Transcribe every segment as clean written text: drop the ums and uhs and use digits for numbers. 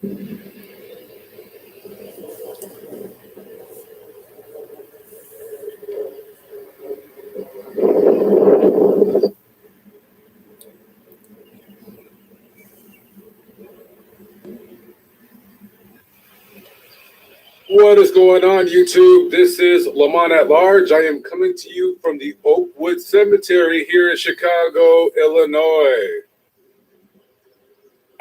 What is going on, YouTube? This is Lamont at Large. I am coming to you from the Oakwood Cemetery here in Chicago, Illinois.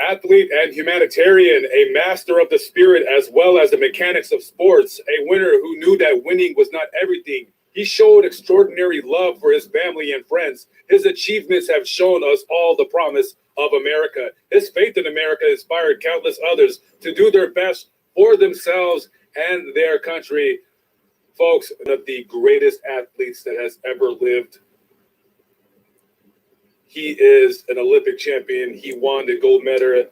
Athlete and humanitarian, a master of the spirit as well as the mechanics of sports, a winner who knew that winning was not everything. He showed extraordinary love for his family and friends. His achievements have shown us all the promise of America. His faith in America inspired countless others to do their best for themselves and their country. Folks, one of the greatest athletes that has ever lived. He is an Olympic champion. He won the gold medal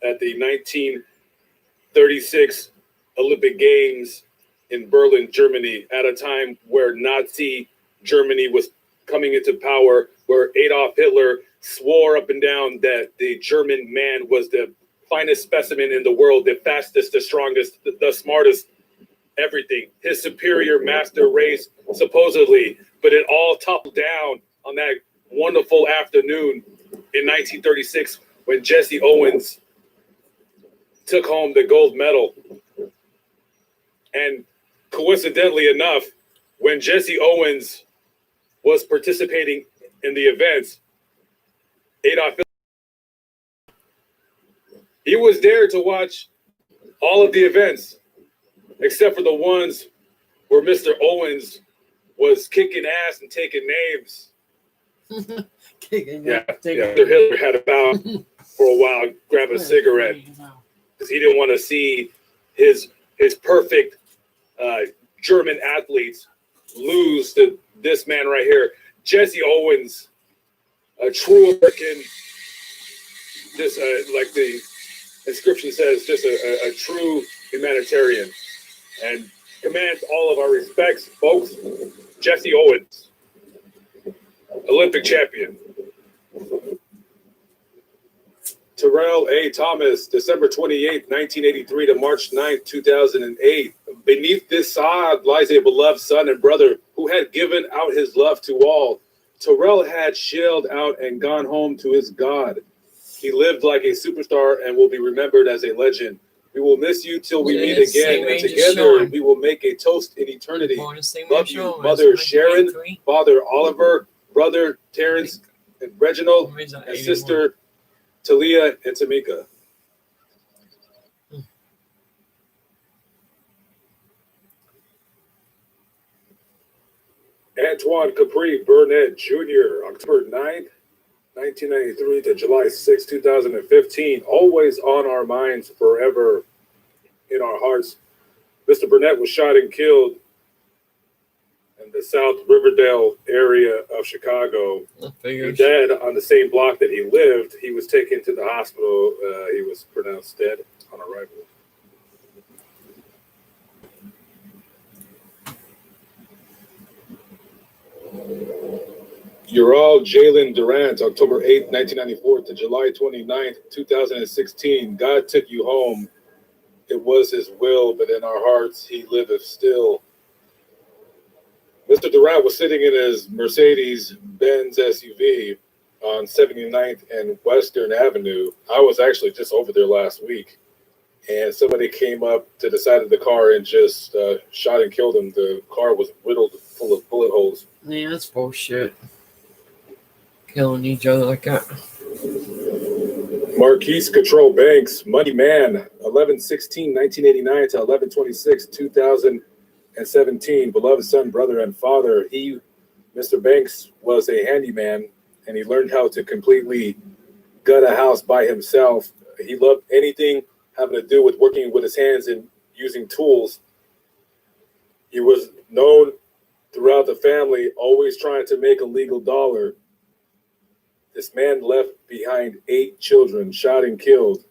at the 1936 Olympic Games in Berlin, Germany, at a time where Nazi Germany was coming into power, where Adolf Hitler swore up and down that the German man was the finest specimen in the world, the fastest, the strongest, the smartest, everything. His superior master race, supposedly, but it all toppled down on that wonderful afternoon in 1936 when Jesse Owens took home the gold medal. And coincidentally enough, when Jesse Owens was participating in the events, Adolf Hitler, he was there to watch all of the events, except for the ones where Mr. Owens was kicking ass and taking names. Mr. Hitler had a bow for a while, grab a cigarette, because he didn't want to see his perfect German athletes lose to this man right here, Jesse Owens, a true American, just like the inscription says, just a true humanitarian, and commands all of our respects, folks. Jesse Owens, Olympic champion. Terrell A. Thomas, December 28, 1983 to March 9, 2008. Beneath this sod lies a beloved son and brother who had given out his love to all. Terrell had shelled out and gone home to his God. He lived like a superstar and will be remembered as a legend. We will miss you till we meet again, and together we will make a toast in eternity. Love you, Mother Sharon, Father Oliver, Brother Terrence and Reginald, and Sister Talia and Tamika. Antoine Capri Burnett Jr., October 9th, 1993 to July 6, 2015. Always on our minds, forever in our hearts. Mr. Burnett was shot and killed in the South Riverdale area of Chicago. He died on the same block that he lived. He was taken to the hospital. He was pronounced dead on arrival. Ural Jalen Durant, October 8th, 1994 to July 29th, 2016. God took you home. It was his will, but in our hearts he liveth still. Mr. Durant was sitting in his Mercedes-Benz SUV on 79th and Western Avenue. I was actually just over there last week, and somebody came up to the side of the car and just shot and killed him. The car was riddled full of bullet holes. Yeah, that's bullshit. Killing each other like that. Marquise Control Banks, Money Man, 11/16/1989 to 11/26/2017. Beloved son, brother, and father. Mr. Banks, was a handyman, and he learned how to completely gut a house by himself. He loved anything having to do with working with his hands and using tools. He was known throughout the family, always trying to make a legal dollar. This man left behind 8 children, shot and killed.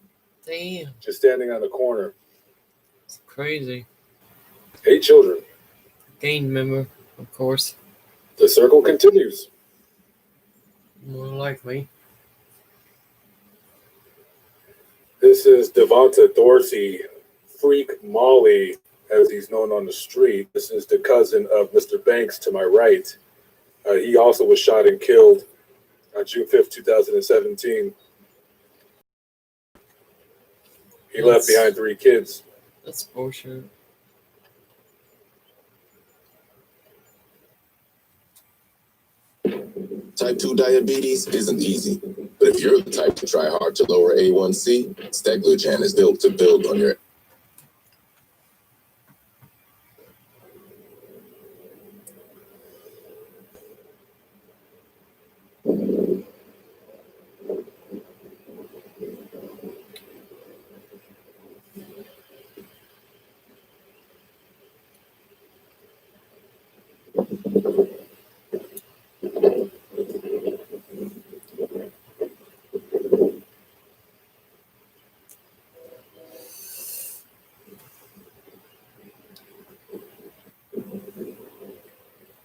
Damn. Just standing on the corner. It's crazy. 8 children. Gang member, of course. The circle continues. More likely. This This is Devonta Dorsey, Freak Molly, as he's known on the street. This is the cousin of Mr. Banks to my right. He also was shot and killed on June 5th, 2017. He left behind 3 kids. That's bullshit. Type 2 diabetes isn't easy, but if you're the type to try hard to lower A1C, Steglucan is built to build on your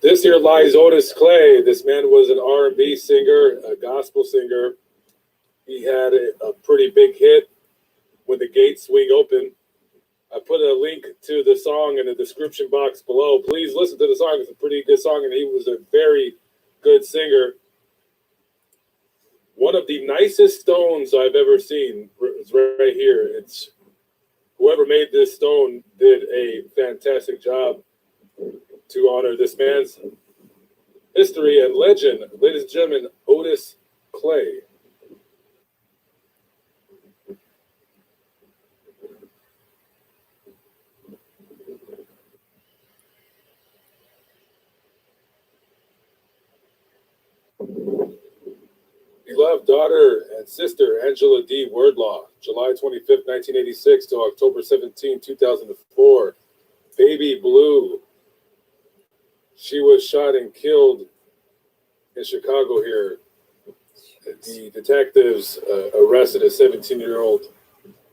This here lies Otis Clay. This man was an R&B singer, a gospel singer. He had a pretty big hit, When the Gates Swing Open. I put a link to the song in the description box below. Please listen to the song. It's a pretty good song, and he was a very good singer. One of the nicest stones I've ever seen is right here. It's whoever made this stone did a fantastic job to honor this man's history and legend. Ladies and gentlemen, Otis Clay. Beloved daughter and sister Angela D. Wordlaw, July 25th, 1986 to October 17, 2004. Baby Blue. She was shot and killed in Chicago here. The detectives arrested a 17-year-old,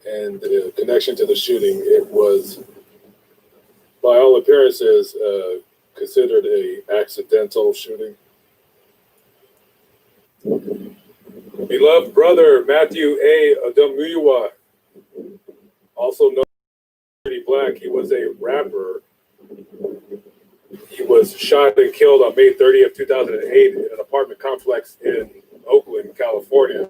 and the connection to the shooting, it was, by all appearances, considered a accidental shooting. Beloved brother Matthew A. Adamuyiwa, also known as Pretty Black, he was a rapper. He was shot and killed on May 30th, 2008 in an apartment complex in Oakland, California.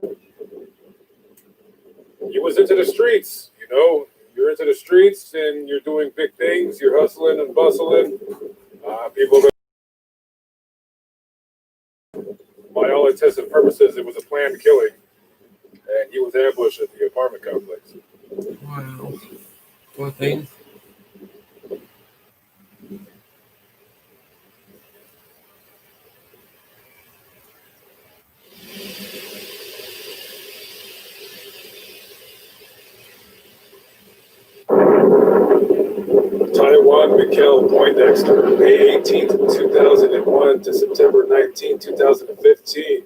He was into the streets, you know. You're into the streets and you're doing big things. You're hustling and bustling. People, by all intents and purposes, it was a planned killing. And he was ambushed at the apartment complex. Wow. Poor thing. Taiwan Mikkel Poindexter, May 18th, 2001 to September 19th, 2015.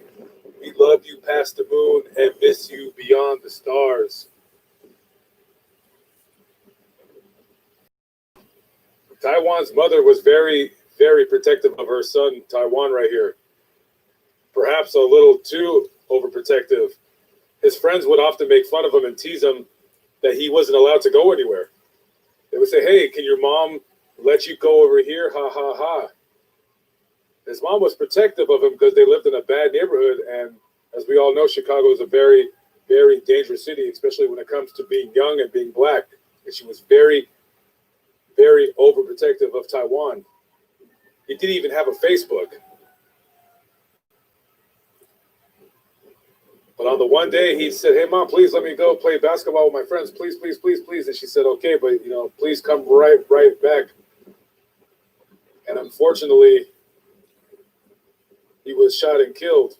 We love you past the moon and miss you beyond the stars. Taiwan's mother was very, very protective of her son, Taiwan, right here. Perhaps a little too overprotective. His friends would often make fun of him and tease him that he wasn't allowed to go anywhere. They would say, hey, can your mom let you go over here? Ha, ha, ha. His mom was protective of him because they lived in a bad neighborhood. And as we all know, Chicago is a very, very dangerous city, especially when it comes to being young and being black. And she was very, very overprotective of Taiwan. He didn't even have a Facebook. But on the one day, he said, hey, Mom, please let me go play basketball with my friends. Please, please, please, please. And she said, okay, but, please come right back. And unfortunately, he was shot and killed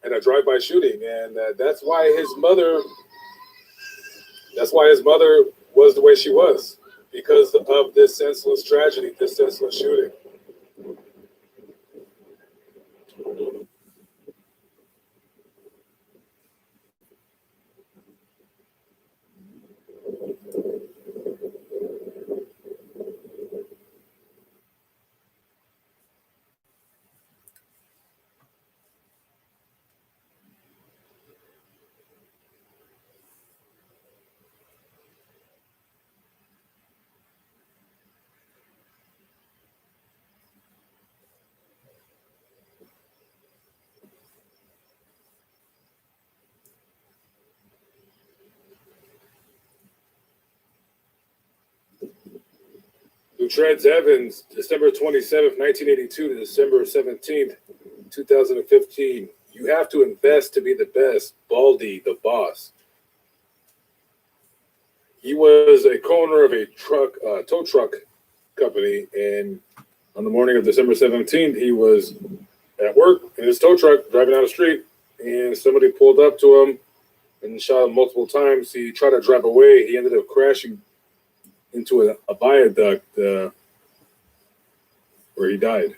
in a drive-by shooting. And that's why his mother was the way she was, because of this senseless tragedy, this senseless shooting. Utreds Evans, December 27th, 1982 to December 17th, 2015. You have to invest to be the best. Baldy, the boss. He was a co-owner of a tow truck company, and on the morning of December 17th, he was at work in his tow truck driving down the street, and somebody pulled up to him and shot him multiple times. He tried to drive away. He ended up crashing into a viaduct where he died.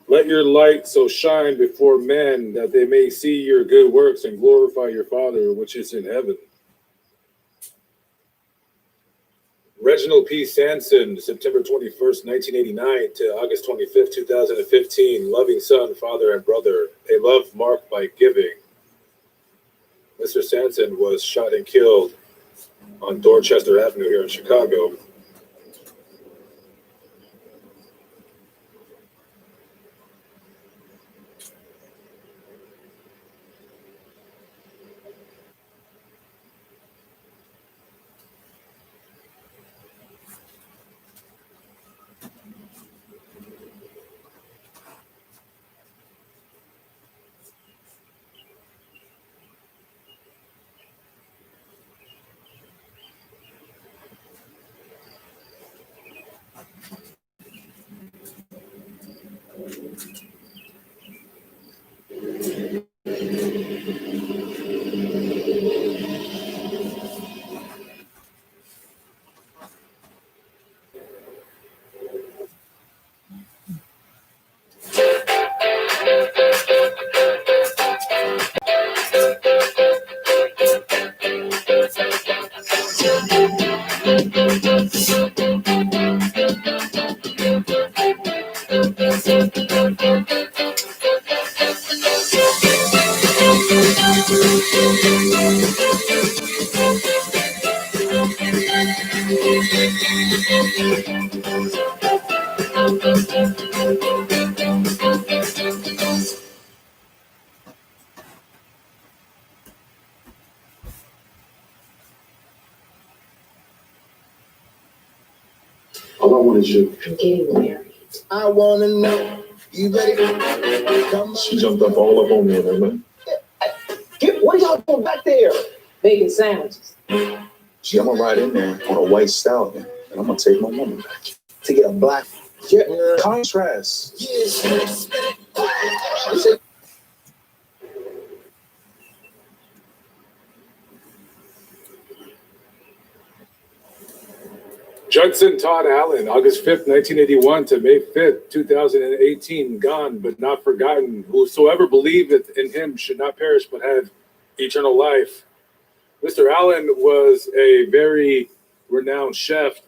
Let your light so shine before men that they may see your good works and glorify your Father which is in heaven. Reginald P. Sanson, September 21st, 1989 to August 25th, 2015. Loving son, father, and brother. A love marked by giving. Mr. Sanson was shot and killed on Dorchester Avenue here in Chicago. All I want is you. I'm getting married. I wanna know. You ready? Come. She jumped up all up on me, man. What are y'all doing back there? Making sandwiches. Gee, I'm gonna ride in there on a white stallion, and I'm gonna take my woman back. To get a black contrast. Yes. Judson Todd Allen, August 5th, 1981 to May 5th, 2018, gone but not forgotten. Whosoever believeth in him should not perish but have eternal life. Mr. Allen was a very renowned chef,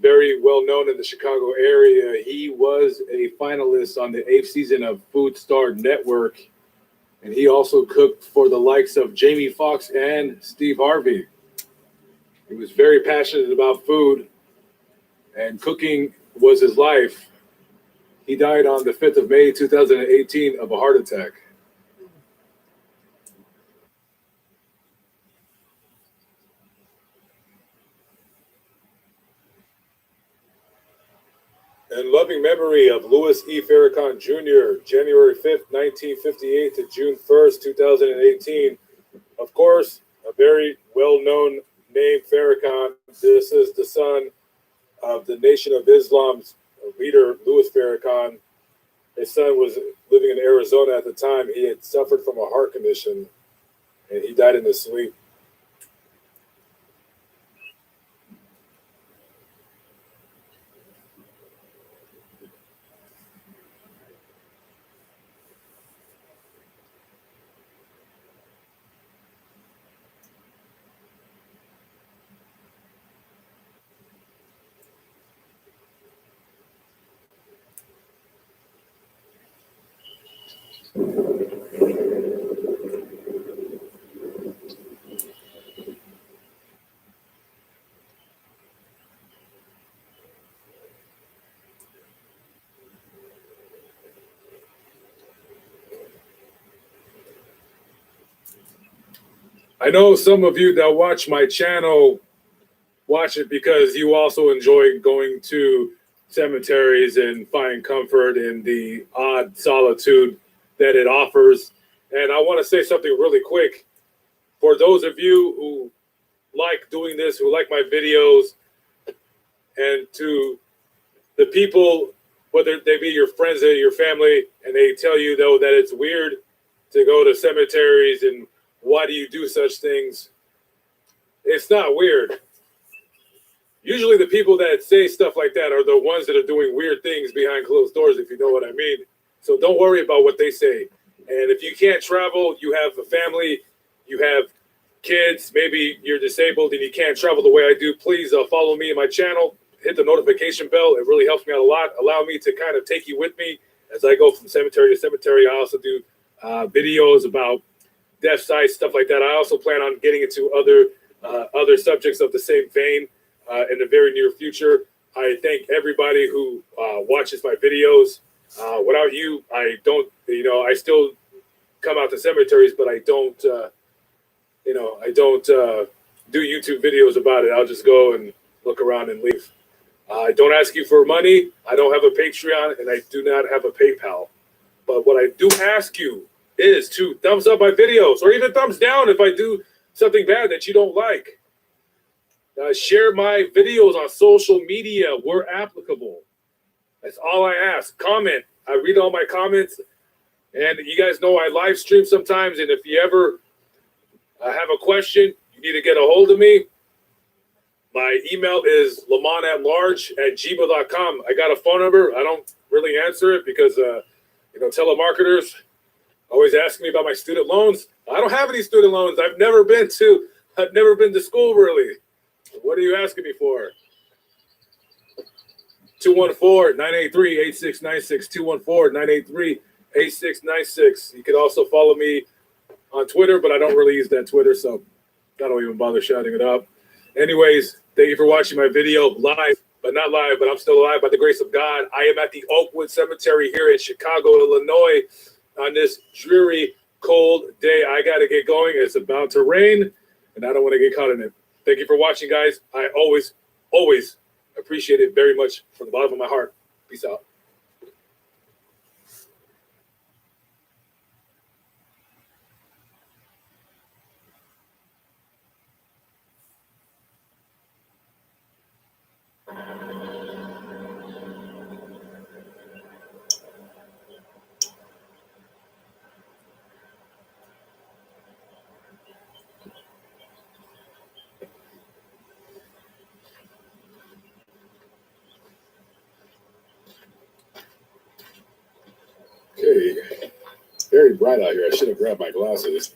very well known in the Chicago area. He was a finalist on the 8th season of Food Star Network, and he also cooked for the likes of Jamie Foxx and Steve Harvey. He was very passionate about food, and cooking was his life. He died on the 5th of May, 2018 of a heart attack. In loving memory of Louis E. Farrakhan Jr., January 5th, 1958 to June 1st, 2018. Of course, a very well-known name, Farrakhan. This is the son of the Nation of Islam's leader, Louis Farrakhan. His son was living in Arizona at the time. He had suffered from a heart condition, and he died in his sleep. I know some of you that watch my channel watch it because you also enjoy going to cemeteries and find comfort in the odd solitude that it offers. And I want to say something really quick. For those of you who like doing this, who like my videos, and to the people, whether they be your friends or your family, and they tell you, though, that it's weird to go to cemeteries and why do you do such things? It's not weird. Usually the people that say stuff like that are the ones that are doing weird things behind closed doors, if you know what I mean. So don't worry about what they say. And if you can't travel, you have a family, you have kids, maybe you're disabled and you can't travel the way I do, please follow me in my channel. Hit the notification bell. It really helps me out a lot. Allow me to kind of take you with me as I go from cemetery to cemetery. I also do videos about death sites, stuff like that. I also plan on getting into other subjects of the same vein in the very near future. I thank everybody who watches my videos. Without you, I don't, I still come out to cemeteries, but I don't, do YouTube videos about it. I'll just go and look around and leave. I don't ask you for money. I don't have a Patreon, and I do not have a PayPal. But what I do ask you is to thumbs up my videos, or even thumbs down if I do something bad that you don't like. Share my videos on social media where applicable. That's all I ask. Comment. I read all my comments, and you guys know I live stream sometimes, and if you ever have a question, you need to get a hold of me. My email is lamontatlarge@gmail.com. I got a phone number. I don't really answer it because, telemarketers always ask me about my student loans. I don't have any student loans. I've never been to school, really. What are you asking me for? 214-983-8696. 214-983-8696. You can also follow me on Twitter, but I don't really use that Twitter, so I don't even bother shouting it up. Anyways, thank you for watching my video live, but not live, but I'm still alive by the grace of God. I am at the Oakwood Cemetery here in Chicago, Illinois on this dreary, cold day. I got to get going. It's about to rain, and I don't want to get caught in it. Thank you for watching, guys. I always, always appreciate it very much from the bottom of my heart. Peace out. Okay, very bright out here. I should have grabbed my glasses.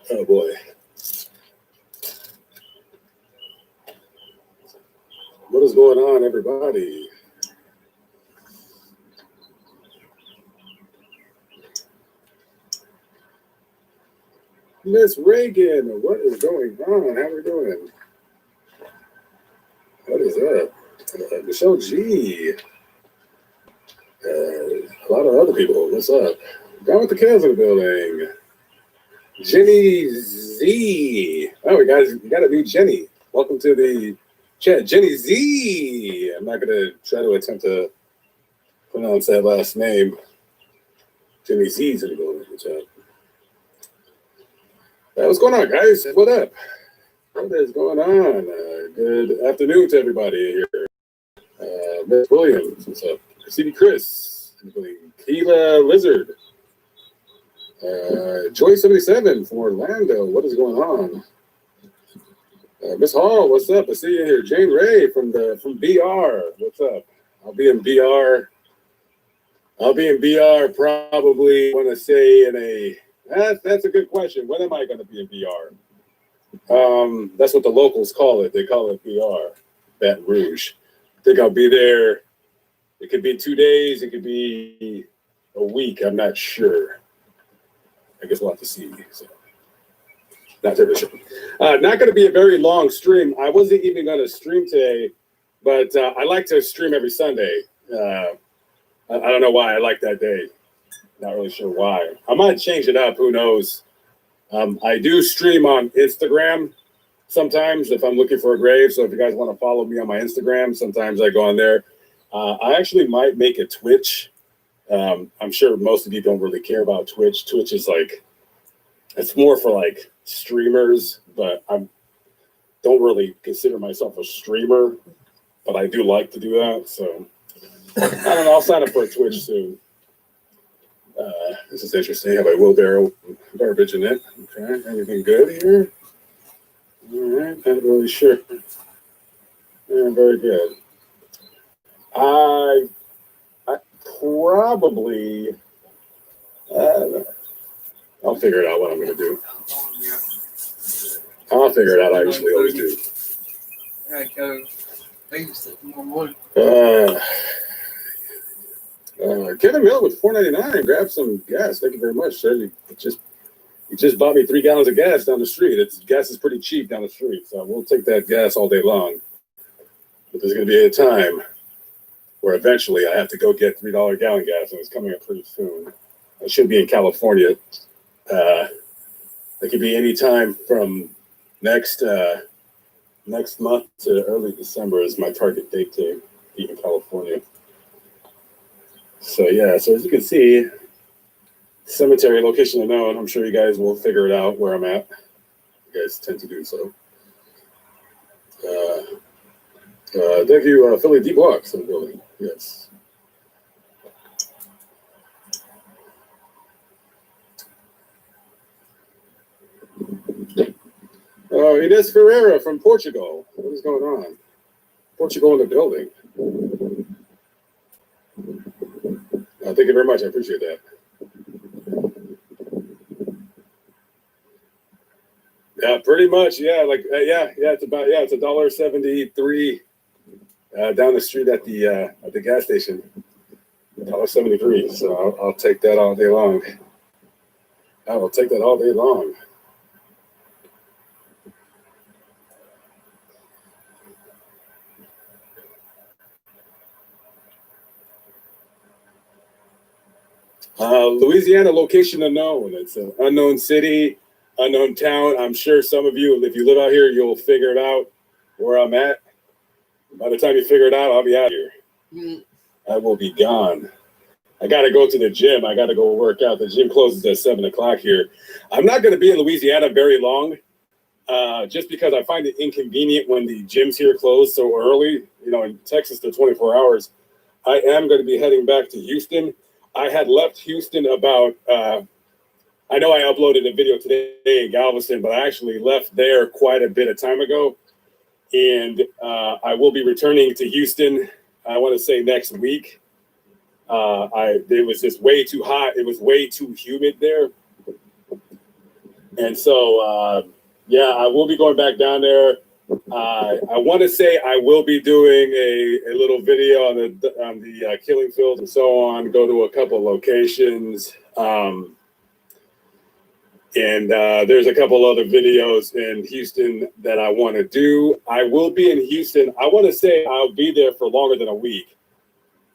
Oh boy. What is going on, everybody? Miss Reagan, what is going on? How are we doing? What is up? Michelle G. A lot of other people. What's up? Down with the kids in the building. Jenny Z. Oh, we got a new Jenny. Welcome to the chat. Jenny Z. I'm not going to try to attempt to pronounce that last name. Jenny Z's in the building. What's up? What's going on, guys? What up? What is going on? Good afternoon to everybody here. Miss Williams, what's up? CD Chris, Keela Lizard, Joy77 from Orlando. What is going on? Miss Hall, what's up? I see you here. Jane Ray from BR. What's up? I'll be in BR probably, want to say that's a good question. When am I going to be in BR? That's what the locals call it. They call it BR, Baton Rouge. I think I'll be there. It could be 2 days. It could be a week. I'm not sure. I guess we'll have to see. So, not terribly sure. Not going to be a very long stream. I wasn't even going to stream today, but I like to stream every Sunday. I don't know why I like that day. Not really sure why. I might change it up. Who knows? I do stream on Instagram sometimes if I'm looking for a grave. So if you guys want to follow me on my Instagram, sometimes I go on there. I actually might make a Twitch. I'm sure most of you don't really care about Twitch. Twitch is like, it's more for like streamers, but I don't really consider myself a streamer, but I do like to do that. So I don't know. I'll sign up for a Twitch soon. This is interesting. I have a wheelbarrow garbage in it. Okay, anything good here? All right, not really sure. Yeah, very good. I probably, I'll figure it out what I'm going to do. I'll figure it out. I usually always do. I go things that more money. Kevin Mill with $4.99. Grab some gas. Thank you very much, sir. You just bought me 3 gallons of gas down the street. Gas is pretty cheap down the street, so we'll take that gas all day long. But there's going to be a time where eventually I have to go get $3 gallon gas, and it's coming up pretty soon. I should be in California. It could be any time from next month to early December is my target date to be in California. So yeah, so as you can see, cemetery location unknown. I'm sure you guys will figure it out where I'm at. You guys tend to do so. Thank you, Philly D Blocks in the building. Yes. Inês Ferreira from Portugal. What is going on? Portugal in the building. Thank you very much. I appreciate that. Yeah, pretty much. Yeah, like it's about it's $1.73 down the street at the gas station. $1.73. So I'll take that all day long. I will take that all day long. Louisiana location unknown. It's an unknown city, unknown town. I'm sure some of you, if you live out here, you'll figure it out where I'm at. By the time you figure it out, I'll be out here. I will be gone. I got to go to the gym. I got to go work out. The gym closes at 7 o'clock here. I'm not going to be in Louisiana very long, just because I find it inconvenient when the gyms here close so early. You know, in Texas, they're 24 hours. I am going to be heading back to Houston. I had left Houston about, I know I uploaded a video today in Galveston, but I actually left there quite a bit of time ago. And I will be returning to Houston, I want to say next week. It was just way too hot. It was way too humid there. And so, I will be going back down there. I want to say I will be doing a little video on the killing fields and so on. Go to a couple locations, and there's a couple other videos in Houston that I want to do. I will be in Houston. I want to say I'll be there for longer than a week.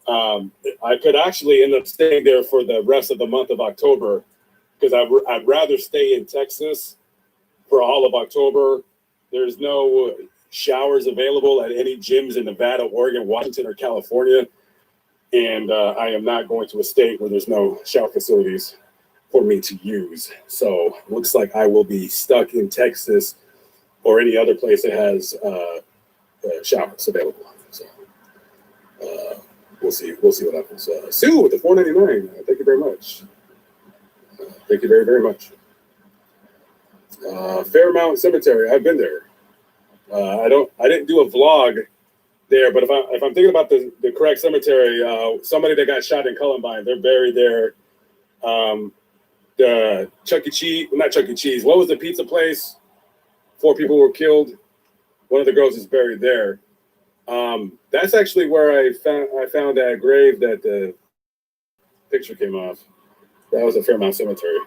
I could actually end up staying there for the rest of the month of October because I'd rather stay in Texas for all of October. There's no showers available at any gyms in Nevada, Oregon, Washington, or California. And I am not going to a state where there's no shower facilities for me to use. So looks like I will be stuck in Texas or any other place that has showers available. So we'll see what happens. Sue with the $4.99. Thank you very much. Thank you very, very much. Fairmount Cemetery. I've been there. I didn't do a vlog there, but if I'm thinking about the correct cemetery, somebody that got shot in Columbine, they're buried there. The Chuck E. Cheese, not Chuck E. Cheese. What was the pizza place? 4 people were killed. One of the girls is buried there. That's actually where I found that grave that the picture came off. That was a Fairmount Cemetery.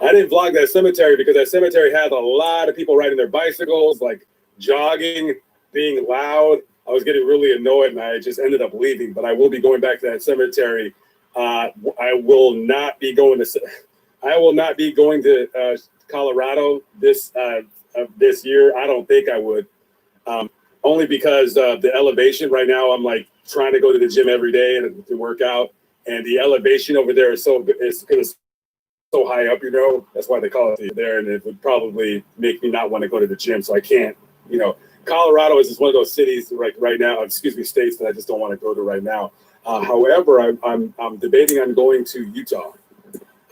I didn't vlog that cemetery because that cemetery had a lot of people riding their bicycles, like jogging, being loud. I was getting really annoyed, and I just ended up leaving. But I will be going back to that cemetery. I will not be going to. I will not be going to Colorado this year. I don't think I would, only because the elevation right now. I'm like trying to go to the gym every day and to work out, and the elevation over there is so high up. That's why they call it there, and it would probably make me not want to go to the gym. So I can't. Colorado is just one of those cities right now. States that I just don't want to go to right now. However, I'm debating on going to Utah.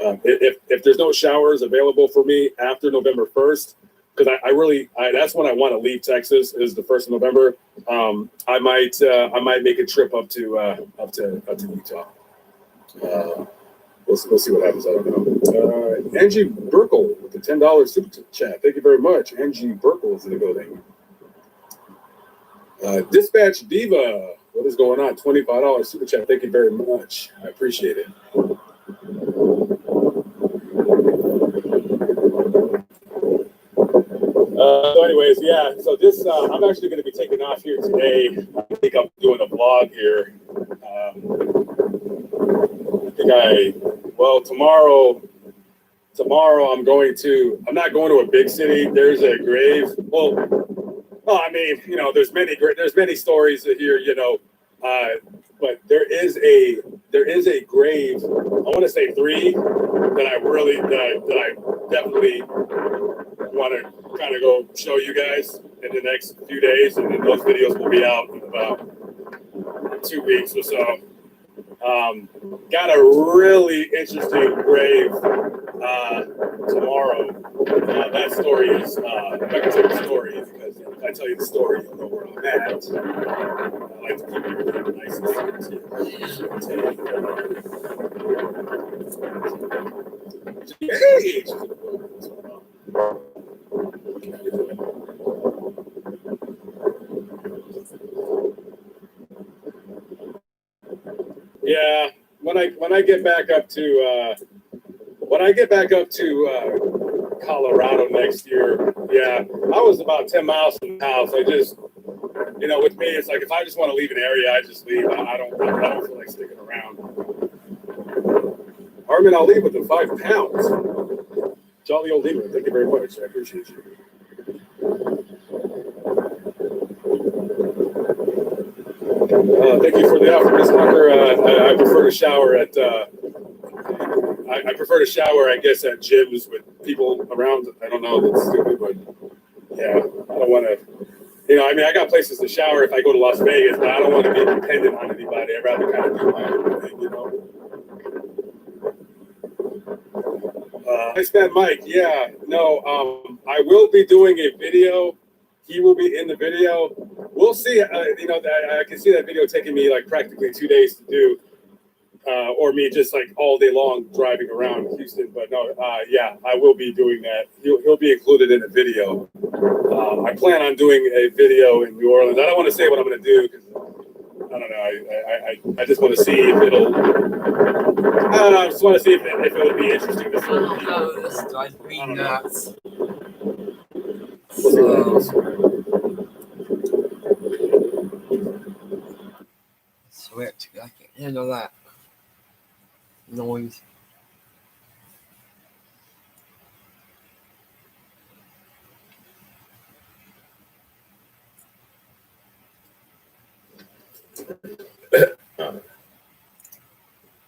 If there's no showers available for me after November 1st, because I that's when I want to leave Texas, is the 1st of November. I might make a trip up to Utah. We'll see what happens. I don't know. Angie Burkle with the $10 super chat. Thank you very much. Angie Burkle is in the building. Dispatch Diva, what is going on? $25 super chat. Thank you very much. I appreciate it. So anyways, yeah, so this, I'm actually going to be taking off here today. I think I'm doing a vlog here. Tomorrow I'm not going to a big city. There's a grave. There's many stories here, but there is a grave. I want to say 3 that I definitely want to kind of go show you guys in the next few days, and then those videos will be out in about 2 weeks or so. Got a really interesting grave tomorrow. That story is I'm not gonna tell you the story, because if I tell you the story, you'll know where I'm at. I like to keep everything nice and Hey! Yeah, when I get back up to Colorado next year, yeah, I was about 10 miles from the house. I just, with me, it's like if I just want to leave an area, I just leave. I don't feel like sticking around. Armin, I'll leave with the 5 pounds. Jolly old Leader, thank you very much. I appreciate you. Thank you for the offer, Ms. Walker. I prefer to shower at I guess, at gyms with people around. I don't know, that's stupid, but yeah, I don't want to. I got places to shower if I go to Las Vegas, but I don't want to be dependent on anybody. I'd rather kind of do my own thing, Nice man, Mike. Yeah, no, I will be doing a video. He will be in the video. We'll see. I can see that video taking me like practically 2 days to do, or me just like all day long driving around Houston. But no, yeah, I will be doing that. He'll be included in the video. I plan on doing a video in New Orleans. I don't want to say what I'm going to do because I don't know. I just want to see if it'll. I don't know. I just want to see if it'll be interesting to see. Oh, this drives me nuts. We'll see what happens. I swear to God, I can't handle that noise.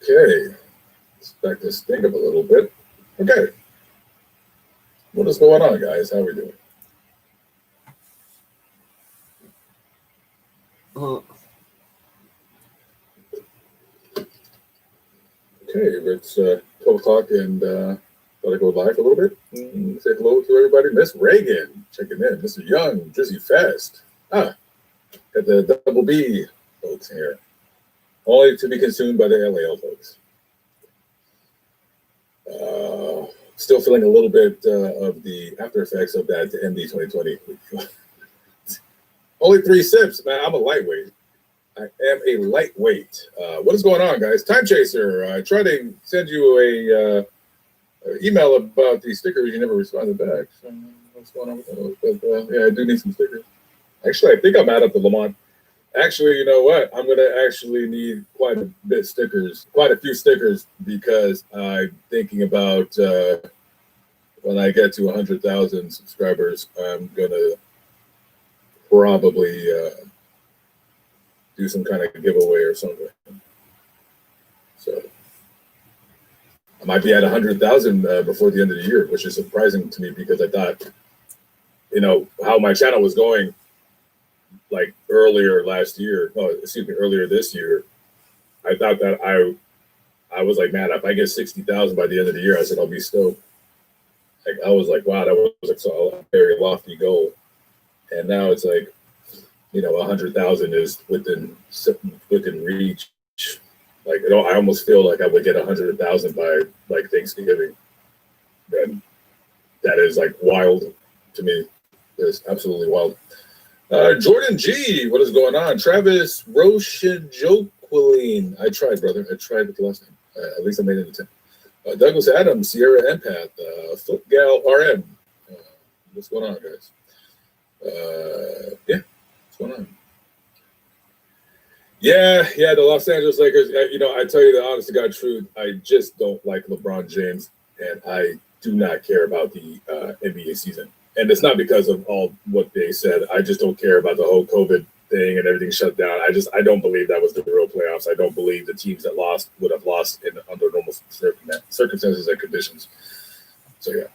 Okay, let's back this thing up a little bit. Okay, what is going on, guys? How are we doing? Okay, it's 12 o'clock and thought I'd go live a little bit. Say hello to everybody. Miss Reagan checking in. Mr. Young, Drizzy Fest. Got the double B folks here. Only to be consumed by the LAL folks. Still feeling a little bit of the after effects of that MD 2020. Only 3 sips, man. I'm a lightweight. I am a lightweight. What is going on, guys? Time Chaser. I tried to send you a email about the stickers. You never responded back. So what's going on with those? But yeah, I do need some stickers. Actually, I think I'm out of the Lamont Actually, you know what? I'm gonna actually need quite a few stickers, because I'm thinking about when I get to 100,000 subscribers, I'm gonna probably do some kind of giveaway or something. So I might be at 100,000 before the end of the year, which is surprising to me, because I thought, how my channel was going, like earlier this year. I thought that I was like, man, if I get 60,000 by the end of the year, I said I'll be stoked. Like, I was like, wow, that was like a very lofty goal. And now it's like, 100,000 is within reach. Like, I almost feel like I would get 100,000 by like Thanksgiving. And that is like wild to me. It's absolutely wild. Jordan G, what is going on? Travis Roshajoquilline. I tried, brother. I tried with the last name. At least I made it a 10. Douglas Adams, Sierra Empath, Footgal RM. What's going on, guys? What's going on? Yeah, the Los Angeles Lakers. I tell you the honest to God truth, I just don't like LeBron James, and I do not care about the NBA season. And it's not because of all what they said. I just don't care about the whole COVID thing and everything shut down. I don't believe that was the real playoffs. I don't believe the teams that lost would have lost under normal circumstances and conditions. So yeah,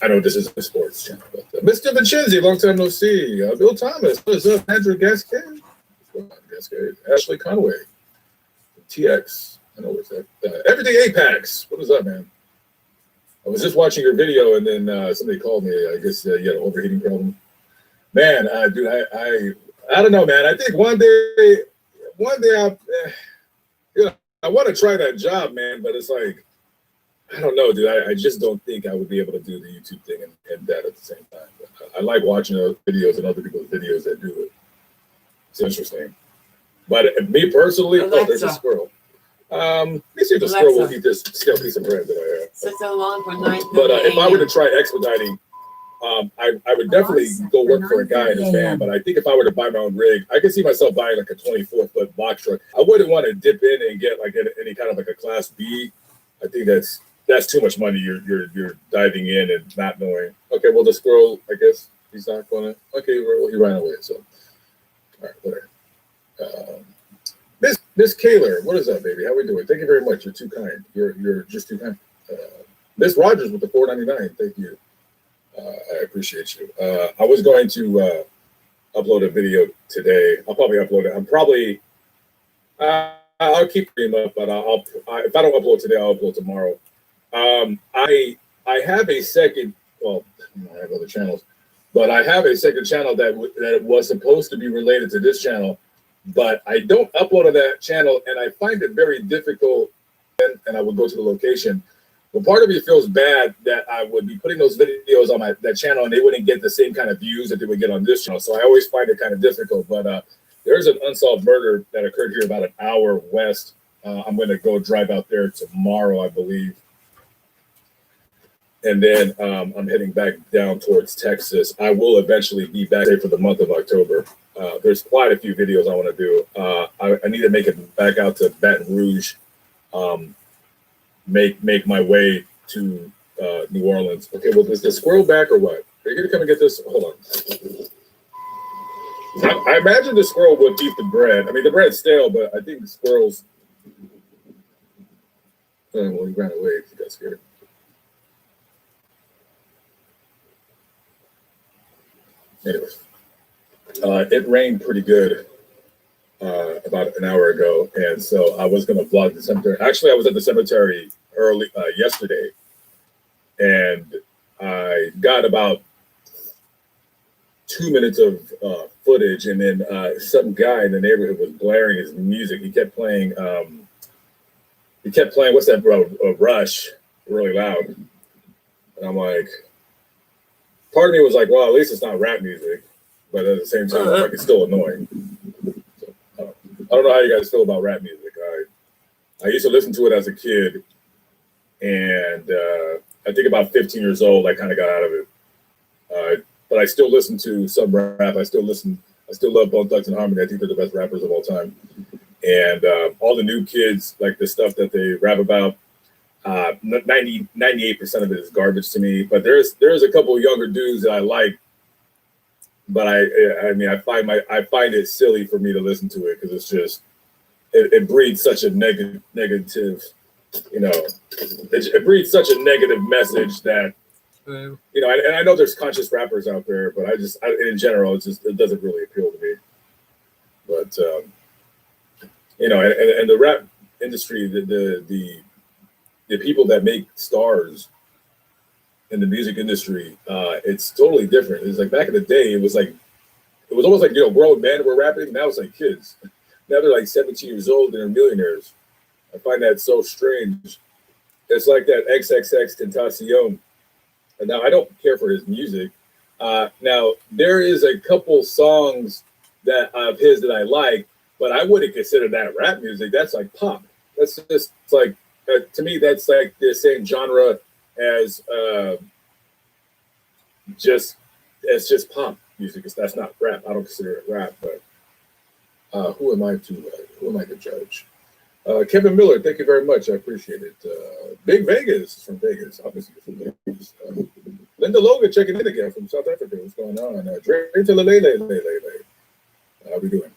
I know this is a sports channel, but Mr. Vincenzi, long time no see. Bill Thomas, what is up? Andrew Gasquet, Ashley Conway, TX. I know what's that. Everything Apex. What is up, man? I was just watching your video, and then somebody called me. I guess you had an overheating problem. Man, dude, I don't know, man. I think one day I want to try that job, man. But it's like, I don't know, dude. I just don't think I would be able to do the YouTube thing and that at the same time. But I like watching those videos and other people's videos that do it. It's interesting. But me personally, there's a squirrel. Let me see if the squirrel will eat this stale piece of bread that I have. Set the alarm for 9:30 But if I were to try expediting, I would definitely go work for a guy in his van. But I think if I were to buy my own rig, I could see myself buying like a 24-foot box truck. I wouldn't want to dip in and get like any kind of like a Class B. I think that's too much money. You're diving in and not knowing. Okay, well the squirrel, I guess he's not gonna. Okay, well, he ran away. So, all right, whatever. Miss Kaler, what is up, baby? How we doing? Thank you very much. You're too kind. You're just too kind. Miss Rogers with the $4.99. Thank you. I appreciate you. I was going to upload a video today. I'll probably upload it. I'll keep him up, but if I don't upload today, I'll upload tomorrow. I have a second. Well, I have other channels, but I have a second channel that was supposed to be related to this channel. But I don't upload on that channel, and I find it very difficult. And I would go to the location. But part of me feels bad that I would be putting those videos on that channel, and they wouldn't get the same kind of views that they would get on this channel. So I always find it kind of difficult. But there's an unsolved murder that occurred here about an hour west. I'm going to go drive out there tomorrow, I believe. And then I'm heading back down towards Texas. I will eventually be back there for the month of October. There's quite a few videos I want to do. I need to make it back out to Baton Rouge, make my way to New Orleans. Okay, well, is the squirrel back or what? Are you going to come and get this? Hold on. I imagine the squirrel would eat the bread. I mean, the bread's stale, but I think the squirrel's... well, he ran away because he got scared. Anyways, it rained pretty good about an hour ago, and so I was going to vlog the cemetery. Actually, I was at the cemetery early yesterday, and I got about 2 minutes of footage, and then some guy in the neighborhood was blaring his music. He kept playing. What's that, bro? Rush, really loud, and I'm like. Part of me was like, well, at least it's not rap music, but at the same time, like, it's still annoying. So, I don't know how you guys feel about rap music. I used to listen to it as a kid, and I think about 15 years old, I kind of got out of it. But I still listen to some rap. I still still love Bone Thugs and Harmony. I think they're the best rappers of all time. And all the new kids, like the stuff that they rap about, 98% of it is garbage to me. But there's a couple of younger dudes that I like. But I mean, I find it silly for me to listen to it because it's just it breeds such a negative, you know, it breeds such a negative message that, you know, and I know there's conscious rappers out there, but in general, it doesn't really appeal to me. But you know, and the rap industry, the people that make stars in the music industry, it's totally different. It's like back in the day, it was almost like, you know, grown men were rapping. Now it's like kids. Now they're like 17 years old and they're millionaires. I find that so strange. It's like that XXX Tentacion. And now I don't care for his music. Now there is a couple songs of his that I like, but I wouldn't consider that rap music. That's like pop. That's just, it's like, to me, that's like the same genre as just pop music. That's not rap. I don't consider it rap. But who am I to judge? Kevin Miller, thank you very much. I appreciate it. Big Vegas from Vegas, obviously from Vegas. Linda Logan checking in again from South Africa. What's going on? How we doing?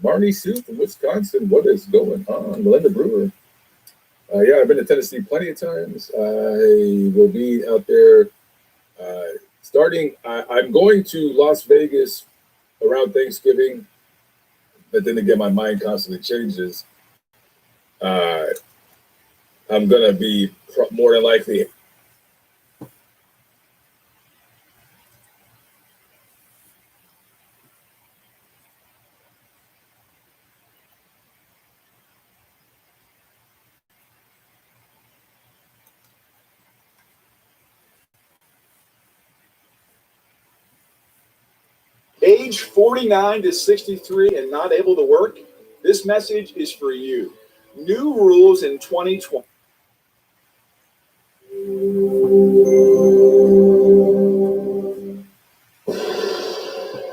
Marnie Sue from Wisconsin. What is going on? Melinda Brewer. Yeah, I've been to Tennessee plenty of times. I will be out there starting. I'm going to Las Vegas around Thanksgiving, but then again, my mind constantly changes. I'm going to be more than likely. Age 49 to 63 and not able to work? This message is for you. New rules in 2020.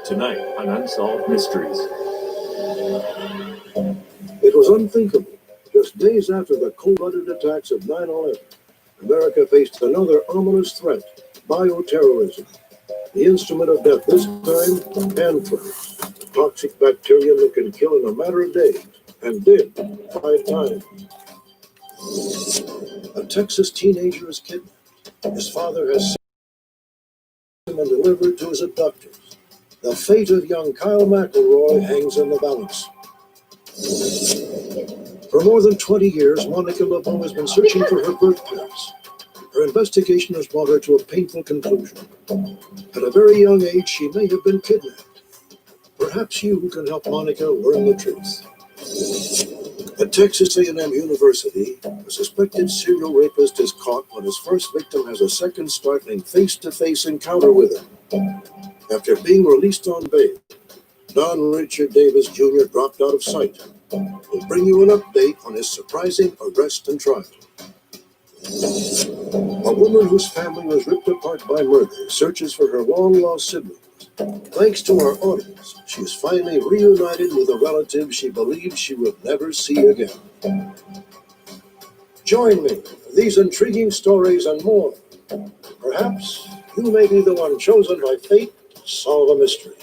Tonight on Unsolved Mysteries. It was unthinkable. Just days after the cold-blooded attacks of 9/11, America faced another ominous threat, bioterrorism. The instrument of death this time, anthrax, a toxic bacterium that can kill in a matter of days, and did 5 times. A Texas teenager is kidnapped. His father has seen him and delivered to his abductors. The fate of young Kyle McElroy hangs in the balance. For more than 20 years, Monica LeBeau has been searching for her birth parents. Her investigation has brought her to a painful conclusion. At a very young age, she may have been kidnapped. Perhaps you can help Monica learn the truth. At Texas A&M University, a suspected serial rapist is caught when his first victim has a second startling face-to-face encounter with him. After being released on bail, Don Richard Davis Jr. dropped out of sight. We'll bring you an update on his surprising arrest and trial. A woman whose family was ripped apart by murder searches for her long-lost siblings. Thanks to our audience, she is finally reunited with a relative she believed she would never see again. Join me for these intriguing stories and more. Perhaps you may be the one chosen by fate to solve a mystery.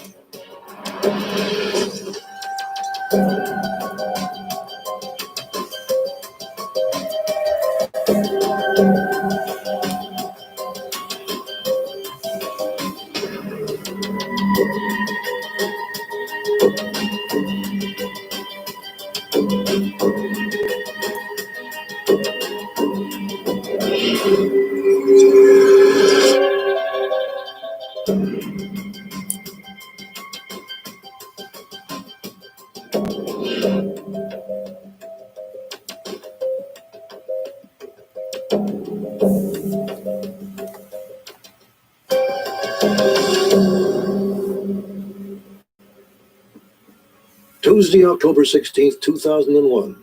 Tuesday, October 16th, 2001.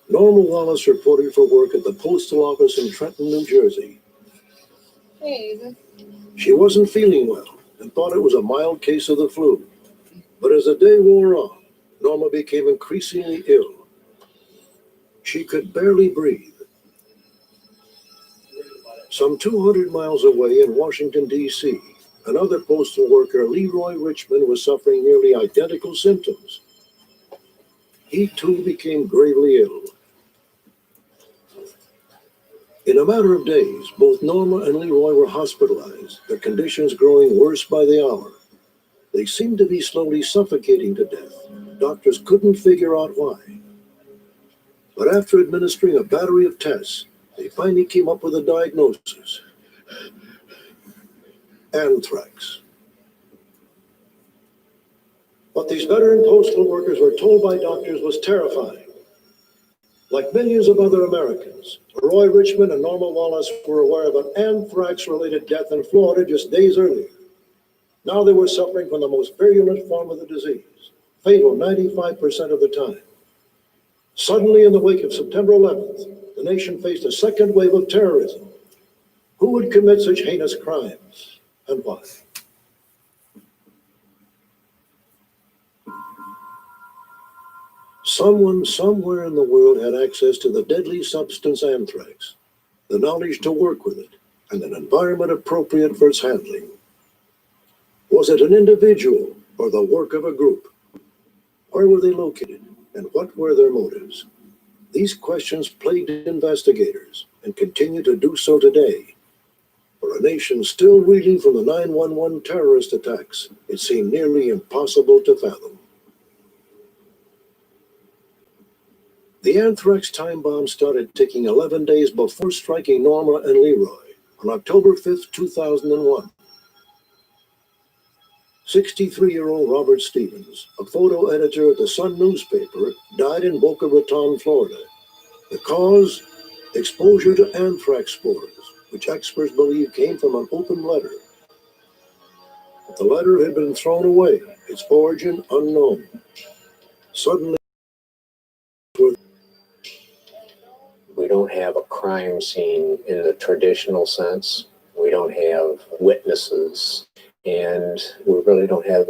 Norma Wallace reported for work at the postal office in Trenton, New Jersey. She wasn't feeling well and thought it was a mild case of the flu. But as the day wore on, Norma became increasingly ill. She could barely breathe. Some 200 miles away in Washington, D.C., another postal worker, Leroy Richmond, was suffering nearly identical symptoms. He too became gravely ill. In a matter of days, both Norma and Leroy were hospitalized, their conditions growing worse by the hour. They seemed to be slowly suffocating to death. Doctors couldn't figure out why. But after administering a battery of tests, they finally came up with a diagnosis: anthrax. What these veteran postal workers were told by doctors was terrifying. Like millions of other Americans, Roy Richmond and Norma Wallace were aware of an anthrax-related death in Florida just days earlier. Now they were suffering from the most virulent form of the disease, fatal 95% of the time. Suddenly, in the wake of September 11th, the nation faced a second wave of terrorism. Who would commit such heinous crimes, and why? Someone somewhere in the world had access to the deadly substance anthrax, the knowledge to work with it, and an environment appropriate for its handling. Was it an individual or the work of a group? Where were they located, and what were their motives? These questions plagued investigators and continue to do so today. For a nation still reeling from the 9/11 terrorist attacks, it seemed nearly impossible to fathom. The anthrax time bomb started ticking 11 days before striking Norma and Leroy on October 5th, 2001. 63-year-old Robert Stevens, a photo editor at the Sun newspaper, died in Boca Raton, Florida. The cause? Exposure to anthrax spores, which experts believe came from an open letter. But the letter had been thrown away, its origin unknown. Suddenly, we don't have a crime scene in the traditional sense. We don't have witnesses, and we really don't have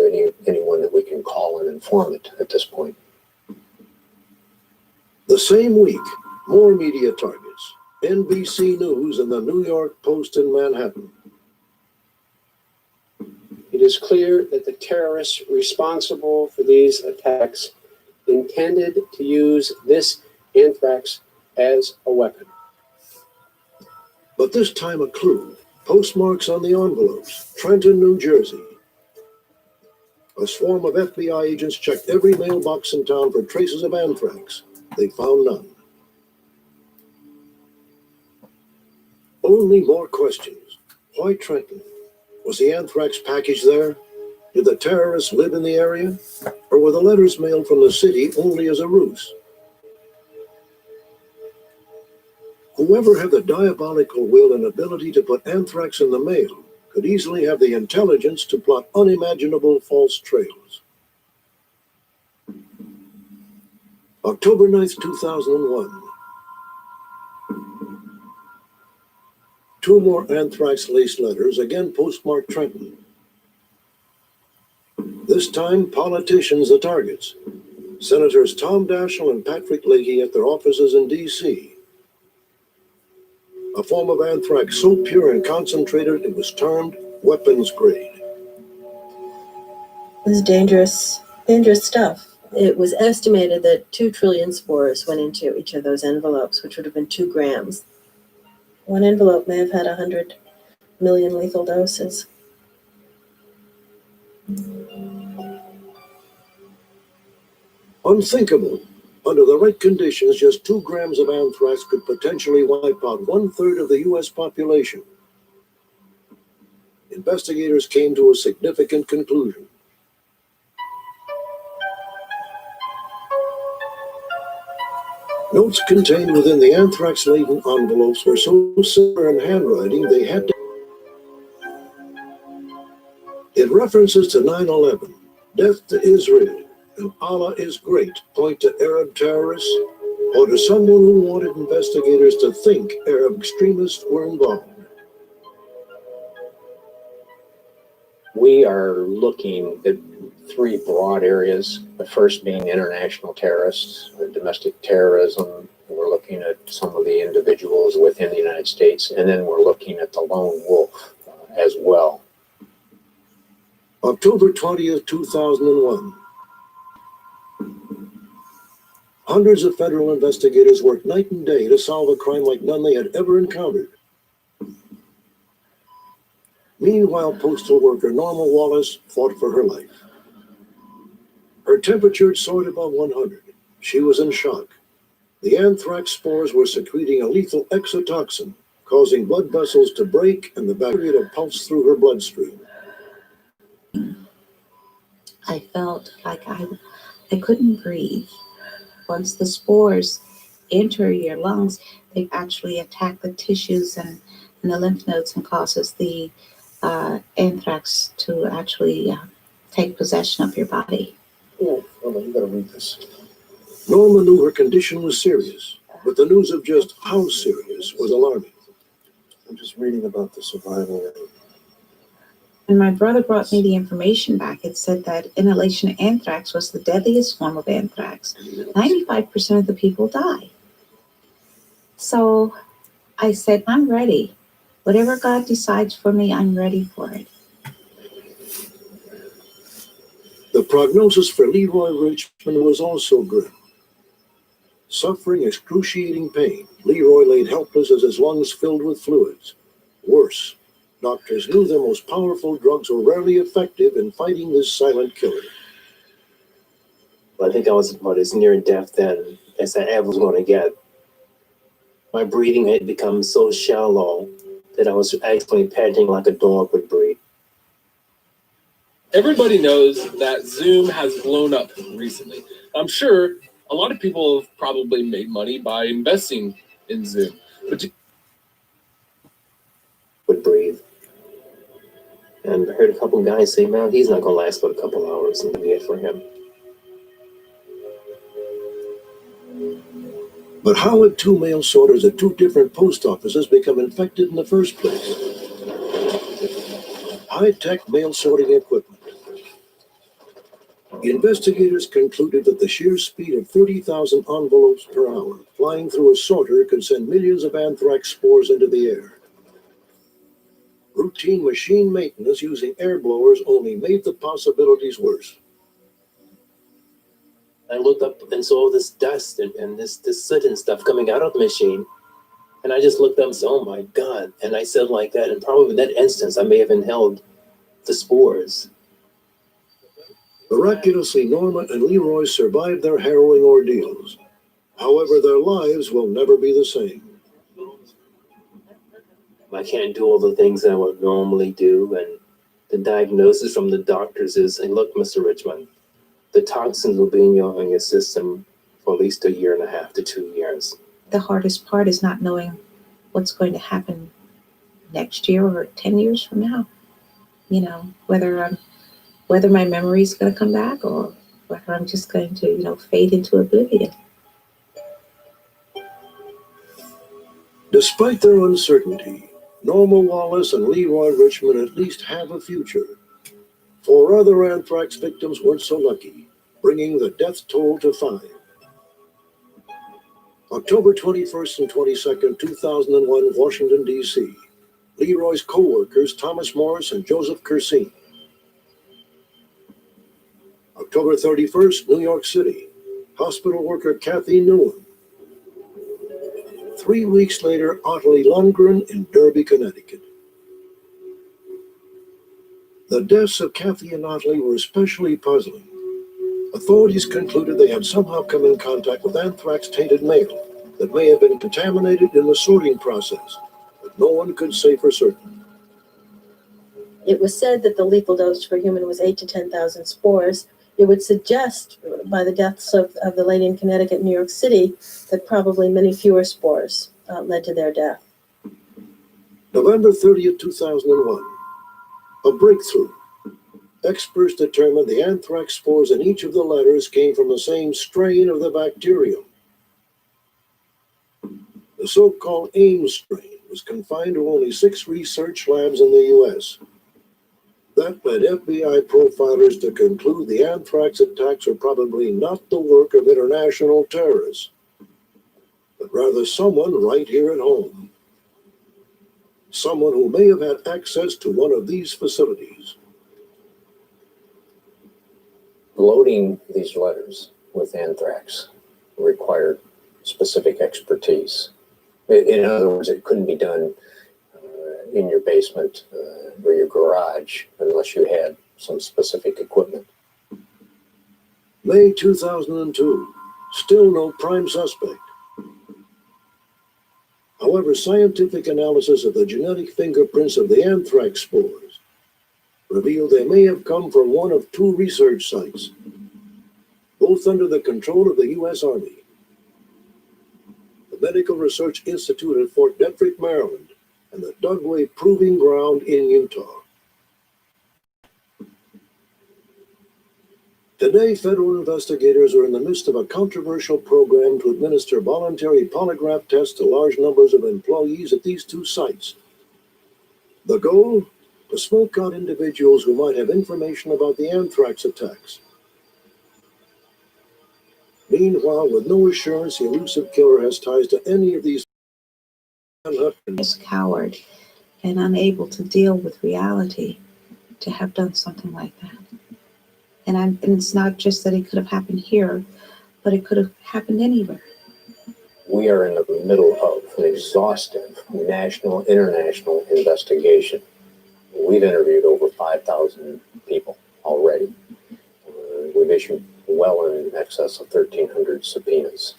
anyone that we can call an informant at this point. the same week, more media targets: NBC News and the New York Post in Manhattan. It is clear that the terrorists responsible for these attacks intended to use this anthrax as a weapon. But this time a clue: postmarks on the envelopes, Trenton, New Jersey. A swarm of FBI agents checked every mailbox in town for traces of anthrax. They found none. Only more questions. Why Trenton? Was the anthrax package there? Did the terrorists live in the area? Or were the letters mailed from the city only as a ruse? Whoever had the diabolical will and ability to put anthrax in the mail could easily have the intelligence to plot unimaginable false trails. October 9th, 2001. 2 more anthrax-laced letters, again postmarked Trenton. This time, politicians the targets. Senators Tom Daschle and Patrick Leahy at their offices in D.C. A form of anthrax so pure and concentrated it was termed weapons grade. It was dangerous stuff. It was estimated that 2 trillion spores went into each of those envelopes, which would have been 2 grams. One envelope may have had 100 million lethal doses. Unthinkable. Under the right conditions, just 2 grams of anthrax could potentially wipe out 1/3 of the U.S. population. Investigators came to a significant conclusion. Notes contained within the anthrax-laden envelopes were so similar in handwriting they had to. It references to 9/11, death to Israel, and Allah is great point to Arab terrorists, or to someone who wanted investigators to think Arab extremists were involved. We are looking at three broad areas. The first being international terrorists, domestic terrorism. We're looking at some of the individuals within the United States, and then we're looking at the lone wolf as well. October 20th, 2001. Hundreds of federal investigators worked night and day to solve a crime like none they had ever encountered. Meanwhile, postal worker Norma Wallace fought for her life. Her temperature soared above 100. She was in shock. The anthrax spores were secreting a lethal exotoxin, causing blood vessels to break and the bacteria to pulse through her bloodstream. I felt like I couldn't breathe. Once the spores enter your lungs, they actually attack the tissues and the lymph nodes and causes the anthrax to actually take possession of your body. Yeah, you gotta read this. Norma knew her condition was serious, but the news of just how serious was alarming. I'm just reading about the survival rate. When my brother brought me the information back, it said that inhalation of anthrax was the deadliest form of anthrax. 95% of the people die. So I said, I'm ready. Whatever God decides for me, I'm ready for it. The prognosis for Leroy Richmond was also grim. Suffering excruciating pain, Leroy laid helpless as his lungs filled with fluids. Worse, doctors knew their most powerful drugs were rarely effective in fighting this silent killer. I think I was about as near death then as I ever was going to get. My breathing had become so shallow that I was actually panting like a dog would breathe. Everybody knows that Zoom has blown up recently. I'm sure a lot of people have probably made money by investing in Zoom. But would breathe. And I heard a couple of guys say, man, he's not going to last but a couple hours, and that'll be it for him. But how had two mail sorters at two different post offices become infected in the first place? High-tech mail sorting equipment. Investigators concluded that the sheer speed of 30,000 envelopes per hour flying through a sorter could send millions of anthrax spores into the air. Routine machine maintenance using air blowers only made the possibilities worse. I looked up and saw this dust and this soot and stuff coming out of the machine. And I just looked up and said, oh my God. And I said like that, and probably in that instance, I may have inhaled the spores. Miraculously, Norma and Leroy survived their harrowing ordeals. However, their lives will never be the same. I can't do all the things that I would normally do. And the diagnosis from the doctors is, hey, look, Mr. Richmond, the toxins will be in your system for at least 1.5 years to 2 years. The hardest part is not knowing what's going to happen next year or 10 years from now. You know, whether my memory is going to come back or whether I'm just going to, fade into oblivion. Despite their uncertainty, Norma Wallace and Leroy Richmond at least have a future. 4 other anthrax victims weren't so lucky, bringing the death toll to 5. October 21st and 22nd, 2001, Washington, D.C. Leroy's co-workers Thomas Morris and Joseph Kersine. October 31st, New York City. Hospital worker Kathy Newman. 3 weeks later, Ottilie Lundgren in Derby, Connecticut. The deaths of Kathy and Ottilie were especially puzzling. Authorities concluded they had somehow come in contact with anthrax-tainted mail that may have been contaminated in the sorting process, but no one could say for certain. It was said that the lethal dose for human was 8,000 to 10,000 spores. It would suggest, by the deaths of the lady in Connecticut and New York City, that probably many fewer spores led to their death. November 30th, 2001. A breakthrough. Experts determined the anthrax spores in each of the letters came from the same strain of the bacterium. The so-called Ames strain was confined to only 6 research labs in the U.S. That led FBI profilers to conclude the anthrax attacks are probably not the work of international terrorists, but rather someone right here at home. Someone who may have had access to one of these facilities. Loading these letters with anthrax required specific expertise. In other words, it couldn't be done in your basement or your garage unless you had some specific equipment. May 2002, still no prime suspect. However, scientific analysis of the genetic fingerprints of the anthrax spores revealed they may have come from one of two research sites, both under the control of the U.S. Army. The Medical Research Institute at Fort Detrick, Maryland, and the Dugway Proving Ground in Utah. Today, federal investigators are in the midst of a controversial program to administer voluntary polygraph tests to large numbers of employees at these two sites. The goal? To smoke out individuals who might have information about the anthrax attacks. Meanwhile, with no assurance the elusive killer has ties to any of these. As coward and unable to deal with reality to have done something like that. And it's not just that it could have happened here, but it could have happened anywhere. We are in the middle of an exhaustive national, international investigation. We've interviewed over 5,000 people already. We've issued well in excess of 1,300 subpoenas.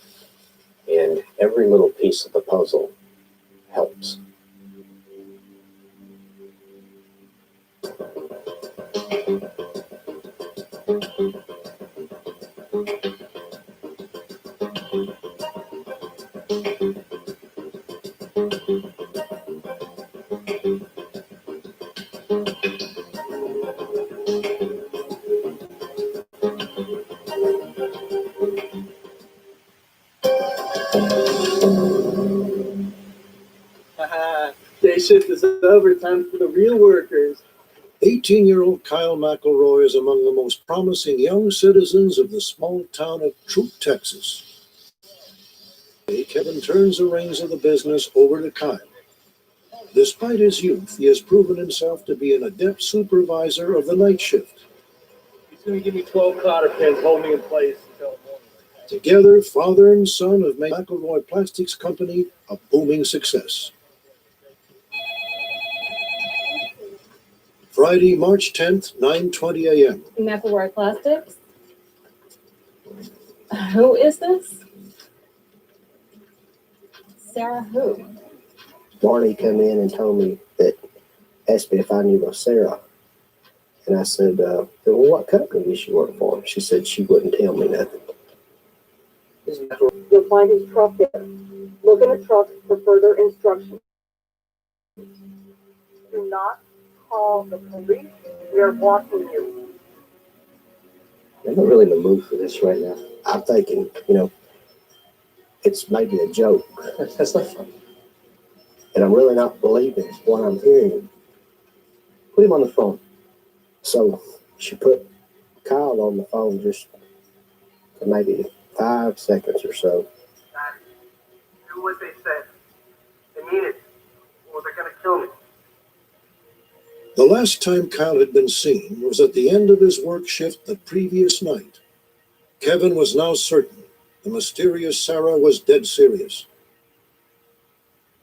And every little piece of the puzzle helps. Day shift is over. Time for the real workers. 18-year-old Kyle McElroy is among the most promising young citizens of the small town of Troop, Texas. Kevin turns the reins of the business over to Kyle. Despite his youth, he has proven himself to be an adept supervisor of the night shift. He's going to give me 12 cotter pins, hold me in place until morning. Together, father and son have made McElroy Plastics Company a booming success. Friday, March 10th, 9:20 a.m. McElroy Plastics? Who is this? Sarah who? Marty come in and told me that, asked me if I knew Sarah. And I said, well, what company does she work for? She said she wouldn't tell me nothing. You'll find his truck there. Look in the truck for further instructions. Do not call the police. We are blocking you. I'm not really in the mood for this right now. I'm thinking, it's maybe a joke. That's not funny. And I'm really not believing what I'm hearing. Put him on the phone. So she put Kyle on the phone just for maybe 5 seconds or so. Do what they said. They mean it, or they're going to kill me. The last time Kyle had been seen was at the end of his work shift the previous night. Kevin was now certain the mysterious Sarah was dead serious.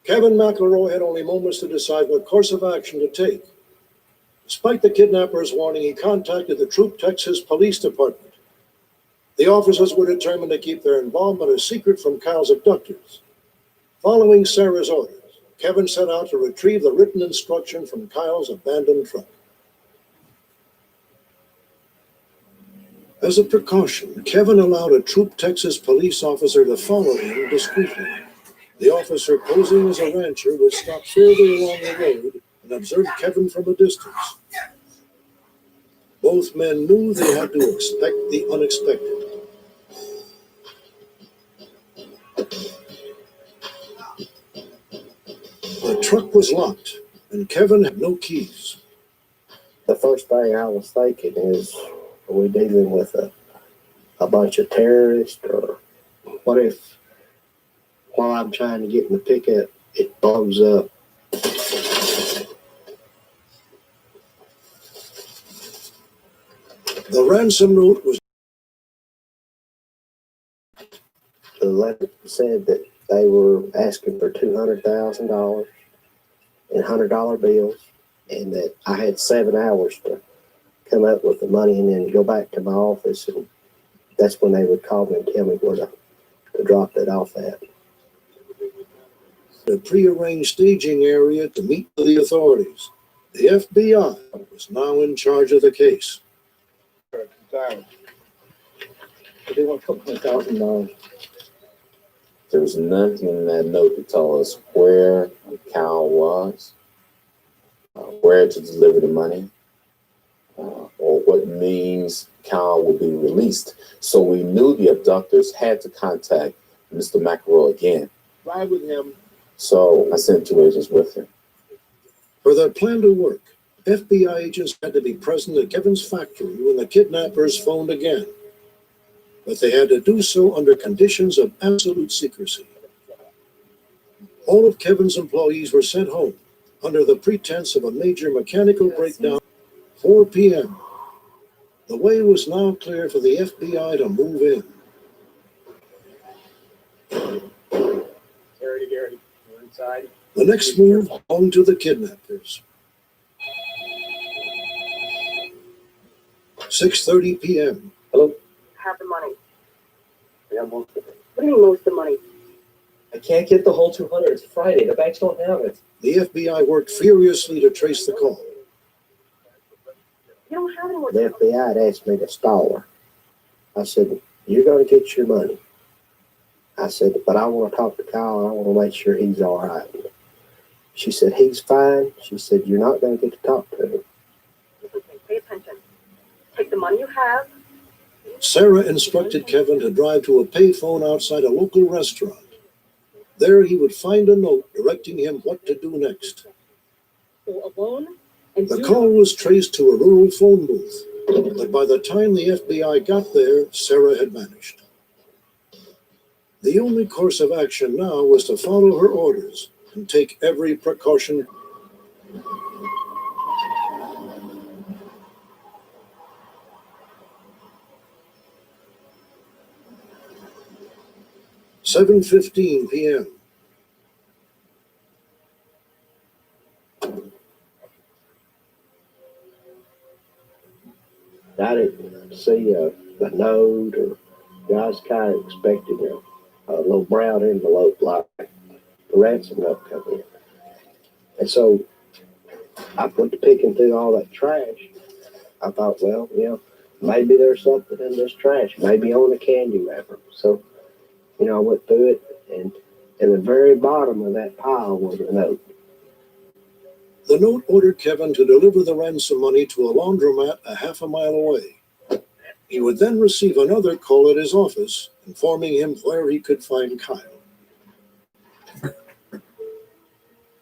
Kevin McElroy had only moments to decide what course of action to take. Despite the kidnapper's warning, he contacted the Troop, Texas Police Department. The officers were determined to keep their involvement a secret from Kyle's abductors. Following Sarah's orders, Kevin set out to retrieve the written instruction from Kyle's abandoned truck. As a precaution, Kevin allowed a Troop, Texas police officer to follow him discreetly. The officer, posing as a rancher, would stop further along the road and observe Kevin from a distance. Both men knew they had to expect the unexpected. The truck was locked, and Kevin had no keys. The first thing I was thinking is, are we dealing with a bunch of terrorists, or what if while I'm trying to get in the pickup, it blows up? The ransom note was The letter said that they were asking for $200,000 in $100 bills, and that I had 7 hours to come up with the money and then go back to my office, and that's when they would call me and tell me where to drop that off at. a prearranged staging area to meet the authorities. The FBI was now in charge of the case. They want $200,000. There was nothing in that note to tell us where Cal was, where to deliver the money, or what means Cal would be released. So we knew the abductors had to contact Mr. McElroy again. Ride with him. So I sent 2 agents with him. For their plan to work, FBI agents had to be present at Kevin's factory when the kidnappers phoned again. But they had to do so under conditions of absolute secrecy. All of Kevin's employees were sent home under the pretense of a major mechanical breakdown. 4 p.m. The way was now clear for the FBI to move in. Garrity, we're inside. The next move belonged to the kidnappers. 6:30 p.m. Hello? Have the money. I got most of it. What do you mean most of the money? I can't get the whole 200. It's Friday. The banks don't have it. The FBI worked furiously to trace the call. You don't have any more. The FBI had asked me to stall her. I said, you're going to get your money. I said, but I want to talk to Kyle. I want to make sure he's all right. She said, he's fine. She said, you're not going to get to talk to him. Okay, pay attention. Take the money you have. Sarah instructed Kevin to drive to a payphone outside a local restaurant. There he would find a note directing him what to do next. Go alone and The call was traced to a rural phone booth, but by the time the FBI got there, Sarah had vanished. The only course of action now was to follow her orders and take every precaution. "7:15 p.m. I didn't see a note, or I was kind of expecting a little brown envelope like the ransom note coming in. And so I went to picking through all that trash. I thought, well, maybe there's something in this trash, maybe on a candy wrapper. So, I went through it, and at the very bottom of that pile was a note. The note ordered Kevin to deliver the ransom money to a laundromat a half a mile away. He would then receive another call at his office, informing him where he could find Kyle.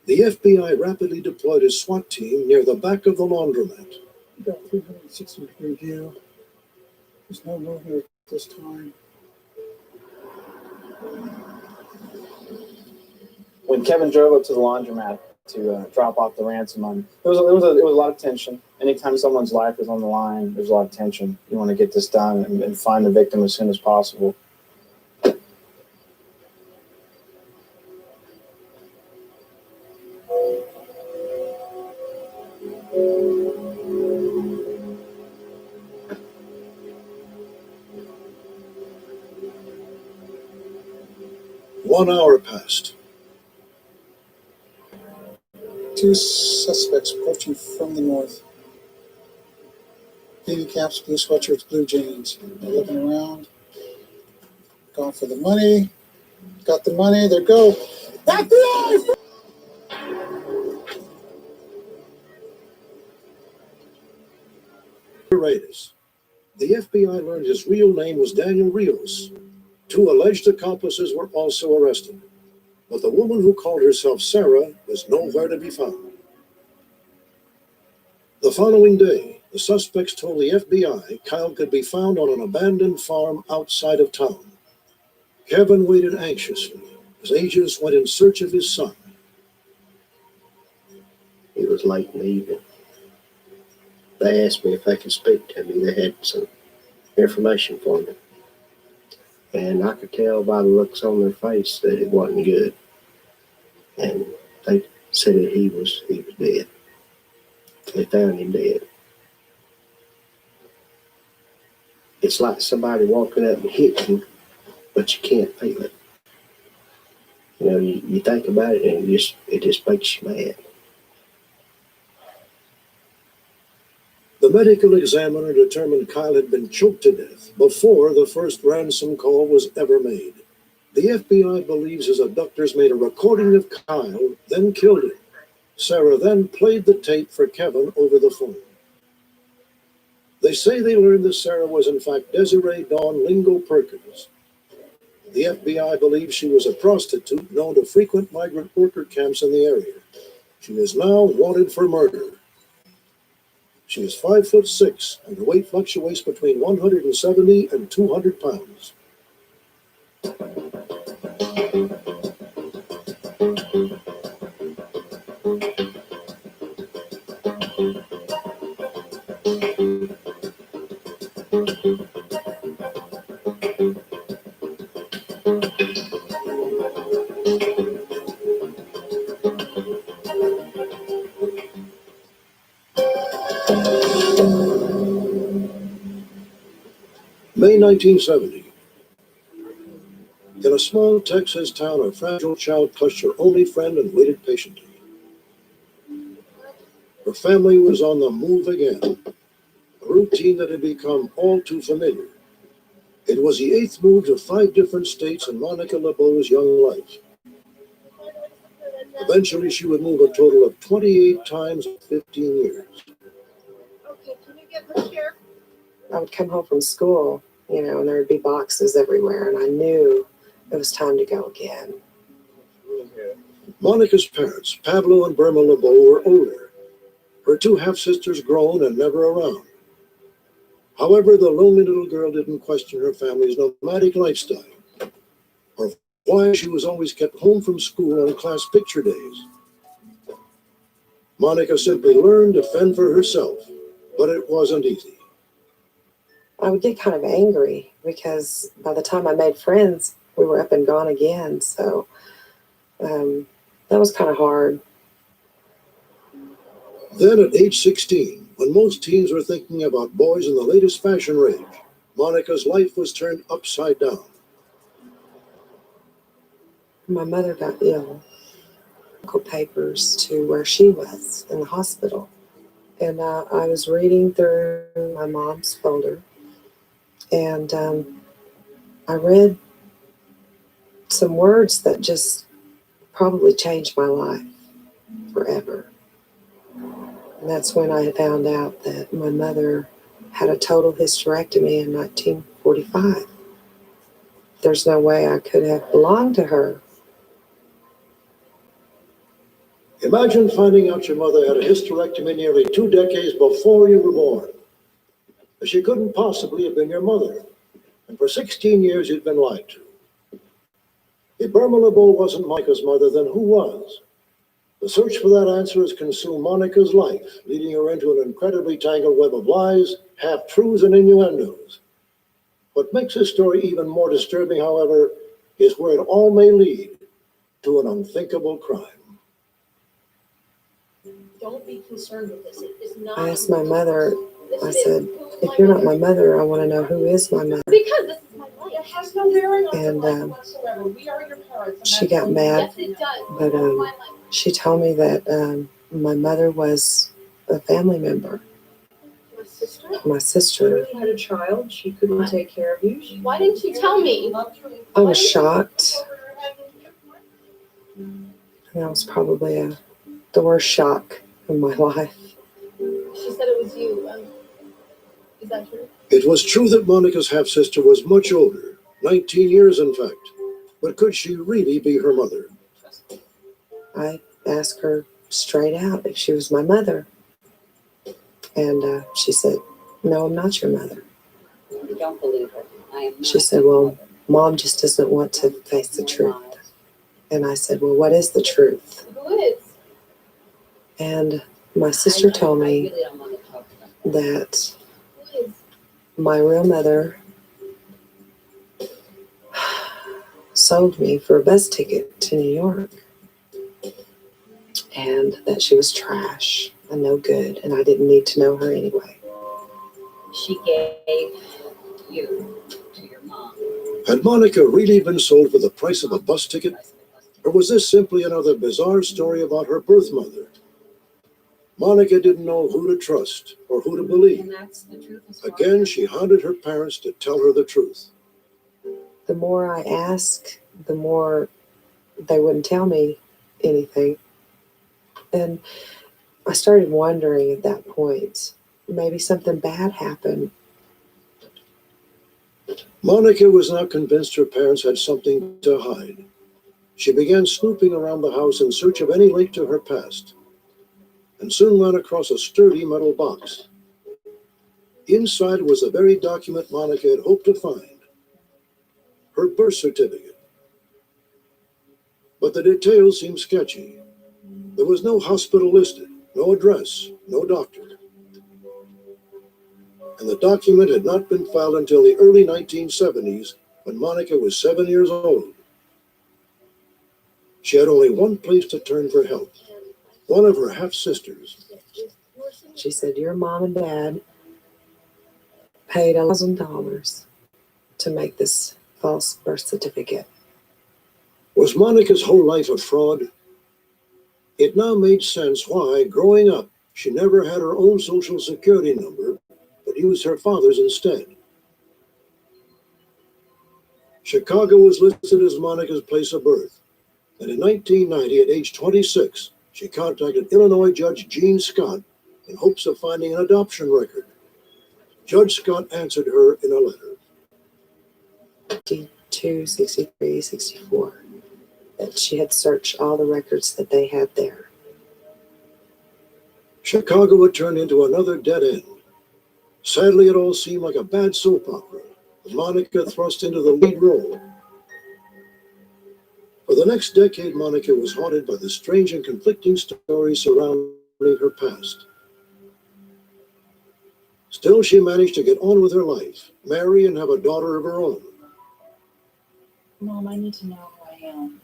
The FBI rapidly deployed a SWAT team near the back of the laundromat. We got 360-degree view. There's no movement at this time. When Kevin drove up to the laundromat to drop off the ransom money, there was a lot of tension. Anytime someone's life is on the line, there's a lot of tension. You want to get this done and find the victim as soon as possible. One hour passed. Two suspects approaching from the north. Navy caps, blue sweatshirts, blue jeans. They're looking around. Going for the money. Got the money. There go. Back the Raiders. The FBI learned his real name was Daniel Rios. 2 alleged accomplices were also arrested, but the woman who called herself Sarah was nowhere to be found. The following day, The suspects told the FBI Kyle could be found on an abandoned farm outside of town. Kevin waited anxiously as agents went in search of his son. It was late in the evening. They asked me if they could speak to me. They had some information for me. And I could tell by the looks on their face that it wasn't good. And they said that he was dead. They found him dead. It's like somebody walking up and hit you, but you can't feel it. You know, you think about it and it just makes you mad. The medical examiner determined Kyle had been choked to death before the first ransom call was ever made. The FBI believes his abductors made a recording of Kyle, then killed him. Sarah then played the tape for Kevin over the phone. They say they learned that Sarah was in fact Desiree Dawn Lingo Perkins. The FBI believes she was a prostitute known to frequent migrant worker camps in the area. She is now wanted for murder. She is 5'6", and her weight fluctuates between 170 and 200 pounds. May 1970. In a small Texas town, a fragile child clutched her only friend and waited patiently. Her family was on the move again, a routine that had become all too familiar. It was the 8th move to 5 different states in Monica LeBeau's young life. Eventually, she would move a total of 28 times in 15 years. Okay, can you get the chair? I would come home from school, you know, and there would be boxes everywhere, and I knew it was time to go again. Monica's parents, Pablo and Burma LeBeau, were older. Her 2 half-sisters grown and never around. However, the lonely little girl didn't question her family's nomadic lifestyle, or why she was always kept home from school on class picture days. Monica simply learned to fend for herself, but it wasn't easy. I would get kind of angry because by the time I made friends, we were up and gone again. So that was kind of hard. Then at age 16, when most teens were thinking about boys in the latest fashion rage, Monica's life was turned upside down. My mother got ill. Medical papers to where she was in the hospital. And I was reading through my mom's folder. And I read some words that just probably changed my life forever. And that's when I found out that my mother had a total hysterectomy in 1945. There's no way I could have belonged to her. Imagine finding out your mother had a hysterectomy nearly 2 decades before you were born. She couldn't possibly have been your mother, and for 16 years you'd been lied to. If Burma LeBeau wasn't Monica's mother, then who was? The search for that answer has consumed Monica's life, leading her into an incredibly tangled web of lies, half-truths, and innuendos. What makes this story even more disturbing, however, is where it all may lead to an unthinkable crime. Don't be concerned with this. It is not. I asked my mother, I said, if you're not my mother, I want to know who is my mother. Because this is my life. It has no bearing on And, your life whatsoever. We are your parents. and she that's got all. mad, Yes, it does. but she told me that my mother was a family member. Your sister? My sister. You had a child. She couldn't take care of you. Why didn't you tell me? I was shocked. And that was probably the worst shock of my life. She said it was you. Is that true? It was true that Monica's half-sister was much older, 19 years in fact, but could she really be her mother? I asked her straight out if she was my mother. And she said, "No, I'm not your mother." You don't believe her. I am not. She said, "Well, Mom just doesn't want to face the truth." And I said, "Well, what is the truth?" Who is? And my sister told me that my real mother sold me for a bus ticket to New York, and that she was trash and no good, and I didn't need to know her anyway. She gave you to your mom. Had Monica really been sold for the price of a bus ticket? Or was this simply another bizarre story about her birth mother? Monica didn't know who to trust or who to believe. And that's the truth. Again, she haunted her parents to tell her the truth. The more I asked, the more they wouldn't tell me anything. And I started wondering at that point, maybe something bad happened. Monica was now convinced her parents had something to hide. She began snooping around the house in search of any link to her past, and soon ran across a sturdy metal box. Inside was the very document Monica had hoped to find, her birth certificate. But the details seemed sketchy. There was no hospital listed, no address, no doctor. And the document had not been filed until the early 1970s, when Monica was 7 years old. She had only one place to turn for help, one of her half-sisters. She said, "Your mom and dad paid $1,000 to make this false birth certificate." Was Monica's whole life a fraud? It now made sense why, growing up, she never had her own social security number, but used her father's instead. Chicago was listed as Monica's place of birth, and in 1990, at age 26, she contacted Illinois Judge Gene Scott in hopes of finding an adoption record. Judge Scott answered her in a letter. 62, 63, 64. That she had searched all the records that they had there. Chicago had turned into another dead end. Sadly, it all seemed like a bad soap opera, with Monica thrust into the lead role. For the next decade, Monica was haunted by the strange and conflicting stories surrounding her past. Still, she managed to get on with her life, marry, and have a daughter of her own. Mom, I need to know who I am.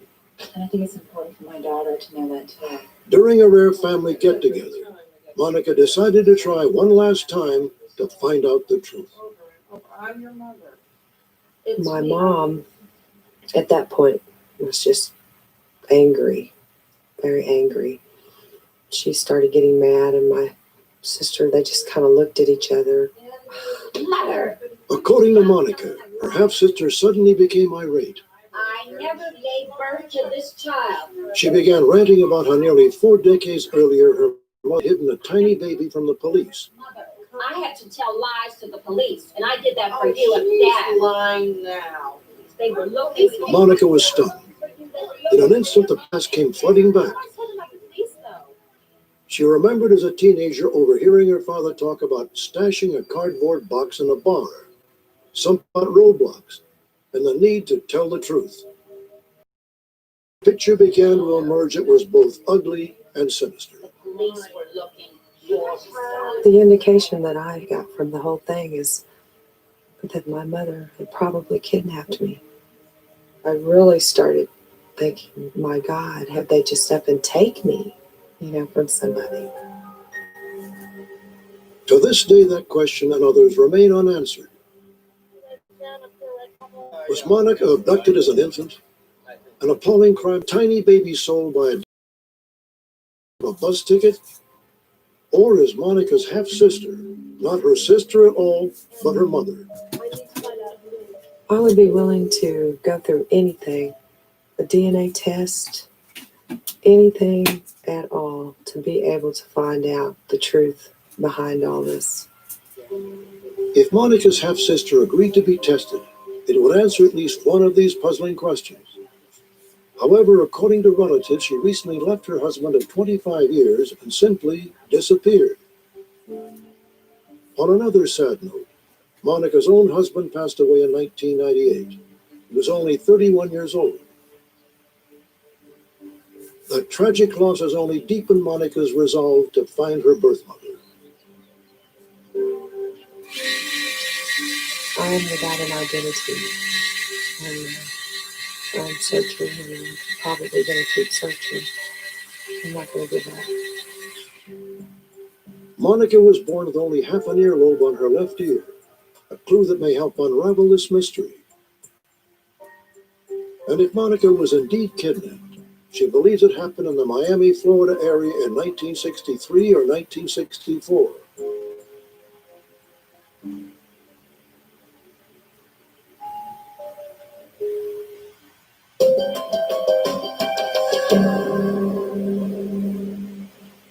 And I think it's important for my daughter to know that too. During a rare family get-together, Monica decided to try one last time to find out the truth. I'm your mother. My mom, at that point, was just angry, very angry. She started getting mad, and my sister, they just kind of looked at each other. Mother, According to Monica, her half-sister suddenly became irate. I never gave birth to this child. She began ranting about how nearly 4 decades earlier her mother had hidden a tiny baby from the police. Mother, I had to tell lies to the police, and I did that for you and Dad. Lying now. They were looking. Monica was stunned. In an instant, the past came flooding back. She remembered as a teenager overhearing her father talk about stashing a cardboard box in a bar, some about roadblocks, and the need to tell the truth. The picture began to emerge. It was both ugly and sinister. Police were looking. The indication that I got from the whole thing is that my mother had probably kidnapped me. I really started thinking, my God, have they just up and take me, from somebody? To this day, that question and others remain unanswered. Was Monica abducted as an infant? An appalling crime, tiny baby sold by a bus ticket? Or is Monica's half-sister not her sister at all, but her mother? I would be willing to go through anything, a DNA test, anything at all, to be able to find out the truth behind all this. If Monica's half-sister agreed to be tested, it would answer at least one of these puzzling questions. However, according to relatives, she recently left her husband of 25 years and simply disappeared. On another sad note, Monica's own husband passed away in 1998. He was only 31 years old. The tragic loss has only deepened Monica's resolve to find her birth mother. I am without an identity. I'm searching and I'm probably going to keep searching. I'm not going to give up. Monica was born with only half an earlobe on her left ear, a clue that may help unravel this mystery. And if Monica was indeed kidnapped, she believes it happened in the Miami, Florida area in 1963 or 1964.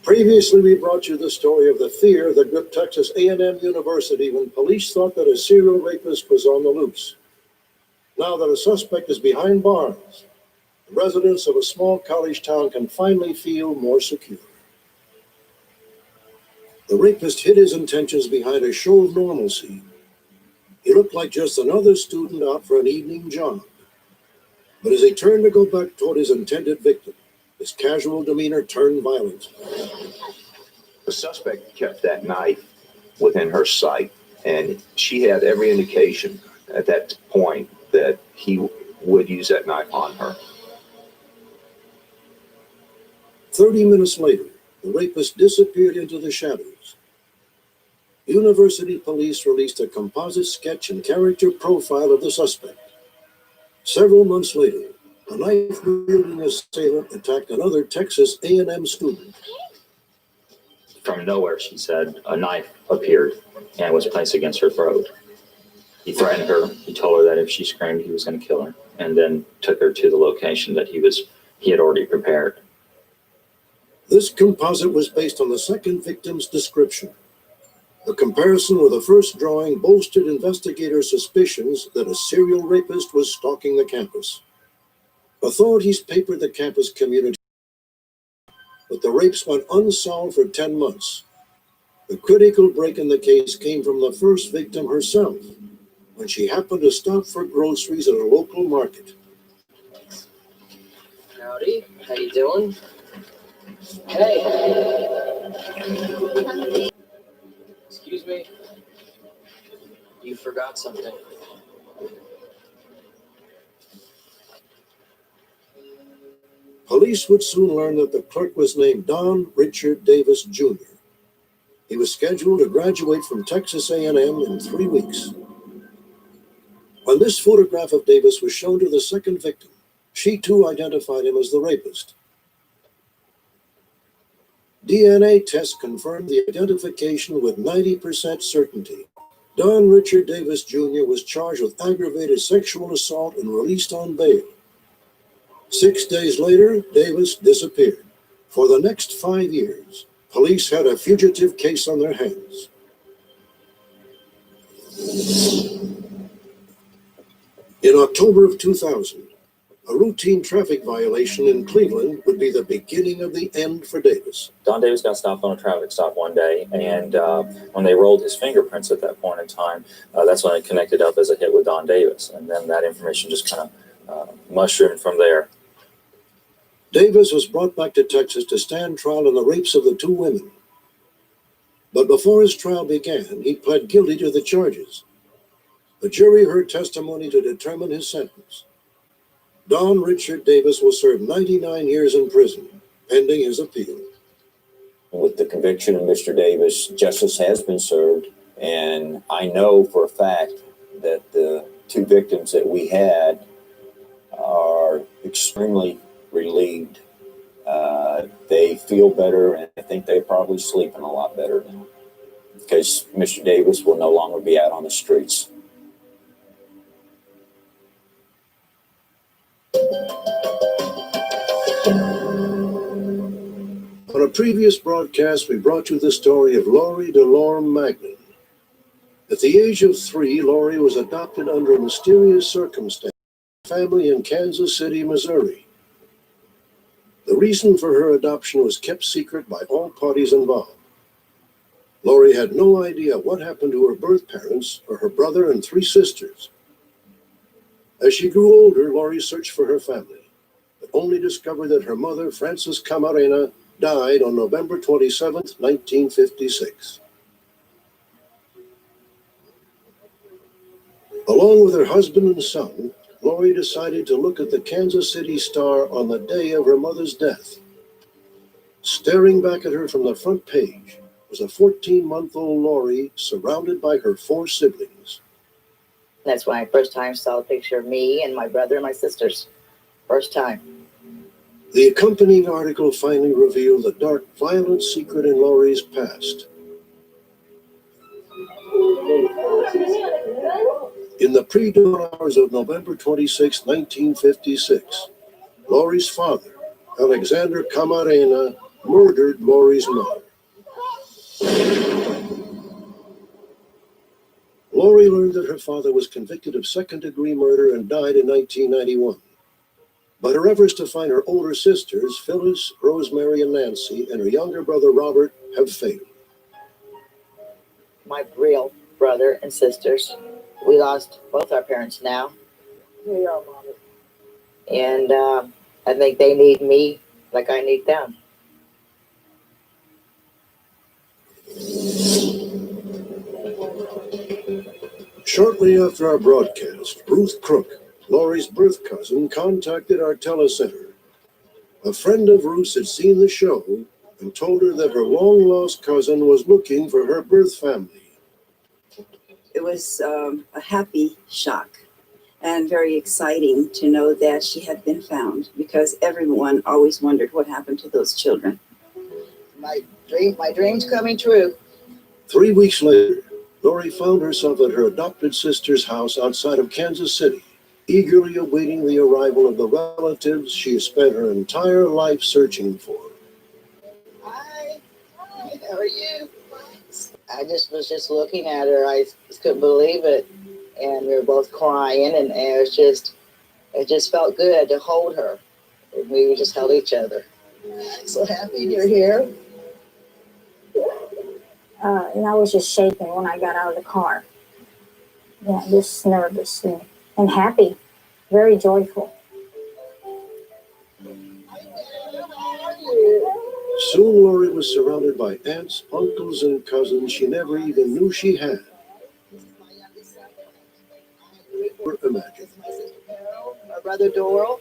Previously, we brought you the story of the fear that gripped Texas A&M University when police thought that a serial rapist was on the loose. Now that a suspect is behind bars, the residents of a small college town can finally feel more secure. The rapist hid his intentions behind a show of normalcy. He looked like just another student out for an evening jog. But as he turned to go back toward his intended victim, his casual demeanor turned violent. The suspect kept that knife within her sight, and she had every indication at that point that he would use that knife on her. 30 minutes later, the rapist disappeared into the shadows. University police released a composite sketch and character profile of the suspect. Several months later, a knife-wielding assailant attacked another Texas A&M student. From nowhere, she said, a knife appeared and was placed against her throat. He threatened her. He told her that if she screamed, he was going to kill her, and then took her to the location that he had already prepared. This composite was based on the second victim's description. The comparison with the first drawing bolstered investigators' suspicions that a serial rapist was stalking the campus. Authorities papered the campus community, but the rapes went unsolved for 10 months. The critical break in the case came from the first victim herself, when she happened to stop for groceries at a local market. Howdy, how you doing? Hey. Excuse me. You forgot something. Police would soon learn that the clerk was named Don Richard Davis Jr. He was scheduled to graduate from Texas A&M in 3 weeks. When this photograph of Davis was shown to the second victim, she too identified him as the rapist. DNA tests confirmed the identification with 90% certainty. Don Richard Davis Jr. was charged with aggravated sexual assault and released on bail. 6 days later, Davis disappeared. For the next 5 years, police had a fugitive case on their hands. In October of 2000, a routine traffic violation in Cleveland would be the beginning of the end for Davis. Don Davis got stopped on a traffic stop one day, and when they rolled his fingerprints at that point in time, that's when it connected up as a hit with Don Davis, and then that information just kind of mushroomed from there. Davis was brought back to Texas to stand trial in the rapes of the 2 women. But before his trial began, he pled guilty to the charges. The jury heard testimony to determine his sentence. Don Richard Davis will serve 99 years in prison, pending his appeal. With the conviction of Mr. Davis, justice has been served, and I know for a fact that the 2 victims that we had are extremely relieved. They feel better, and I think they're probably sleeping a lot better now, because Mr. Davis will no longer be out on the streets. On a previous broadcast, we brought you the story of Laurie DeLorme Magnan. At the age of 3, Laurie was adopted under a mysterious circumstance by a family in Kansas City, Missouri. The reason for her adoption was kept secret by all parties involved. Lori had no idea what happened to her birth parents or her brother and 3 sisters. As she grew older, Lori searched for her family, but only discovered that her mother, Frances Camarena, died on November 27, 1956. Along with her husband and son, Lori decided to look at the Kansas City Star on the day of her mother's death. Staring back at her from the front page was a 14-month-old Lori surrounded by her 4 siblings. That's when I first time saw a picture of me and my brother and my sisters. First time. The accompanying article finally revealed the dark, violent secret in Lori's past. In the pre-dawn hours of November 26, 1956, Lori's father, Alexander Camarena, murdered Lori's mother. Lori learned that her father was convicted of second-degree murder and died in 1991. But her efforts to find her older sisters, Phyllis, Rosemary, and Nancy, and her younger brother, Robert, have failed. My real brother and sisters. We lost both our parents now. Here you are, Mommy. And I think they need me like I need them. Shortly after our broadcast, Ruth Crook, Lori's birth cousin, contacted our telecenter. A friend of Ruth's had seen the show and told her that her long-lost cousin was looking for her birth family. It was a happy shock and very exciting to know that she had been found, because everyone always wondered what happened to those children. My dream's coming true. 3 weeks later, Lori found herself at her adopted sister's house outside of Kansas City, eagerly awaiting the arrival of the relatives she has spent her entire life searching for. Hi, how are you? I was just looking at her. I just couldn't believe it. And we were both crying, and it just felt good to hold her. And we just held each other. I'm so happy you're here. And I was just shaking when I got out of the car. Yeah, just nervous and happy, very joyful. Soon Lori was surrounded by aunts, uncles, and cousins she never even knew she had. Or imagined. My brother Doral.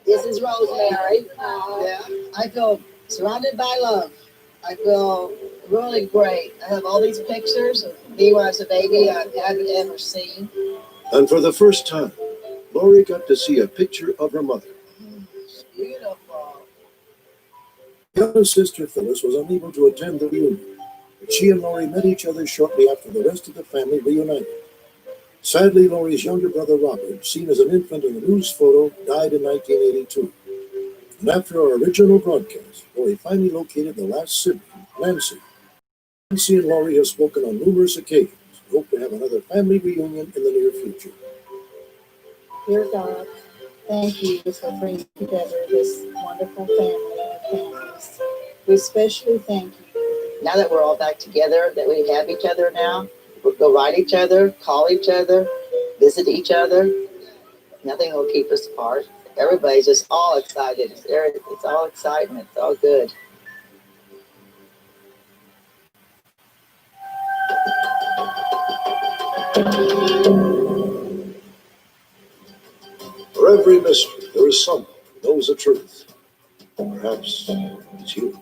This is Rosemary. Yeah. I feel surrounded by love. I feel really great. I have all these pictures of me when I was a baby I haven't ever seen. And for the first time, Lori got to see a picture of her mother. Beautiful. Younger sister Phyllis was unable to attend the reunion, but she and Lori met each other shortly after the rest of the family reunited. Sadly, Lori's younger brother Robert, seen as an infant in the news photo, died in 1982. And after our original broadcast, Lori finally located the last sibling, Nancy. Nancy and Lori have spoken on numerous occasions and hope to have another family reunion in the near future. Dear God, thank you for bringing together this wonderful family of families. We especially thank you. Now that we're all back together, that we have each other now, we'll go ride each other, call each other, visit each other. Nothing will keep us apart. Everybody's just all excited. It's all excitement. It's all good. For every mystery, there is someone who knows the truth. Perhaps it's you.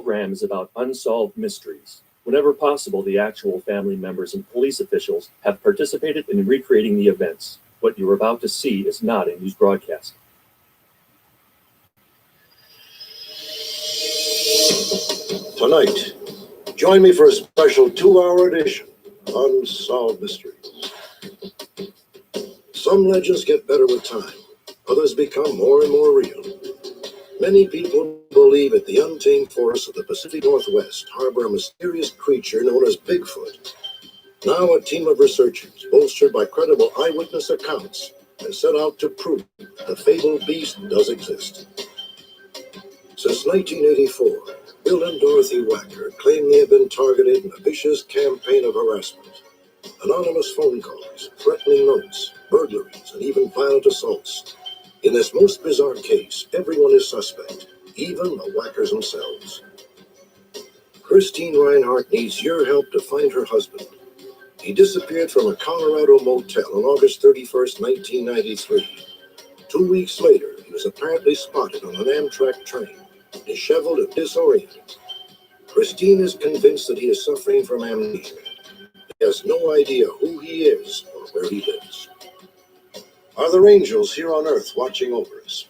program is about unsolved mysteries. Whenever possible, the actual family members and police officials have participated in recreating the events. What you're about to see is not a news broadcast. Tonight, join me for a special 2-hour edition of Unsolved Mysteries. Some legends get better with time. Others become more and more real. Many people believe that the untamed forests of the Pacific Northwest harbor a mysterious creature known as Bigfoot. Now a team of researchers, bolstered by credible eyewitness accounts, has set out to prove the fabled beast does exist. Since 1984, Bill and Dorothy Wacker claim they have been targeted in a vicious campaign of harassment. Anonymous phone calls, threatening notes, burglaries, and even violent assaults. In this most bizarre case, everyone is suspect, even the Wackers themselves. Christine Reinhardt needs your help to find her husband. He disappeared from a Colorado motel on August 31st, 1993. 2 weeks later, he was apparently spotted on an Amtrak train, disheveled and disoriented. Christine is convinced that he is suffering from amnesia. He has no idea who he is or where he lives. Are there angels here on earth watching over us?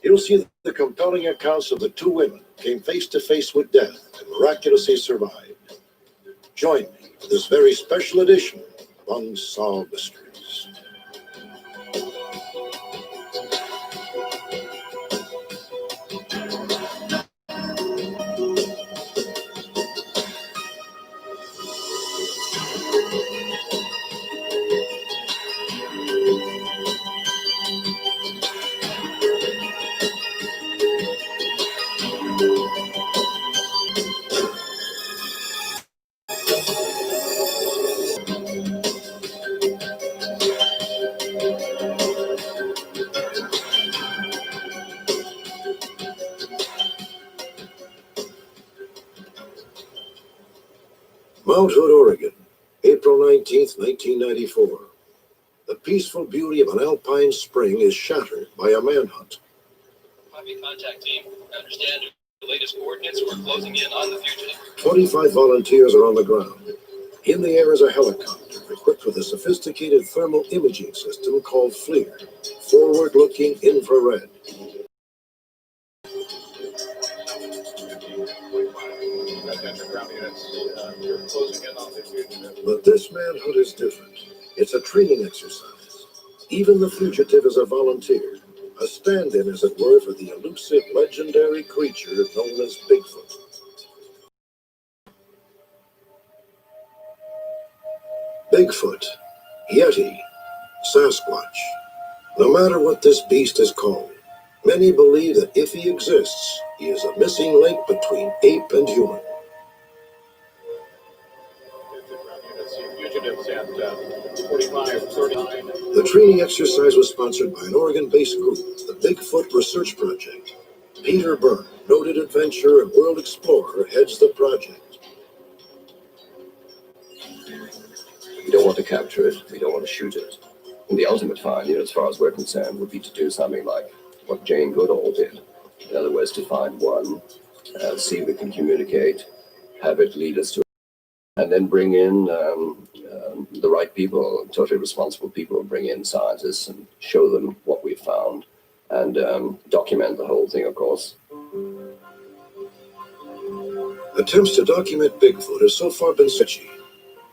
You'll see the compelling accounts of the two women who came face to face with death and miraculously survived. Join me for this very special edition of Unsolved Mysteries. Mount Hood, Oregon, April 19th, 1994. The peaceful beauty of an alpine spring is shattered by a manhunt. Copy, contact team. I understand the latest coordinates. We're closing in on the fugitive. 25 volunteers are on the ground. In the air is a helicopter equipped with a sophisticated thermal imaging system called FLIR, Forward-Looking Infrared. But this manhunt is different. It's a training exercise. Even the fugitive is a volunteer, a stand-in, as it were, for the elusive, legendary creature known as Bigfoot. Bigfoot, Yeti, Sasquatch. No matter what this beast is called, many believe that if he exists, he is a missing link between ape and human. The training exercise was sponsored by an Oregon-based group, the Bigfoot Research Project. Peter Byrne, noted adventurer and world explorer, heads the project. We don't want to capture it. We don't want to shoot it. And the ultimate find, as far as we're concerned, would be to do something like what Jane Goodall did. In other words, to find one, see if we can communicate, have it lead us to, and then bring in the right people, totally responsible people, bring in scientists and show them what we found and document the whole thing, of course. Attempts to document Bigfoot have so far been sketchy.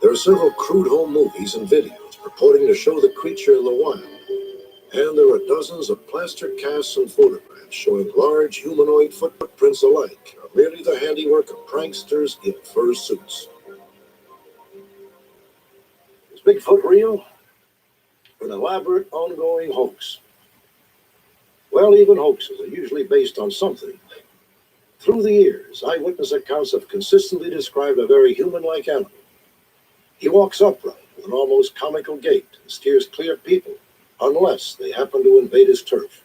There are several crude home movies and videos purporting to show the creature in the wild. And there are dozens of plaster casts and photographs showing large humanoid footprints alike, are merely the handiwork of pranksters in fur suits. Is Bigfoot real? An elaborate, ongoing hoax? Well, even hoaxes are usually based on something. Through the years, eyewitness accounts have consistently described a very human-like animal. He walks upright with an almost comical gait and steers clear people, unless they happen to invade his turf.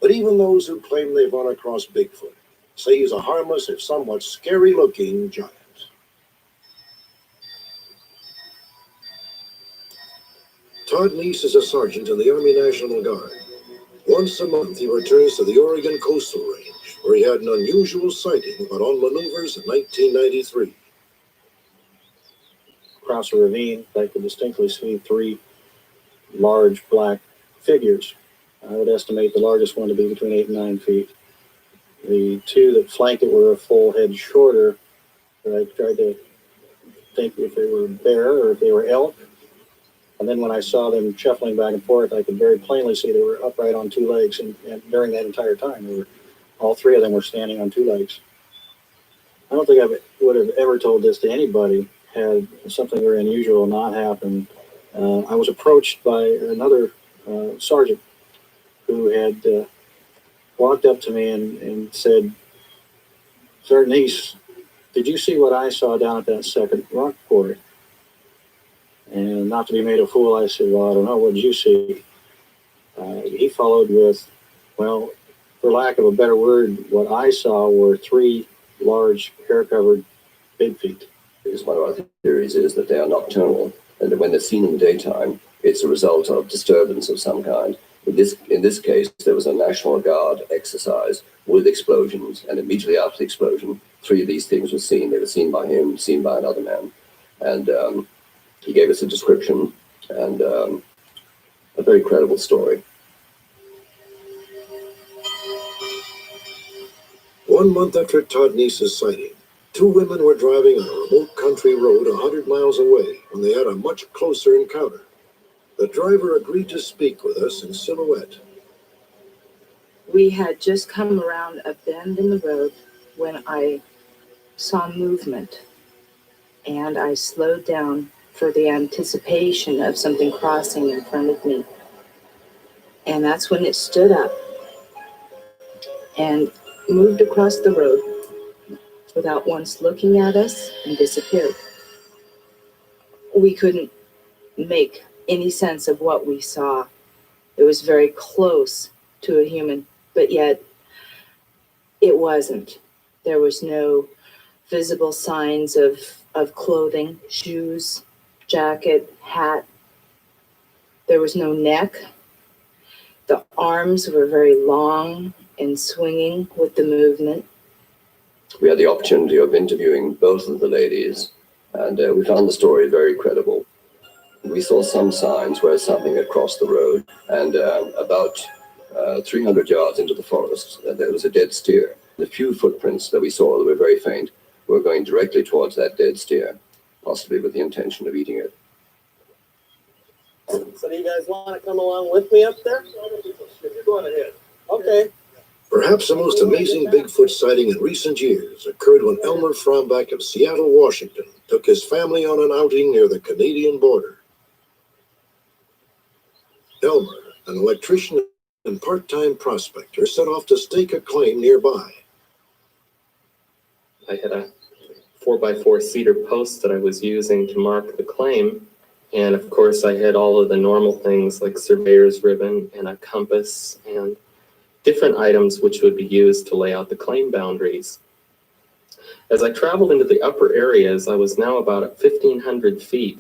But even those who claim they've run across Bigfoot say he's a harmless, if somewhat scary-looking giant. Todd Neese is a sergeant in the Army National Guard. Once a month, he returns to the Oregon Coastal Range, where he had an unusual sighting while on maneuvers in 1993. Across a ravine, I could distinctly see three large black figures. I would estimate the largest one to be between 8 and 9 feet. The two that flanked it were a full head shorter, but I tried to think if they were bear or if they were elk. And then when I saw them shuffling back and forth, I could very plainly see they were upright on two legs. And during that entire time, all three of them were standing on two legs. I don't think I would have ever told this to anybody had something very unusual not happened. I was approached by another sergeant who had walked up to me and said, "Sergeant East, did you see what I saw down at that second rock quarry?" And not to be made a fool, I said, "Well, I don't know. What did you see?" He followed with, "Well, for lack of a better word, what I saw were three large hair-covered big feet." Because one of our theories is that they are nocturnal, and that when they're seen in the daytime, it's a result of disturbance of some kind. In this case, there was a National Guard exercise with explosions, and immediately after the explosion, three of these things were seen. They were seen by him, seen by another man, and he gave us a description and a very credible story. 1 month after Todd Neese's sighting, two women were driving on a remote country road 100 miles away when they had a much closer encounter. The driver agreed to speak with us in silhouette. We had just come around a bend in the road when I saw movement, and I slowed down for the anticipation of something crossing in front of me. And that's when it stood up and moved across the road without once looking at us and disappeared. We couldn't make any sense of what we saw. It was very close to a human, but yet it wasn't. There was no visible signs of clothing, shoes, jacket, hat. There was no neck. The arms were very long and swinging with the movement. We had the opportunity of interviewing both of the ladies, and we found the story very credible. We saw some signs where something had crossed the road, and about 300 yards into the forest, there was a dead steer. The few footprints that we saw that were very faint were going directly towards that dead steer, possibly with the intention of eating it. So do you guys want to come along with me up there? You're going ahead. Okay. Perhaps the most amazing Bigfoot sighting in recent years occurred when Elmer Frombeck of Seattle, Washington, took his family on an outing near the Canadian border. Elmer, an electrician and part-time prospector, set off to stake a claim nearby. I had a 4x4 cedar post that I was using to mark the claim. And of course, I had all of the normal things like surveyor's ribbon and a compass and different items which would be used to lay out the claim boundaries. As I traveled into the upper areas, I was now about at 1,500 feet.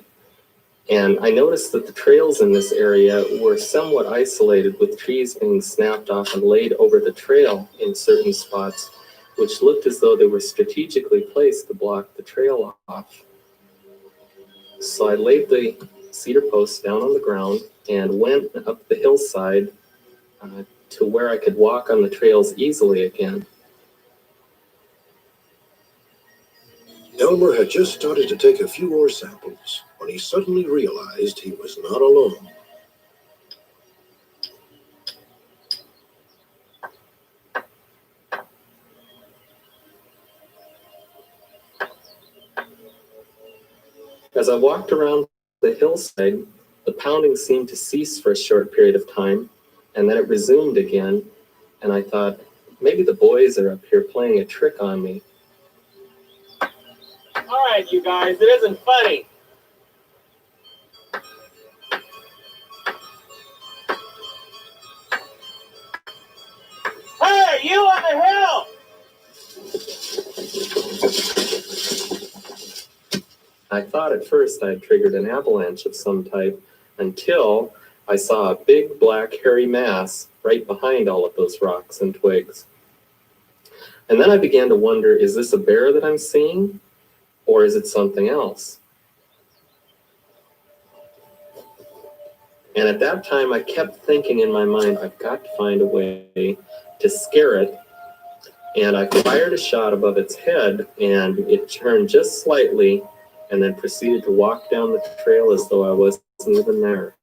And I noticed that the trails in this area were somewhat isolated, with trees being snapped off and laid over the trail in certain spots, which looked as though they were strategically placed to block the trail off. So I laid the cedar posts down on the ground and went up the hillside to where I could walk on the trails easily again. Elmer had just started to take a few ore samples when he suddenly realized he was not alone. As I walked around the hillside, the pounding seemed to cease for a short period of time, and then it resumed again, and I thought, maybe the boys are up here playing a trick on me. All right, you guys, it isn't funny. Hey, you on the hill! I thought at first I had triggered an avalanche of some type until I saw a big black hairy mass right behind all of those rocks and twigs. And then I began to wonder, is this a bear that I'm seeing, or is it something else? And at that time, I kept thinking in my mind, I've got to find a way to scare it. And I fired a shot above its head, and it turned just slightly and then proceeded to walk down the trail as though I wasn't even there.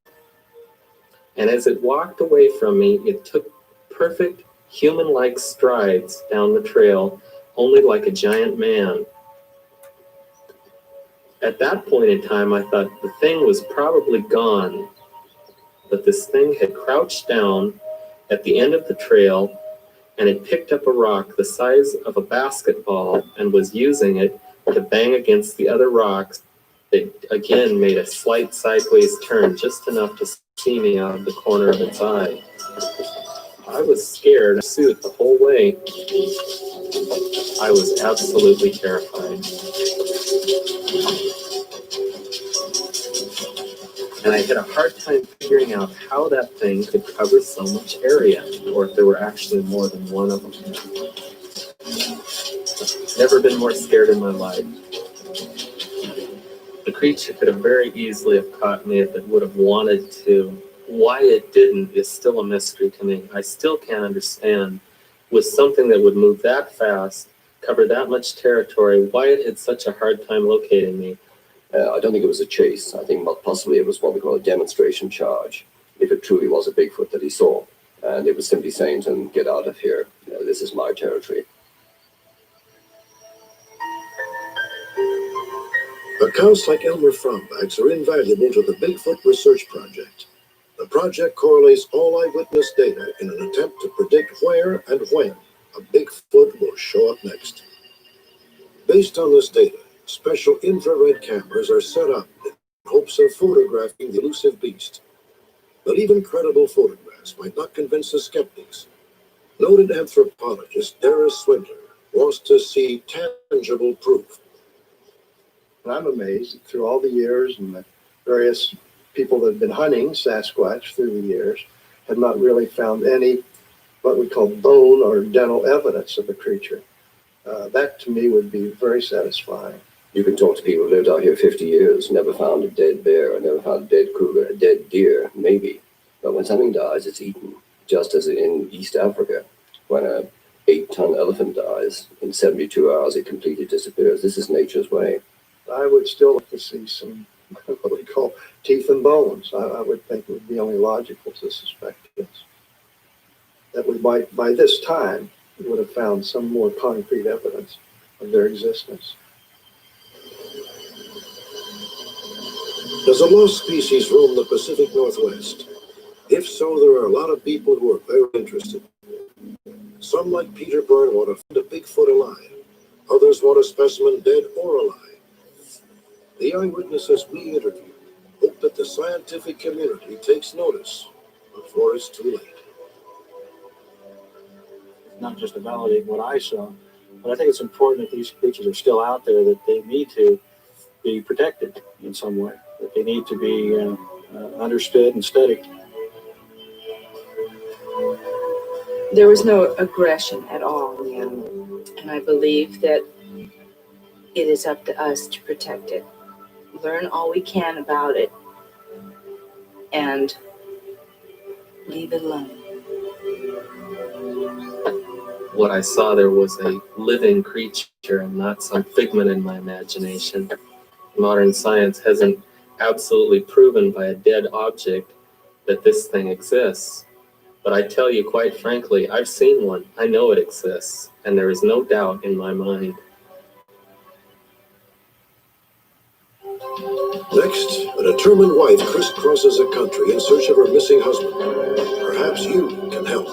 And as it walked away from me, it took perfect human-like strides down the trail, only like a giant man. At that point in time, I thought the thing was probably gone, but this thing had crouched down at the end of the trail, and it picked up a rock the size of a basketball and was using it to bang against the other rocks. It again made a slight sideways turn, just enough to see me out of the corner of its eye. I was scared, suit the whole way. I was absolutely terrified. And I had a hard time figuring out how that thing could cover so much area, or if there were actually more than one of them. Never been more scared in my life. The creature could have very easily have caught me if it would have wanted to. Why it didn't is still a mystery to me. I still can't understand, with something that would move that fast, cover that much territory, why it had such a hard time locating me. I don't think it was a chase. I think possibly it was what we call a demonstration charge, if it truly was a Bigfoot that he saw. And it was simply saying to him, get out of here. This is my territory. Accounts like Elmer Fromback's are invaluable to the Bigfoot Research Project. The project correlates all eyewitness data in an attempt to predict where and when a Bigfoot will show up next. Based on this data, special infrared cameras are set up in hopes of photographing the elusive beast. But even credible photographs might not convince the skeptics. Noted anthropologist Darius Swindler wants to see tangible proof. And I'm amazed that through all the years and the various people that have been hunting Sasquatch through the years have not really found any what we call bone or dental evidence of the creature. That to me would be very satisfying. You can talk to people who lived out here 50 years, never found a dead bear, never found a dead cougar, a dead deer, maybe. But when something dies, it's eaten, just as in East Africa. When a 8-ton elephant dies, in 72 hours it completely disappears. This is nature's way. I would still like to see some what we call teeth and bones. I would think it would be only logical to suspect this. That we might, by this time, we would have found some more concrete evidence of their existence. Does a lost species roam the Pacific Northwest? If so, there are a lot of people who are very interested. Some, like Peter Byrne, want to find a Bigfoot alive. Others want a specimen dead or alive. The eyewitnesses we interview hope that the scientific community takes notice before it's too late. Not just to validate what I saw, but I think it's important that these creatures are still out there, that they need to be protected in some way, that they need to be understood and studied. There was no aggression at all in the animal, and I believe that it is up to us to protect it. Learn all we can about it and leave it alone. What I saw there was a living creature and not some figment in my imagination. Modern science hasn't absolutely proven by a dead object that this thing exists. But I tell you quite frankly, I've seen one. I know it exists, and there is no doubt in my mind. Next, a determined wife crisscrosses a country in search of her missing husband. Perhaps you can help.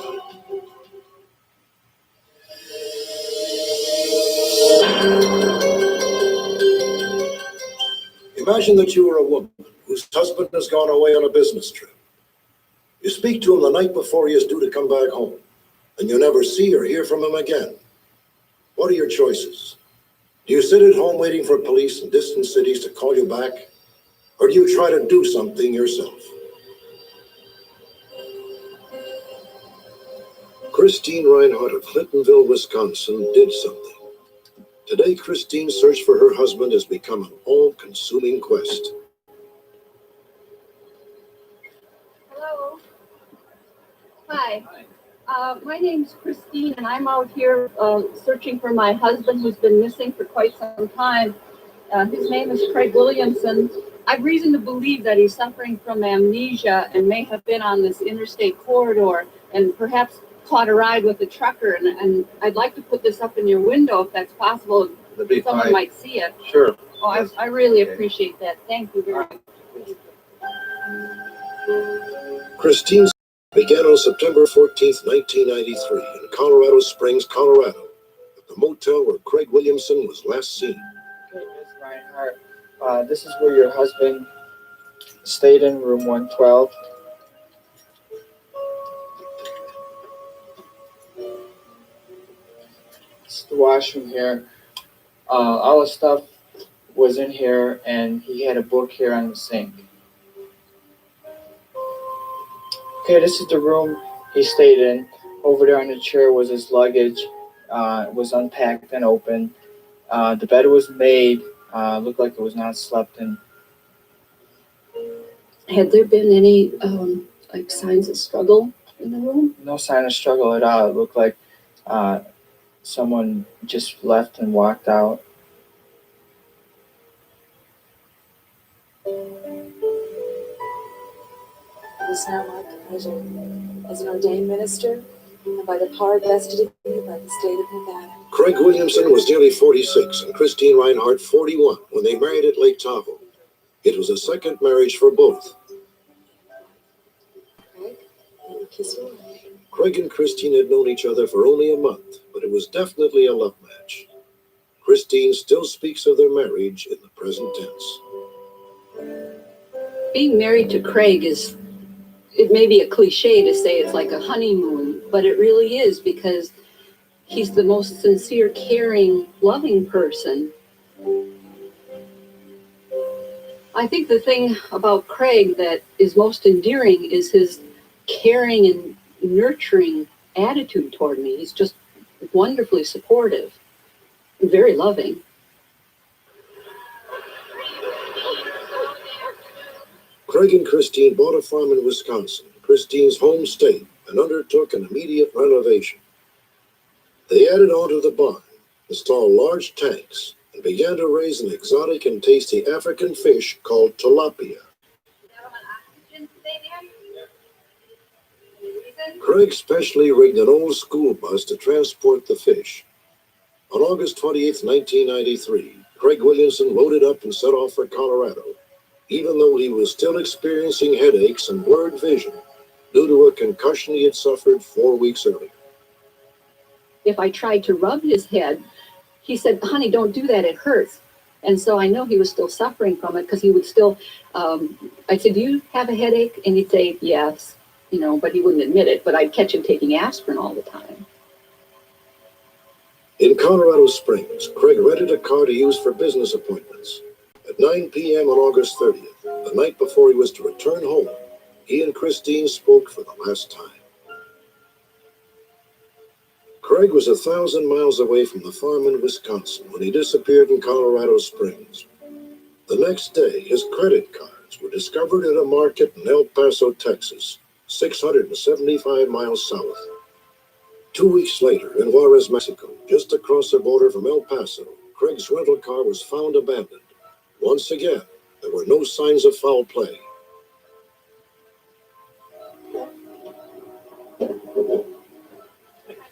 Imagine that you are a woman whose husband has gone away on a business trip. You speak to him the night before he is due to come back home, and you never see or hear from him again. What are your choices? Do you sit at home waiting for police in distant cities to call you back? Or do you try to do something yourself? Christine Reinhardt of Clintonville, Wisconsin, did something. Today, Christine's search for her husband has become an all-consuming quest. Hello. Hi. My name's Christine, and I'm out here searching for my husband who's been missing for quite some time. His name is Craig Williamson. I've reason to believe that he's suffering from amnesia and may have been on this interstate corridor and perhaps caught a ride with a trucker. And I'd like to put this up in your window if that's possible. Someone might see it. Sure. Oh, I really appreciate that. Thank you very much. Christine's began on September 14th, 1993 in Colorado Springs, Colorado, at the motel where Craig Williamson was last seen. Okay, Ms. Reinhardt, this is where your husband stayed in room 112. This is the washroom here. All the stuff was in here, and he had a book here on the sink. Okay, this is the room he stayed in. Over there on the chair was his luggage. It was unpacked and open. The bed was made. Looked like it was not slept in. Had there been any like signs of struggle in the room? No sign of struggle at all. It looked like someone just left and walked out. It is now my pleasure, as an ordained minister, and by the power vested in me by the state of Nevada. Craig Williamson was nearly 46 and Christine Reinhardt 41 when they married at Lake Tahoe. It was a second marriage for both. Craig, let me kiss you. Craig and Christine had known each other for only a month, but it was definitely a love match. Christine still speaks of their marriage in the present tense. Being married to Craig is, it may be a cliche to say it's like a honeymoon, but it really is, because he's the most sincere, caring, loving person. I think the thing about Craig that is most endearing is his caring and nurturing attitude toward me. He's just wonderfully supportive and very loving. Craig and Christine bought a farm in Wisconsin, Christine's home state, and undertook an immediate renovation. They added on to the barn, installed large tanks, and began to raise an exotic and tasty African fish called tilapia. Craig specially rigged an old school bus to transport the fish. On August 28, 1993, Craig Williamson loaded up and set off for Colorado, even though he was still experiencing headaches and blurred vision due to a concussion he had suffered 4 weeks earlier. If I tried to rub his head, he said, "Honey, don't do that, it hurts." And so I know he was still suffering from it, because he would still, I said, "Do you have a headache?" And he'd say, "Yes," but he wouldn't admit it, but I'd catch him taking aspirin all the time. In Colorado Springs, Craig rented a car to use for business appointments. At 9 p.m. on August 30th, the night before he was to return home, he and Christine spoke for the last time. Craig was 1,000 miles away from the farm in Wisconsin when he disappeared in Colorado Springs. The next day, his credit cards were discovered at a market in El Paso, Texas, 675 miles south. 2 weeks later, in Juarez, Mexico, just across the border from El Paso, Craig's rental car was found abandoned. Once again, there were no signs of foul play.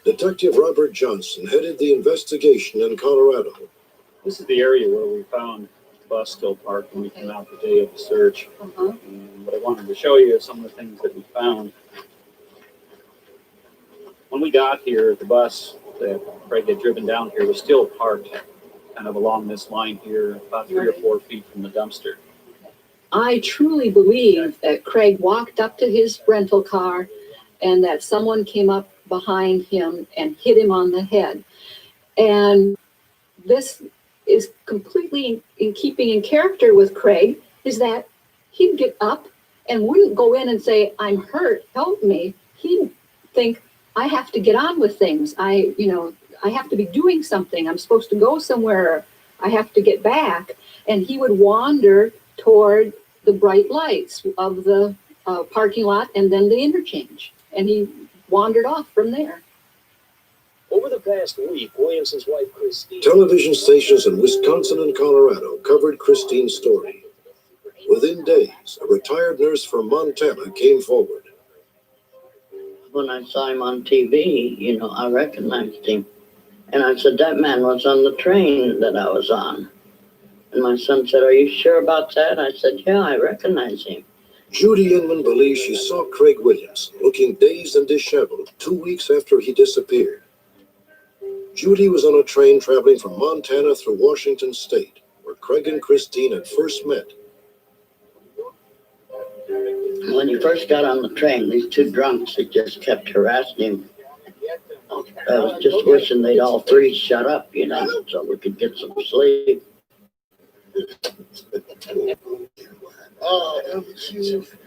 Detective Robert Johnson headed the investigation in Colorado. This is the area where we found the bus still parked when we came out the day of the search. And what I wanted to show you is some of the things that we found. When we got here, the bus that Craig had driven down here was still parked kind of along this line here, about 3 or 4 feet from the dumpster. I truly believe that Craig walked up to his rental car and that someone came up behind him and hit him on the head. And this is completely in keeping in character with Craig, is that he'd get up and wouldn't go in and say, "I'm hurt, help me." He'd think, I have to get on with things. I have to be doing something. I'm supposed to go somewhere. I have to get back. And he would wander toward the bright lights of the parking lot and then the interchange. And he wandered off from there. Over the past week, Williamson's wife, Christine. Television stations in Wisconsin and Colorado covered Christine's story. Within days, a retired nurse from Montana came forward. When I saw him on TV, I recognized him. And I said, that man was on the train that I was on. And my son said, are you sure about that? I said, yeah, I recognize him. Judy Inman believes she saw Craig Williamson looking dazed and disheveled 2 weeks after he disappeared. Judy was on a train traveling from Montana through Washington State, where Craig and Christine had first met. When he first got on the train, these two drunks had just kept harassing him. I was just wishing they'd all three shut up, so we could get some sleep. Oh,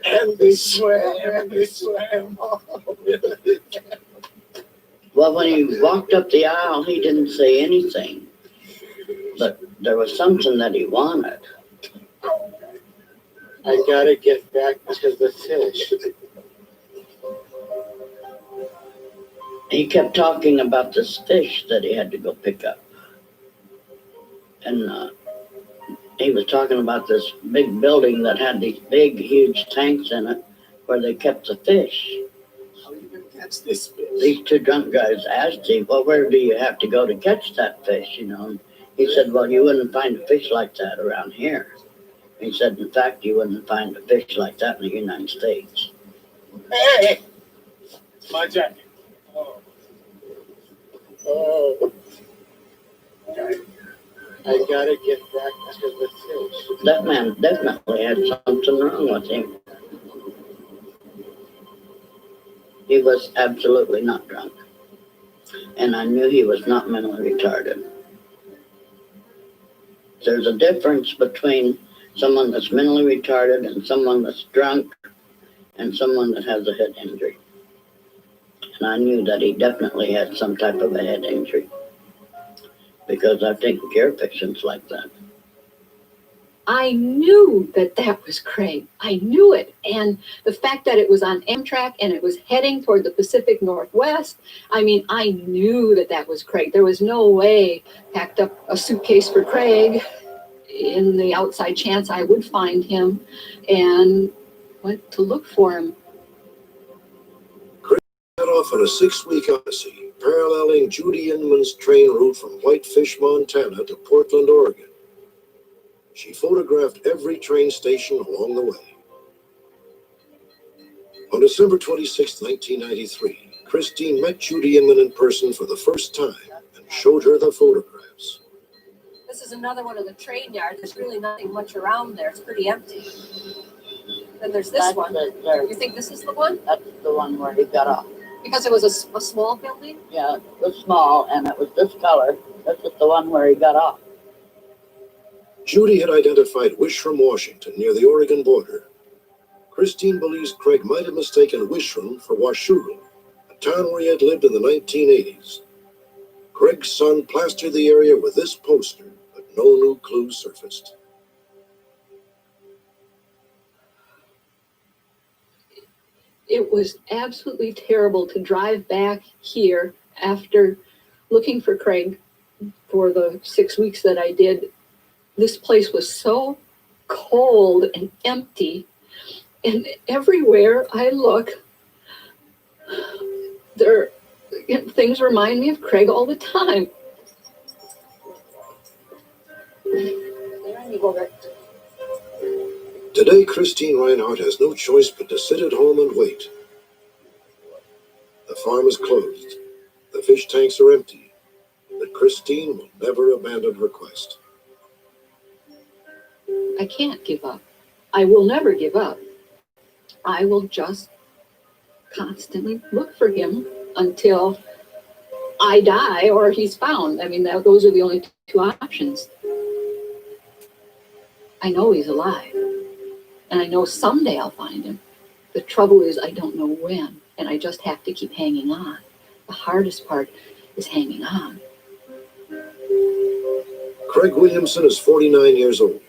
and they swam. Well, when he walked up the aisle, he didn't say anything. But there was something that he wanted. I gotta get back to the fish. He kept talking about this fish that he had to go pick up. And he was talking about this big building that had these big, huge tanks in it where they kept the fish. How are you going to catch this fish? These two drunk guys asked him, well, where do you have to go to catch that fish, And he said, well, you wouldn't find a fish like that around here. He said, in fact, you wouldn't find a fish like that in the United States. Hey! It's my jacket. Oh. I gotta get back to the fish. That man definitely had something wrong with him. He was absolutely not drunk. And I knew he was not mentally retarded. There's a difference between someone that's mentally retarded and someone that's drunk and someone that has a head injury. And I knew that he definitely had some type of a head injury because I've taken care of patients like that. I knew that was Craig. I knew it. And the fact that it was on Amtrak and it was heading toward the Pacific Northwest, I knew that was Craig. There was no way packed up a suitcase for Craig in the outside chance I would find him and went to look for him. Craig set off on a 6-week odyssey, paralleling Judy Inman's train route from Whitefish, Montana to Portland, Oregon. She photographed every train station along the way. On December 26, 1993, Christine met Judy Inman in person for the first time and showed her the photographs. This is another one of the train yards. There's really nothing much around there. It's pretty empty. Then there's this one. You think this is the one? That's the one where he got off. Because it was a small building? Yeah, it was small and it was this color. This is the one where he got off. Judy had identified Wishram, Washington, near the Oregon border. Christine believes Craig might have mistaken Wishram for Washougal, a town where he had lived in the 1980s. Craig's son plastered the area with this poster, but no new clues surfaced. It was absolutely terrible to drive back here after looking for Craig for the 6 weeks that I did. This place was so cold and empty, and everywhere I look, things remind me of Craig all the time. Today, Christine Reinhardt has no choice but to sit at home and wait. The farm is closed. The fish tanks are empty. But Christine will never abandon her quest. I can't give up. I will never give up. I will just constantly look for him until I die or he's found. Those are the only two options. I know he's alive. And I know someday I'll find him. The trouble is I don't know when. And I just have to keep hanging on. The hardest part is hanging on. Craig Williamson is 49 years old,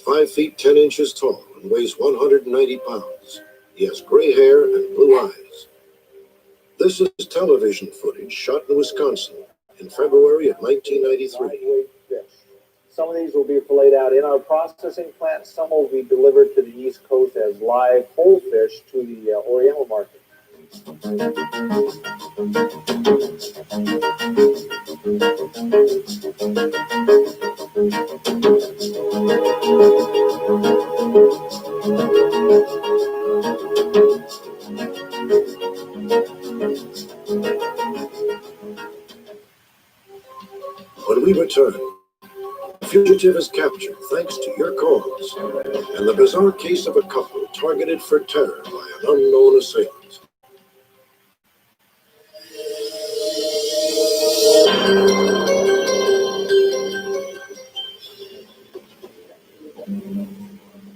5 feet 10 inches tall, and weighs 190 pounds. He has gray hair and blue eyes. This is television footage shot in Wisconsin in February of 1993. Some of these will be filleted out in our processing plant. Some will be delivered to the East Coast as live whole fish to the Oriental market. When we return, the fugitive is captured thanks to your calls, and the bizarre case of a couple targeted for terror by an unknown assailant.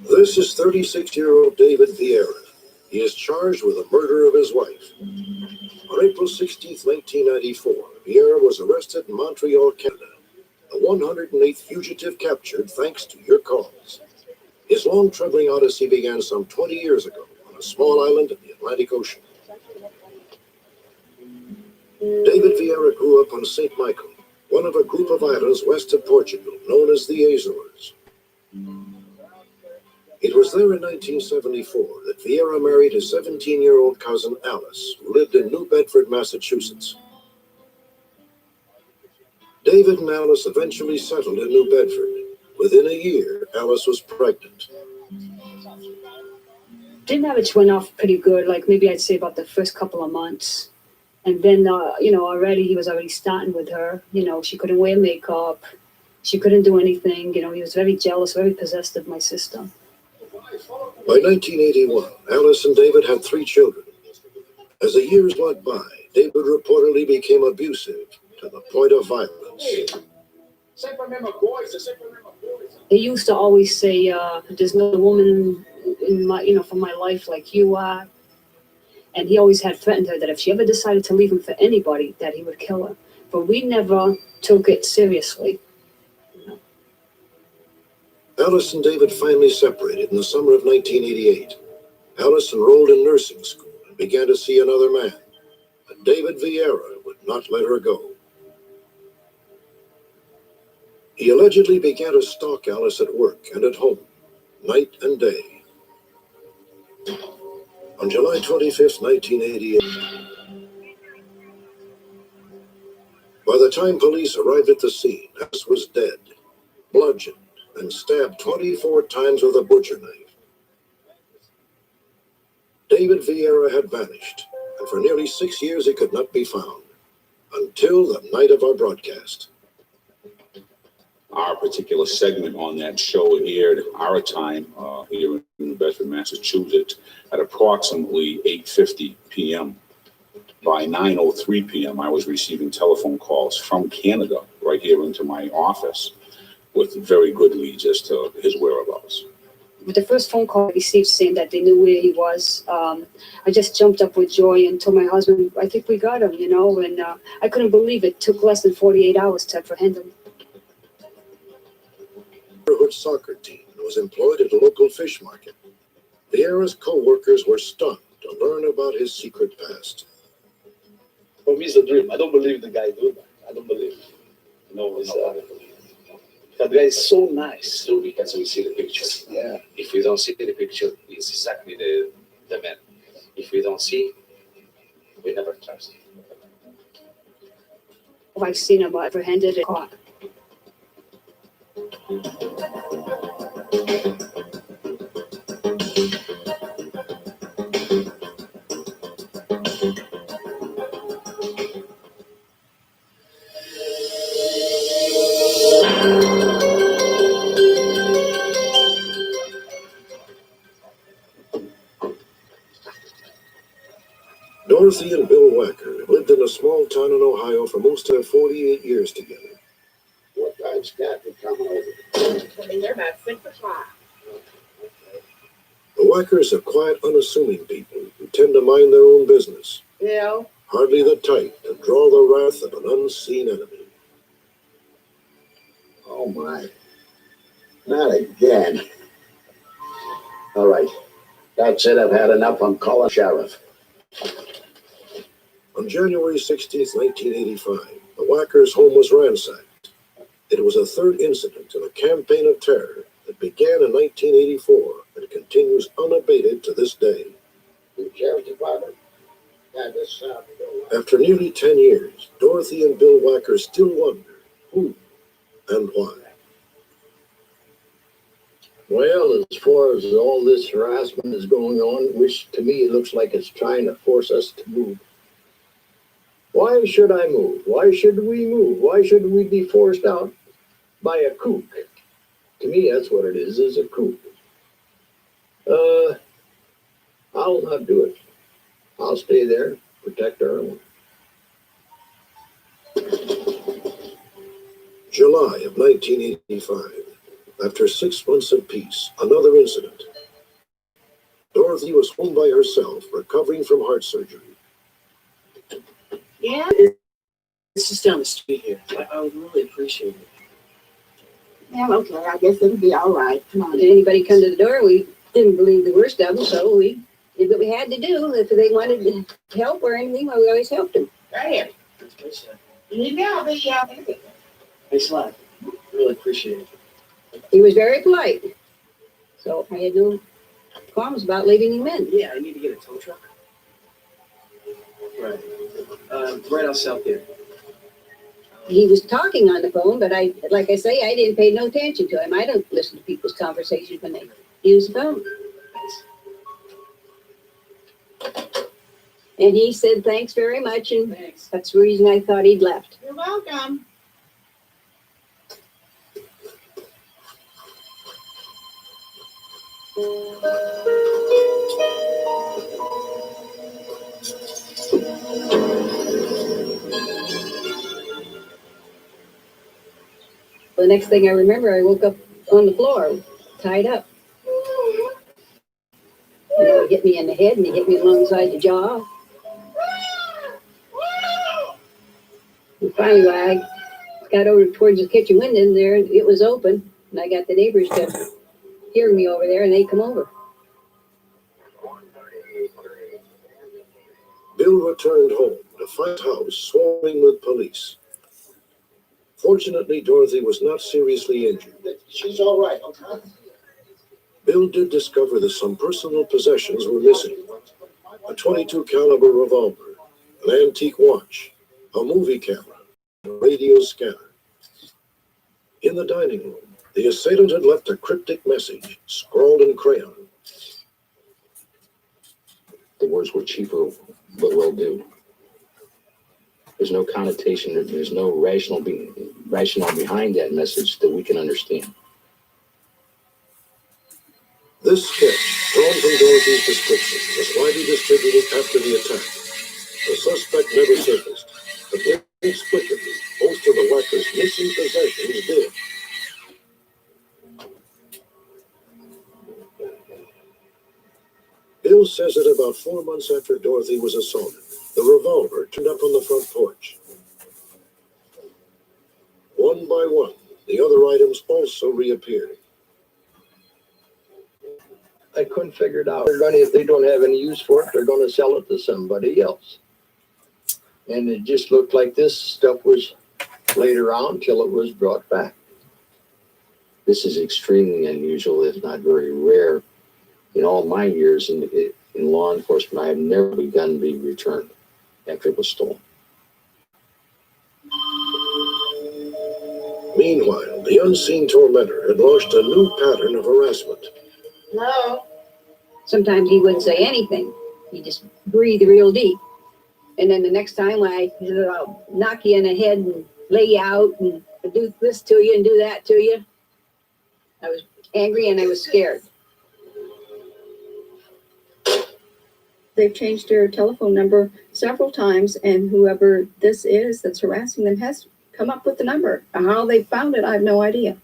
This is 36-year-old David Vieira. He is charged with the murder of his wife. On April 16, 1994, Vieira was arrested in Montreal, Canada, the 108th fugitive captured thanks to your calls. His long troubling odyssey began some 20 years ago on a small island in the Atlantic Ocean. David Vieira grew up on St. Michael, one of a group of islands west of Portugal known as the Azores. It was there in 1974 that Vieira married his 17-year-old cousin Alice, who lived in New Bedford, Massachusetts. David and Alice eventually settled in New Bedford. Within a year, Alice was pregnant. Their marriage went off pretty good, like maybe I'd say about the first couple of months. And then, already he was already starting with her. She couldn't wear makeup. She couldn't do anything. He was very jealous, very possessed of my sister. By 1981, Alice and David had 3 children. As the years went by, David reportedly became abusive to the point of violence. They used to always say, there's no woman in my, for my life like you are. And he always had threatened her that if she ever decided to leave him for anybody, that he would kill her. But we never took it seriously. Alice and David finally separated in the summer of 1988. Alice enrolled in nursing school and began to see another man. But David Vieira would not let her go. He allegedly began to stalk Alice at work and at home, night and day. On July 25, 1988, by the time police arrived at the scene, Alice was dead, bludgeoned, and stabbed 24 times with a butcher knife. David Vieira had vanished, and for nearly 6 years he could not be found, until the night of our broadcast. Our particular segment on that show aired our time here in New Bedford, Massachusetts at approximately 8:50 p.m. By 9:03 p.m., I was receiving telephone calls from Canada right here into my office with very good leads as to his whereabouts. With the first phone call I received saying that they knew where he was, I just jumped up with joy and told my husband, I think we got him, and I couldn't believe it took less than 48 hours to apprehend him. Neighborhood soccer team and was employed at a local fish market. Vieira's co-workers were stunned to learn about his secret past. For me, it's a dream. I don't believe the guy do that. I don't believe. That guy is so nice. So because we see the picture. Yeah. If we don't see the picture, it's exactly the man. If we don't see, we never trust. I've seen him apprehended and caught. Dorothy and Bill Wacker have lived in a small town in Ohio for most of 48 years together. What time's Kathy coming over? They're about 6 o'clock. The Wackers are quiet, unassuming people who tend to mind their own business. Yeah. hardly the type to draw the wrath of an unseen enemy. Oh my, not again. All right, that's it, I've had enough, I'm calling sheriff. On January 16th, 1985, the Wackers' home was ransacked. It was a third incident in a campaign of terror that began in 1984 and continues unabated to this day. The sheriff's department? Yeah, this, After nearly 10 years, Dorothy and Bill Wacker still wonder who and why. Well, as far as all this harassment is going on, which to me looks like it's trying to force us to move. Why should I move? Why should we move? Why should we be forced out by a kook? To me, that's what it is a kook. I'll not do it. I'll stay there, protect our own. July of 1985. After 6 months of peace, another incident. Dorothy was home by herself, recovering from heart surgery. Yeah? It's just down the street here. I would really appreciate it. Yeah, okay, I guess it'll be all right. Come on. Did anybody come to the door? We didn't believe the worst of them, so we did what we had to do. If they wanted to help or anything, well, we always helped them. Right. Thanks a lot. Really appreciate it. He was very polite, so I had no qualms about leaving him in. Yeah, I need to get a tow truck. Right. Right outside there. He was talking on the phone, but like I say, I didn't pay no attention to him. I don't listen to people's conversations when they use the phone. And he said, thanks very much, and that's the reason I thought he'd left. You're welcome. The next thing I remember, I woke up on the floor, tied up. You know, he hit me in the head and he hit me alongside the jaw. And finally, when I got over towards the kitchen window and there, it was open, and I got the neighbors to hear me over there, and they come over. Bill returned home to find the house swarming with police. Fortunately, Dorothy was not seriously injured. She's all right, okay? Bill did discover that some personal possessions were missing. A .22 caliber revolver, an antique watch, a movie camera, and a radio scanner. In the dining room, the assailant had left a cryptic message, scrawled in crayon. The words were cheaper, but will do. There's no connotation, there's no rationale behind that message that we can understand. This sketch, drawn from Dorothy's description, was widely distributed after the attack. The suspect never surfaced, but inexplicably, most of the Wackers' missing possessions did. Bill says that about 4 months after Dorothy was assaulted, the revolver turned up on the front porch. One by one, the other items also reappeared. I couldn't figure it out. If they don't have any use for it, they're going to sell it to somebody else. And it just looked like this stuff was laid around till it was brought back. This is extremely unusual, if not very rare. In all my years in law enforcement, I have never had a gun be returned after it was stolen. Meanwhile, the unseen tormentor had launched a new pattern of harassment. No. Sometimes he wouldn't say anything. He just breathed real deep. And then the next time I'll knock you in the head and lay you out and do this to you and do that to you. I was angry and I was scared. They've changed their telephone number several times, and whoever this is that's harassing them has come up with the number. How they found it, I have no idea.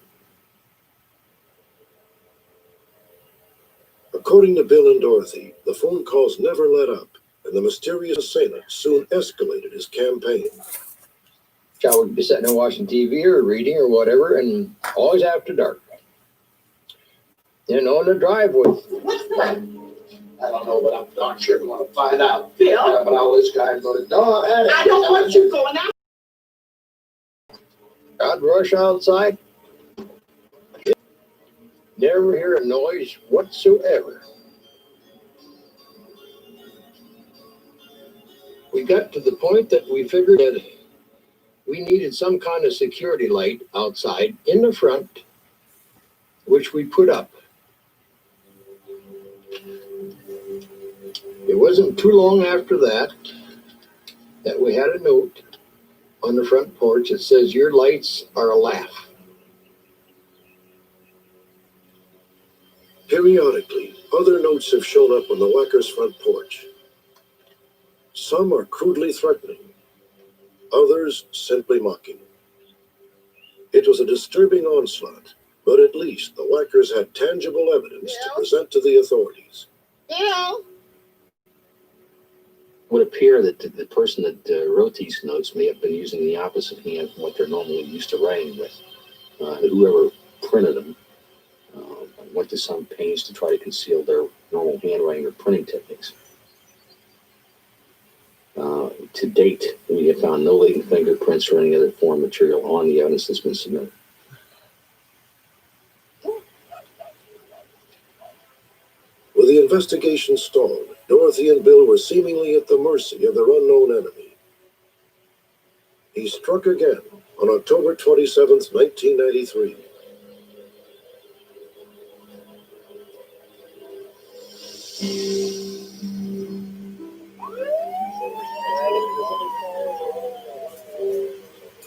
According to Bill and Dorothy, the phone calls never let up, and the mysterious assailant soon escalated his campaign. Chow would be sitting there watching TV or reading or whatever, and always after dark. You know, in the driveway. I don't know, but I'm darn sure going to find out. Bill? But all this guy's going to know. I don't want you going out. I'd rush outside. Never hear a noise whatsoever. We got to the point that we figured that we needed some kind of security light outside in the front, which we put up. It wasn't too long after that we had a note on the front porch that says, "Your lights are a laugh." Periodically, other notes have shown up on the Wackers' front porch. Some are crudely threatening, others simply mocking. It was a disturbing onslaught, but at least the Wackers had tangible evidence to present to the authorities. Bill? It would appear that the person that wrote these notes may have been using the opposite hand from what they're normally used to writing with. Whoever printed them went to some pains to try to conceal their normal handwriting or printing techniques. To date, we have found no latent fingerprints or any other foreign material on the evidence that's been submitted. With the investigation stalled, Dorothy and Bill were seemingly at the mercy of their unknown enemy. He struck again on October 27th, 1993.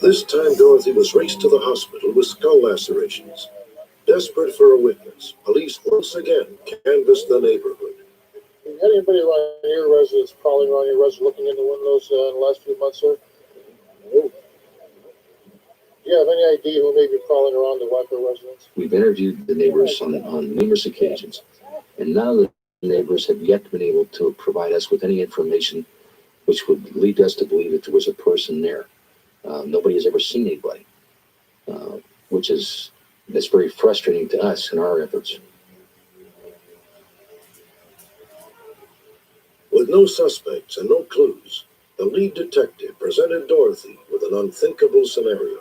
This time, Dorothy was raced to the hospital with skull lacerations. Desperate for a witness, police once again canvassed the neighborhood. You got anybody around your residence crawling around your residence looking in the windows in the last few months, sir? No. Do you have any idea who may be crawling around the Wacker residence? We've interviewed the neighbors on numerous occasions, and none of the neighbors have yet been able to provide us with any information which would lead us to believe that there was a person there. Nobody has ever seen anybody, that's very frustrating to us in our efforts. With no suspects and no clues, the lead detective presented Dorothy with an unthinkable scenario.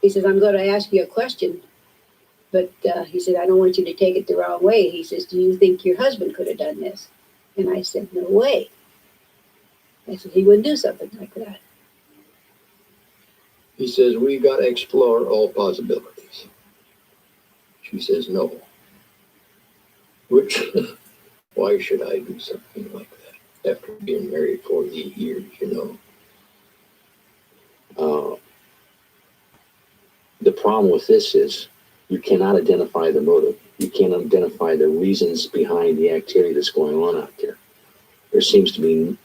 He says, "I'm going to ask you a question, but he said, I don't want you to take it the wrong way." He says, "Do you think your husband could have done this?" And I said, "No way." I said, "He wouldn't do something like that." He says, "We got to explore all possibilities." She says, "No." Which, why should I do something like that after being married 48 years, you know? The problem with this is you cannot identify the motive. You can't identify the reasons behind the activity that's going on out there. There seems to be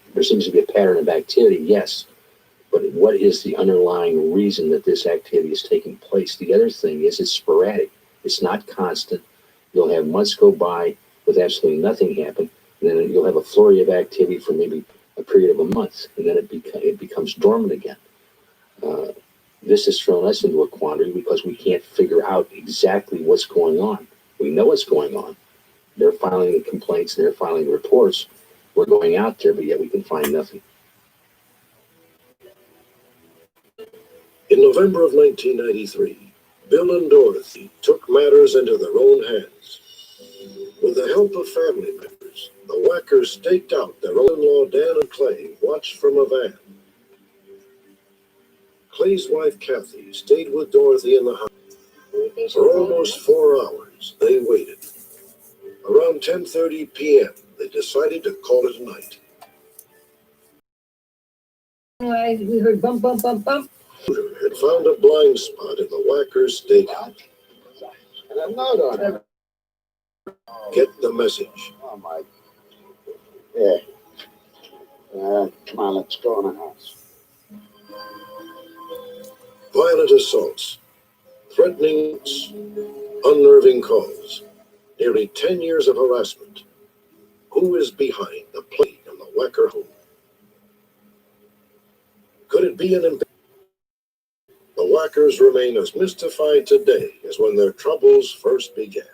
a pattern of activity, yes, but what is the underlying reason that this activity is taking place? The other thing is it's sporadic. It's not constant. You'll have months go by with absolutely nothing happen, and then you'll have a flurry of activity for maybe a period of a month, and then it becomes dormant again. This has thrown us into a quandary because we can't figure out exactly what's going on. We know what's going on. They're filing the complaints and they're filing the reports. We're going out there, but yet we can find nothing. In November of 1993, Bill and Dorothy took matters into their own hands. With the help of family members, the Wackers staked out their in-law Dan and Clay watched from a van. Clay's wife Kathy stayed with Dorothy in the house. For almost 4 hours, they waited. Around 10:30 p.m., they decided to call it a night. We heard bump, bump, bump, bump. Had found a blind spot in the Wackers stakeout. And a note on it. Get the message. Oh my. Yeah. Come on, let's go in the house. Violent assaults, threatenings, unnerving calls. Nearly 10 years of harassment. Who is behind the plague of Wacker home. Could it be an impediment? The Wackers remain as mystified today as when their troubles first began.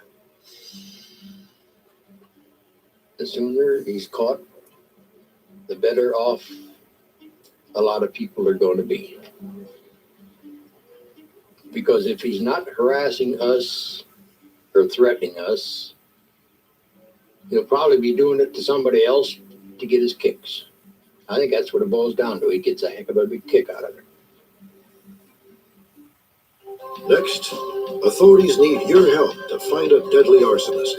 The sooner he's caught, the better off a lot of people are going to be. Because if he's not harassing us or threatening us, he'll probably be doing it to somebody else to get his kicks. I think that's what it boils down to. He gets a heck of a big kick out of it. Next, authorities need your help to find a deadly arsonist.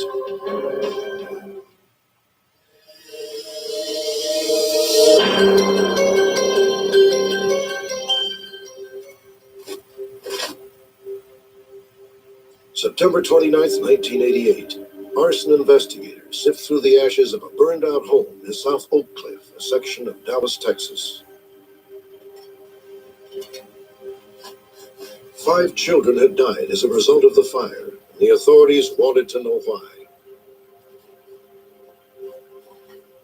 September 29th, 1988. Arson investigators sift through the ashes of a burned-out home in South Oak Cliff, a section of Dallas, Texas. 5 children had died as a result of the fire. The authorities wanted to know why.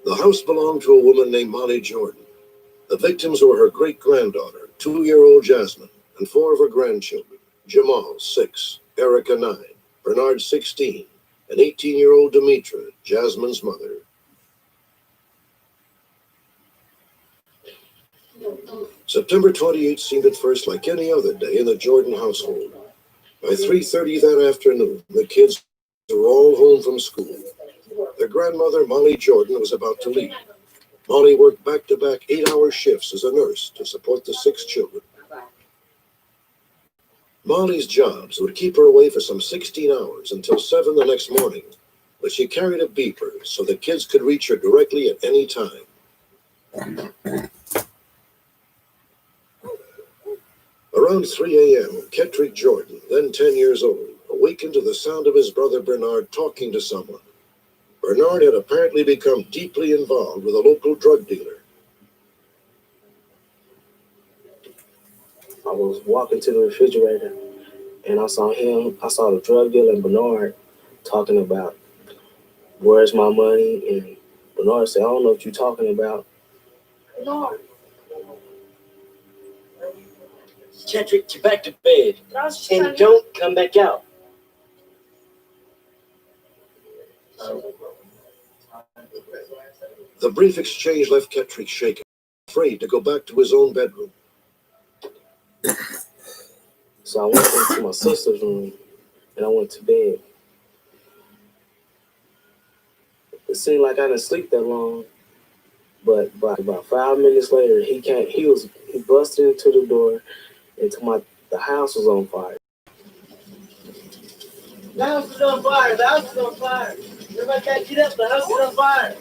The house belonged to a woman named Molly Jordan. The victims were her great-granddaughter, 2-year-old Jasmine, and 4 of her grandchildren, Jamal, 6, Erica, 9, Bernard, 16, and 18-year-old Demetra, Jasmine's mother. September 28th seemed at first like any other day in the Jordan household. By 3:30 that afternoon, the kids were all home from school. Their grandmother, Molly Jordan, was about to leave. Molly worked back-to-back 8-hour shifts as a nurse to support the 6 children. Molly's jobs would keep her away for some 16 hours until 7 the next morning, but she carried a beeper so the kids could reach her directly at any time. Around 3 a.m., Kettrick Jordan, then 10 years old, awakened to the sound of his brother Bernard talking to someone. Bernard had apparently become deeply involved with a local drug dealer. I was walking to the refrigerator and I saw the drug dealer and Bernard talking about where's my money, and Bernard said, I don't know what you're talking about. Bernard. Kettrick, get back to bed and don't come back out. The brief exchange left Kettrick shaken, afraid to go back to his own bedroom. So I went into my sister's room and I went to bed. It seemed like I didn't sleep that long, but about 5 minutes later, he busted into the door and the house was on fire. The house is on fire! The house is on fire! Everybody can't get up! The house is on fire!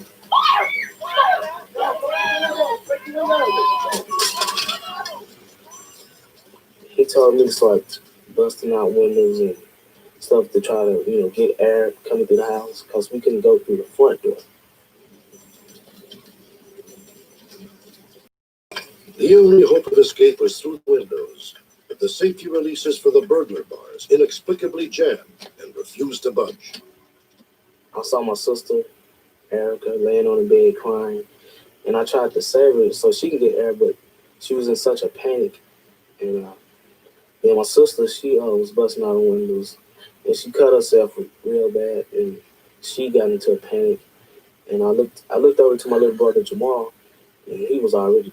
He told me to start busting out windows and stuff to try to, get air coming through the house because we couldn't go through the front door. The only hope of escape was through the windows, but the safety releases for the burglar bars inexplicably jammed and refused to budge. I saw my sister, Erica, laying on the bed crying, and I tried to save her so she could get air, but she was in such a panic. And then my sister, she was busting out the windows, and she cut herself real bad, and she got into a panic. And I looked over to my little brother Jamal, and he was already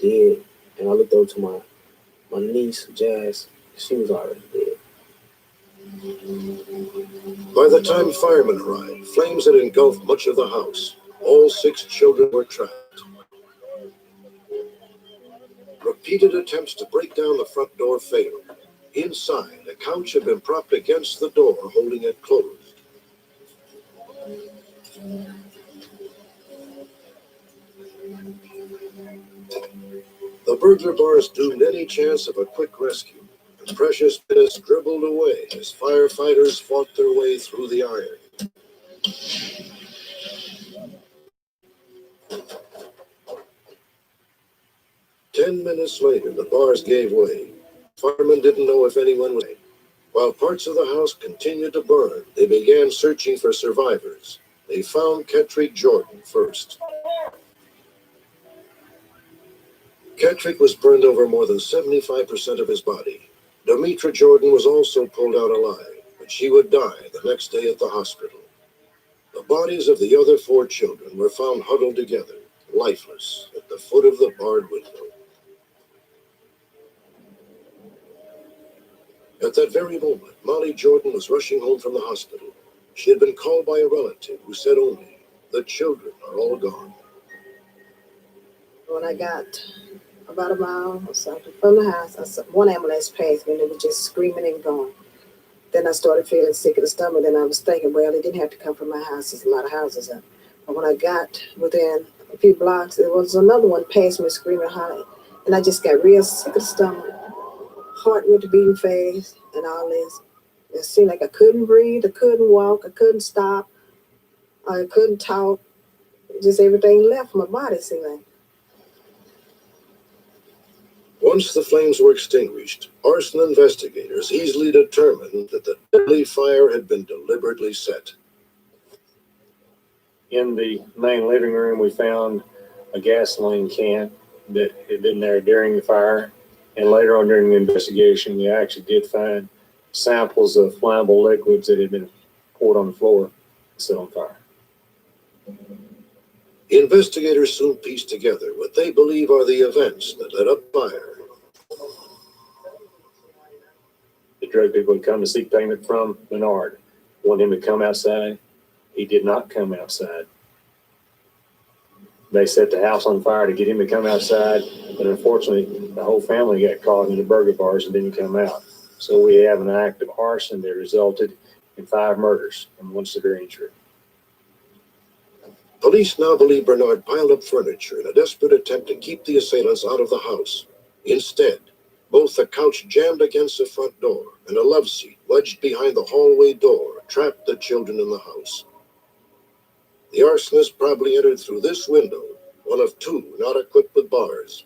dead. And I looked over to my niece Jazz, she was already dead. By the time firemen arrived, flames had engulfed much of the house. All 6 children were trapped. Repeated attempts to break down the front door failed. Inside, a couch had been propped against the door, holding it closed. The burglar bars doomed any chance of a quick rescue, and precious minutes dribbled away as firefighters fought their way through the iron. Ten minutes later, the bars gave way. Firemen didn't know if anyone was. While parts of the house continued to burn, they began searching for survivors. They found Kettrick Jordan first. Kettrick was burned over more than 75% of his body. Demetra Jordan was also pulled out alive, but she would die the next day at the hospital. The bodies of the other 4 children were found huddled together, lifeless, at the foot of the barred window. At that very moment, Molly Jordan was rushing home from the hospital. She had been called by a relative who said only, "The children are all gone." When I got about a mile or something from the house, one ambulance passed me and it was just screaming and going. Then I started feeling sick in the stomach. Then I was thinking, well, it didn't have to come from my house. There's a lot of houses up. But when I got within a few blocks, there was another one past me screaming, hollering. And I just got real sick of the stomach. Heart was beating fast and all this. It seemed like I couldn't breathe. I couldn't walk. I couldn't stop. I couldn't talk. Just everything left my body, it seemed like. Once the flames were extinguished, arson investigators easily determined that the deadly fire had been deliberately set. In the main living room, we found a gasoline can that had been there during the fire. And later on during the investigation, we actually did find samples of flammable liquids that had been poured on the floor and set on fire. Investigators soon pieced together what they believe are the events that led up fire. The drug people would come to seek payment from Bernard, wanted him to come outside. He did not come outside. They set the house on fire to get him to come outside, but unfortunately, the whole family got caught in the burger bars and didn't come out. So we have an act of arson that resulted in 5 murders and 1 severe injury. Police now believe Bernard piled up furniture in a desperate attempt to keep the assailants out of the house. Instead, both the couch jammed against the front door and a love seat wedged behind the hallway door trapped the children in the house. The arsonist probably entered through this window, one of 2 not equipped with bars.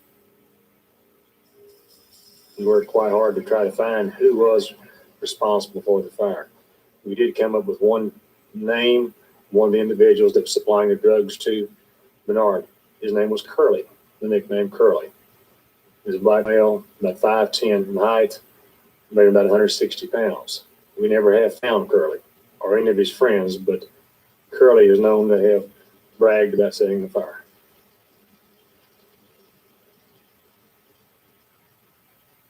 We worked quite hard to try to find who was responsible for the fire. We did come up with one name, one of the individuals that was supplying the drugs to Bernard. His name was Curly, the nickname Curly. He was a black male, about 5'10" in height, weighed about 160 pounds. We never have found Curly or any of his friends, but Curly is known to have bragged about setting the fire.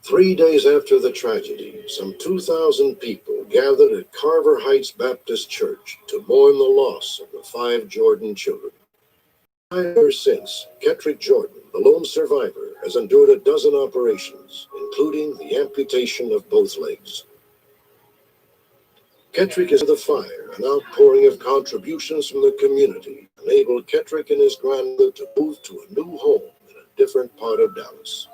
Three days after the tragedy, some 2,000 people gathered at Carver Heights Baptist Church to mourn the loss of the 5 Jordan children. 5 years since, Kettrick Jordan, the lone survivor, has endured a dozen operations, including the amputation of both legs. Kettrick is the fire, an outpouring of contributions from the community enabled Kettrick and his grandmother to move to a new home in a different part of Dallas.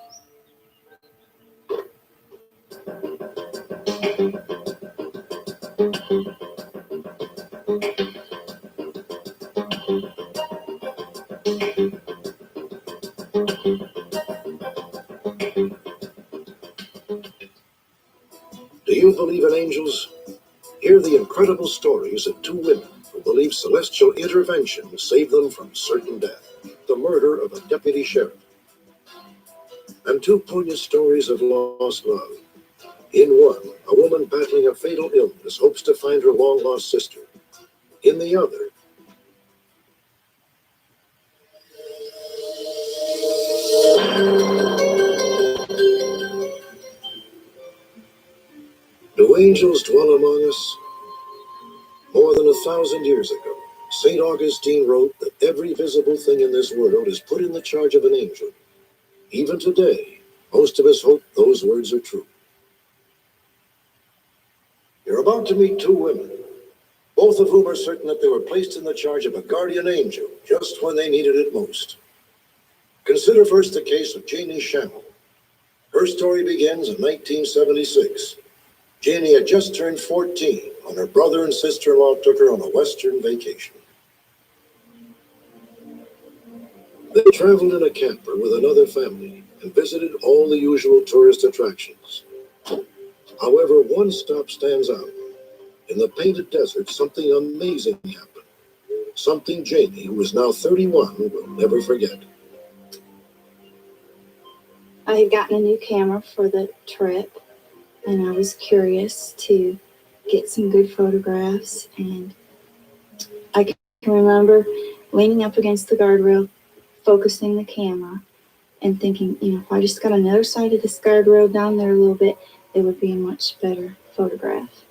Do you believe in angels? Hear the incredible stories of 2 women who believe celestial intervention saved them from certain death, the murder of a deputy sheriff, and 2 poignant stories of lost love. In one, a woman battling a fatal illness hopes to find her long-lost sister. In the other, do angels dwell among us? More than 1,000 years ago, St. Augustine wrote that every visible thing in this world is put in the charge of an angel. Even today, most of us hope those words are true. You're about to meet 2 women, both of whom are certain that they were placed in the charge of a guardian angel just when they needed it most. Consider first the case of Janie Schammel. Her story begins in 1976. Janie had just turned 14 when her brother and sister-in-law took her on a Western vacation. They traveled in a camper with another family and visited all the usual tourist attractions. However, one stop stands out. In the Painted Desert, something amazing happened. Something Janie, who is now 31, will never forget. I had gotten a new camera for the trip, and I was curious to get some good photographs. And I can remember leaning up against the guardrail, focusing the camera, and thinking, if I just got another side of this guardrail down there a little bit, it would be a much better photograph.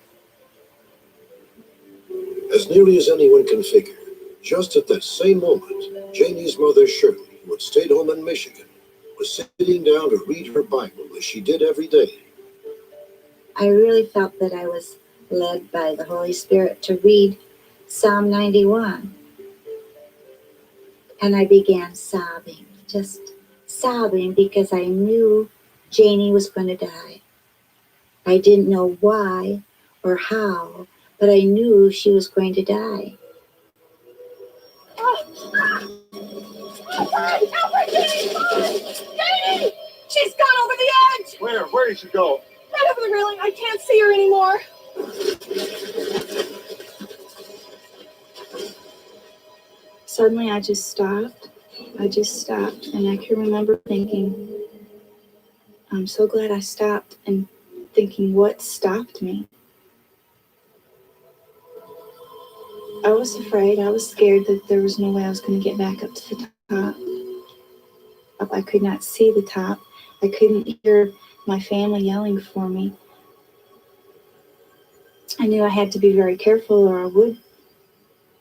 As nearly as anyone can figure, just at that same moment, Janie's mother, Shirley, who had stayed home in Michigan, was sitting down to read her Bible as she did every day. I really felt that I was led by the Holy Spirit to read Psalm 91. And I began sobbing, just sobbing, because I knew Janie was going to die. I didn't know why or how, but I knew she was going to die. Janie! She's gone over the edge! Where did she go? Right over the railing. I can't see her anymore. Suddenly, I just stopped. And I can remember thinking, I'm so glad I stopped, and thinking, what stopped me? I was afraid. I was scared that there was no way I was going to get back up to the top. I could not see the top. I couldn't hear my family yelling for me. I knew I had to be very careful or I would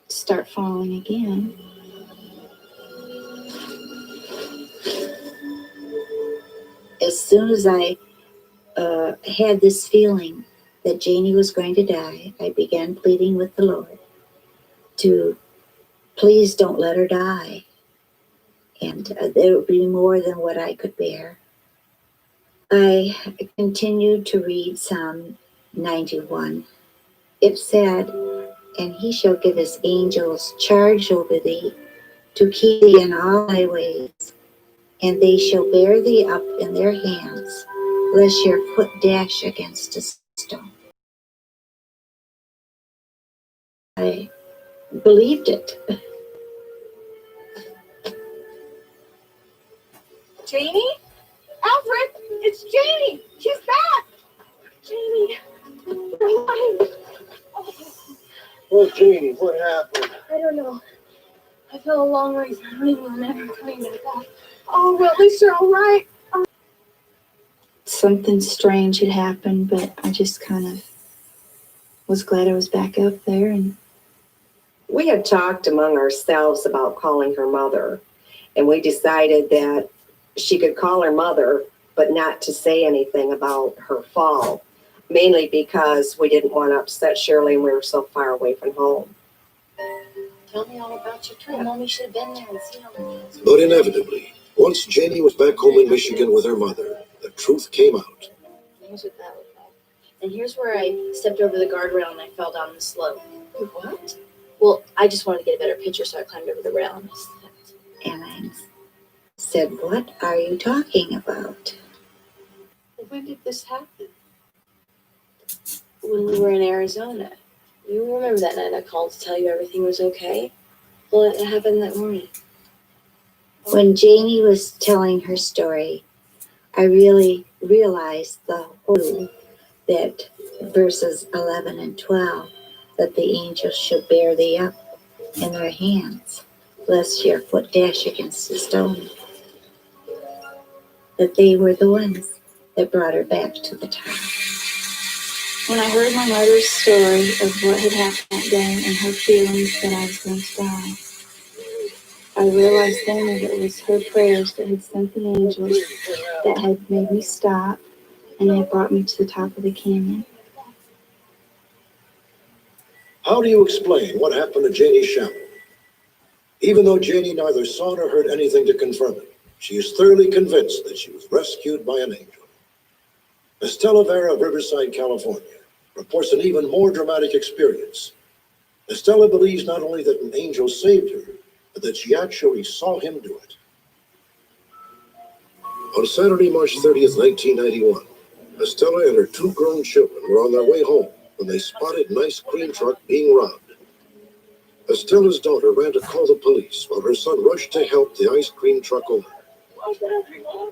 start falling again. As soon as I had this feeling that Janie was going to die, I began pleading with the Lord to please don't let her die. And there would be more than what I could bear. I continued to read Psalm 91. It said, and he shall give his angels charge over thee, to keep thee in all thy ways, and they shall bear thee up in their hands, lest your foot dash against a stone. I believed it. Janie? Alfred! It's Janie! She's back! Janie! You're alive! Oh, Janie, what happened? I don't know. I fell a long ways. I don't even remember coming back up. Oh, well, at least you're all right. Something strange had happened, but I just kind of was glad I was back up there. And We had talked among ourselves about calling her mother, and we decided that she could call her mother, but not to say anything about her fall, mainly because we didn't want to upset Shirley and we were so far away from home. Tell me all about your trip. Mommy should have been there and seen all the things. But inevitably, once Janie was back home in Michigan with her mother, the truth came out. Here's what that looked like. And here's where I stepped over the guardrail and I fell down the slope. What? Well, I just wanted to get a better picture, so I climbed over the rail and I slipped. And I said, what are you talking about? When did this happen? When we were in Arizona. You remember that night I called to tell you everything was okay? Well, it happened that morning. When Janie was telling her story, I really realized the whole that verses 11 and 12, that the angels should bear thee up in their hands, lest your foot dash against a stone. That they were the ones that brought her back to the top. when I heard my mother's story of what had happened that day and her feelings that I was going to die, I realized then that it was her prayers that had sent the angels that had made me stop and had brought me to the top of the canyon. How do you explain what happened to Janie Shamble? Even though Janie neither saw nor heard anything to confirm it, she is thoroughly convinced that she was rescued by an angel. Estella Vera of Riverside, California, reports an even more dramatic experience. Estella believes not only that an angel saved her, but that she actually saw him do it. On Saturday, March 30th, 1991, Estella and her two grown children were on their way home when they spotted an ice cream truck being robbed. Estella's daughter ran to call the police while her son rushed to help the ice cream truck owner.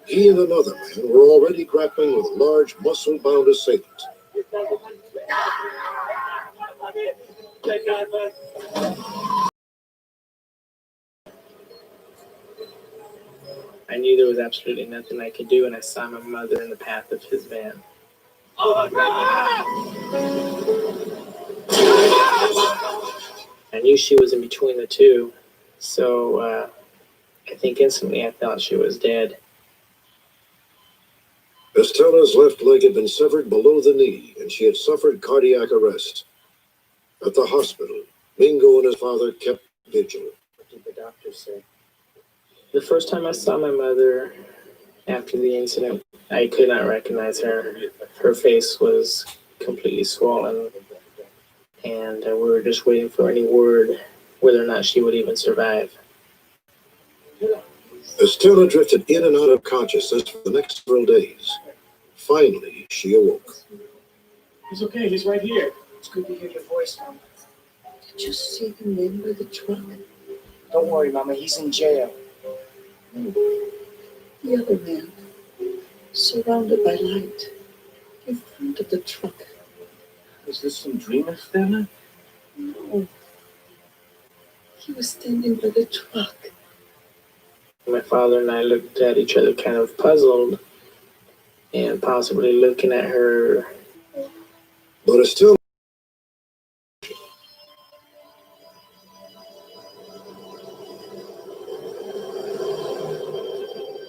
He and another man were already grappling with a large, muscle-bound assailant. I knew there was absolutely nothing I could do, and I saw my mother in the path of his van. I knew she was in between the two, so I think instantly I thought she was dead. Estella's left leg had been severed below the knee, and she had suffered cardiac arrest. At the hospital, Mingo and his father kept vigil. What did the doctor say? The first time I saw my mother after the incident, I could not recognize her. Her face was completely swollen, and we were just waiting for any word whether or not she would even survive. Estella drifted in and out of consciousness for the next several days. Finally, she awoke. He's okay. He's right here. It's good to hear your voice, Mama. Did you see the man with the truck? Don't worry, Mama. He's in jail. The other man, surrounded by light, in front of the truck. Is this some dream, Estella? No. He was standing by the truck. My father and I looked at each other kind of puzzled and possibly looking at her. But Estella...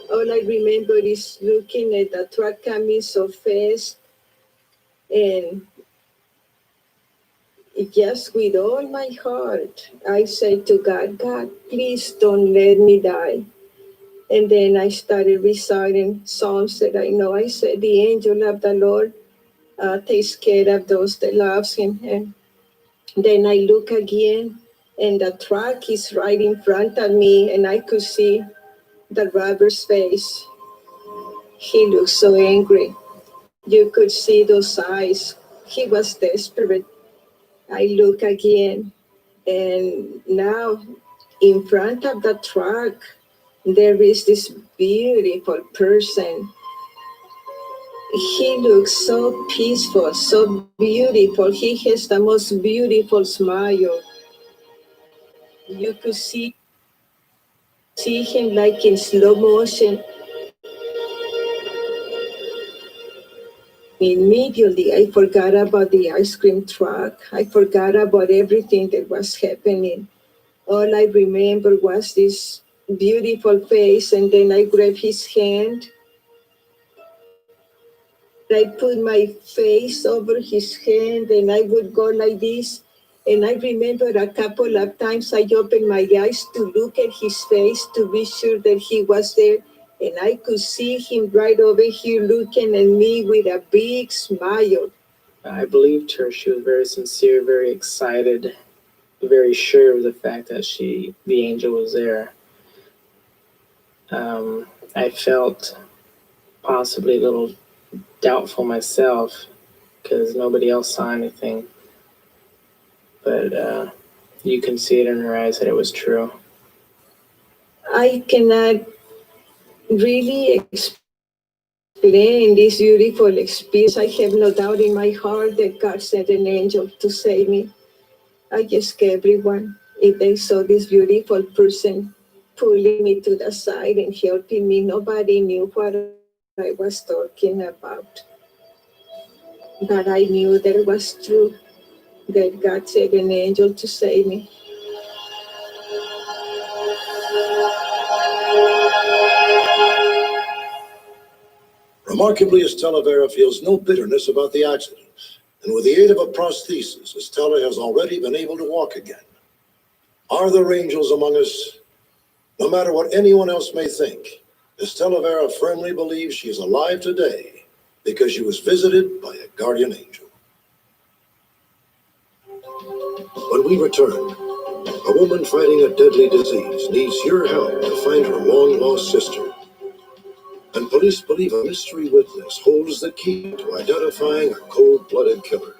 All I remember is looking at the truck coming so fast, and just with all my heart, I said to God, God, please don't let me die. And then I started reciting songs that I know. I said, the angel of the Lord takes care of those that loves him. And then I look again, and the truck is right in front of me, and I could see the robber's face. He looked so angry. You could see those eyes. He was desperate. I look again, and now in front of the truck, there is this beautiful person. He looks so peaceful, so beautiful. He has the most beautiful smile. You could see him like in slow motion. Immediately, I forgot about the ice cream truck. I forgot about everything that was happening. All I remember was this beautiful face, and then I grabbed his hand. I put my face over his hand, and I would go like this. And I remember a couple of times I opened my eyes to look at his face to be sure that he was there. And I could see him right over here looking at me with a big smile. I believed her. She was very sincere, very excited, very sure of the fact that the angel was there. I felt possibly a little doubtful myself because nobody else saw anything. But you can see it in her eyes that it was true. I cannot really explain this beautiful experience. I have no doubt in my heart that God sent an angel to save me. I ask everyone, if they saw this beautiful person pulling me to the side and helping me, nobody knew what I was talking about. But I knew that it was true, that God sent an angel to save me. Remarkably, Estella Vera feels no bitterness about the accident. And with the aid of a prosthesis, Estella has already been able to walk again. Are there angels among us? No matter what anyone else may think, Estella Vera firmly believes she is alive today because she was visited by a guardian angel. When we return, a woman fighting a deadly disease needs your help to find her long-lost sister. And police believe a mystery witness holds the key to identifying a cold-blooded killer.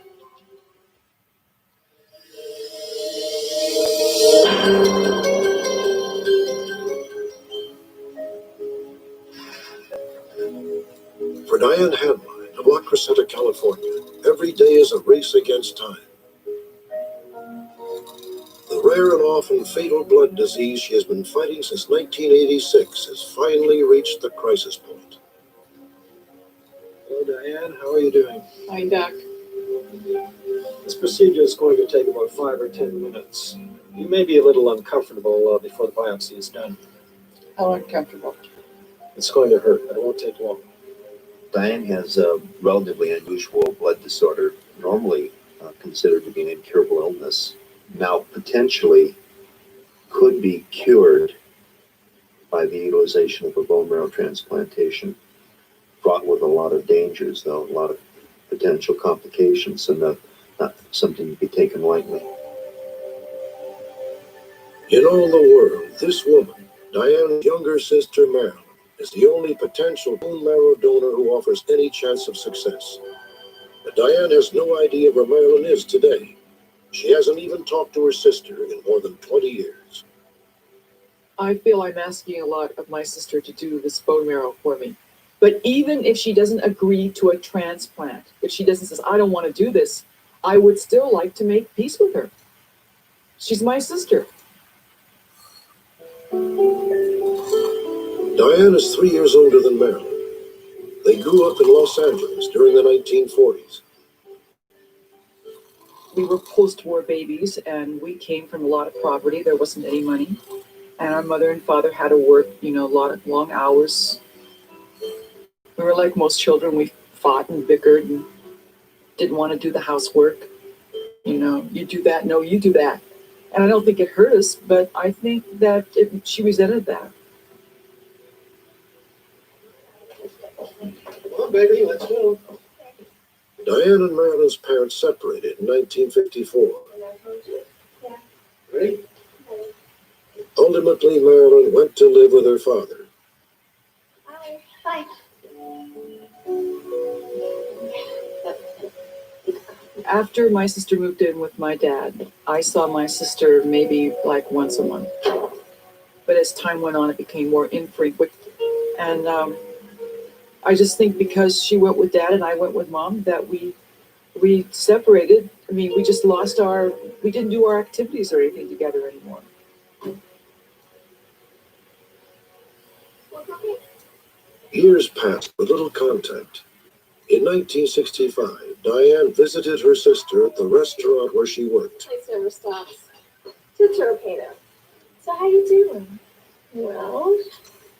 For Diane Handline of La Crescenta, California, every day is a race against time. The rare and often fatal blood disease she has been fighting since 1986 has finally reached the crisis point. Hello, Diane. How are you doing? Hi, Doc. This procedure is going to take about 5 or 10 minutes. You may be a little uncomfortable before the biopsy is done. How uncomfortable? It's going to hurt, but it won't take long. Diane has a relatively unusual blood disorder, normally considered to be an incurable illness. Now, potentially could be cured by the utilization of a bone marrow transplantation. Fraught with a lot of dangers, though, a lot of potential complications, and not something to be taken lightly. In all the world, this woman, Diane's younger sister Marilyn, is the only potential bone marrow donor who offers any chance of success. But Diane has no idea where Marilyn is today. She hasn't even talked to her sister in more than 20 years. I feel I'm asking a lot of my sister to do this bone marrow for me. But even if she doesn't agree to a transplant, if she doesn't say, I don't want to do this, I would still like to make peace with her. She's my sister. Diane is 3 years older than Marilyn. They grew up in Los Angeles during the 1940s. We were post-war babies, and we came from a lot of poverty. There wasn't any money. And our mother and father had to work, a lot of long hours. We were like most children. We fought and bickered and didn't want to do the housework. You do that, no, you do that. And I don't think it hurt us, but I think that she resented that. Come on, baby, let's go. Diane and Marilyn's parents separated in 1954. Ready? Ultimately, Marilyn went to live with her father. Bye. After my sister moved in with my dad, I saw my sister maybe like once a month. But as time went on, it became more infrequent. And I just think because she went with dad and I went with mom that we separated. I mean, we just we didn't do our activities or anything together anymore. Years passed with little contact. In 1965, Diane visited her sister at the restaurant where she worked. Place never stops. It's okay though. So how you doing? Well,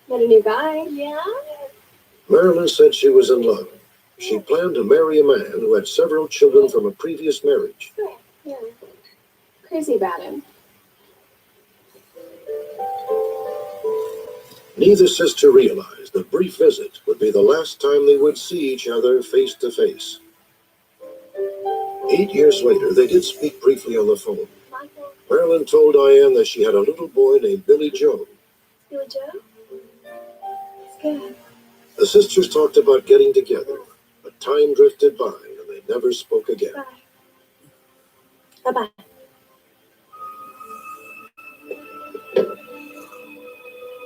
met a new guy. Yeah. Marilyn said she was in love. She planned to marry a man who had several children from a previous marriage. Yeah. Crazy about him. Neither sister realized the brief visit would be the last time they would see each other face to face. 8 years later, they did speak briefly on the phone. Marilyn told Diane that she had a little boy named Billy Joe. Billy Joe? It's good. The sisters talked about getting together, but time drifted by and they never spoke again. Bye-bye.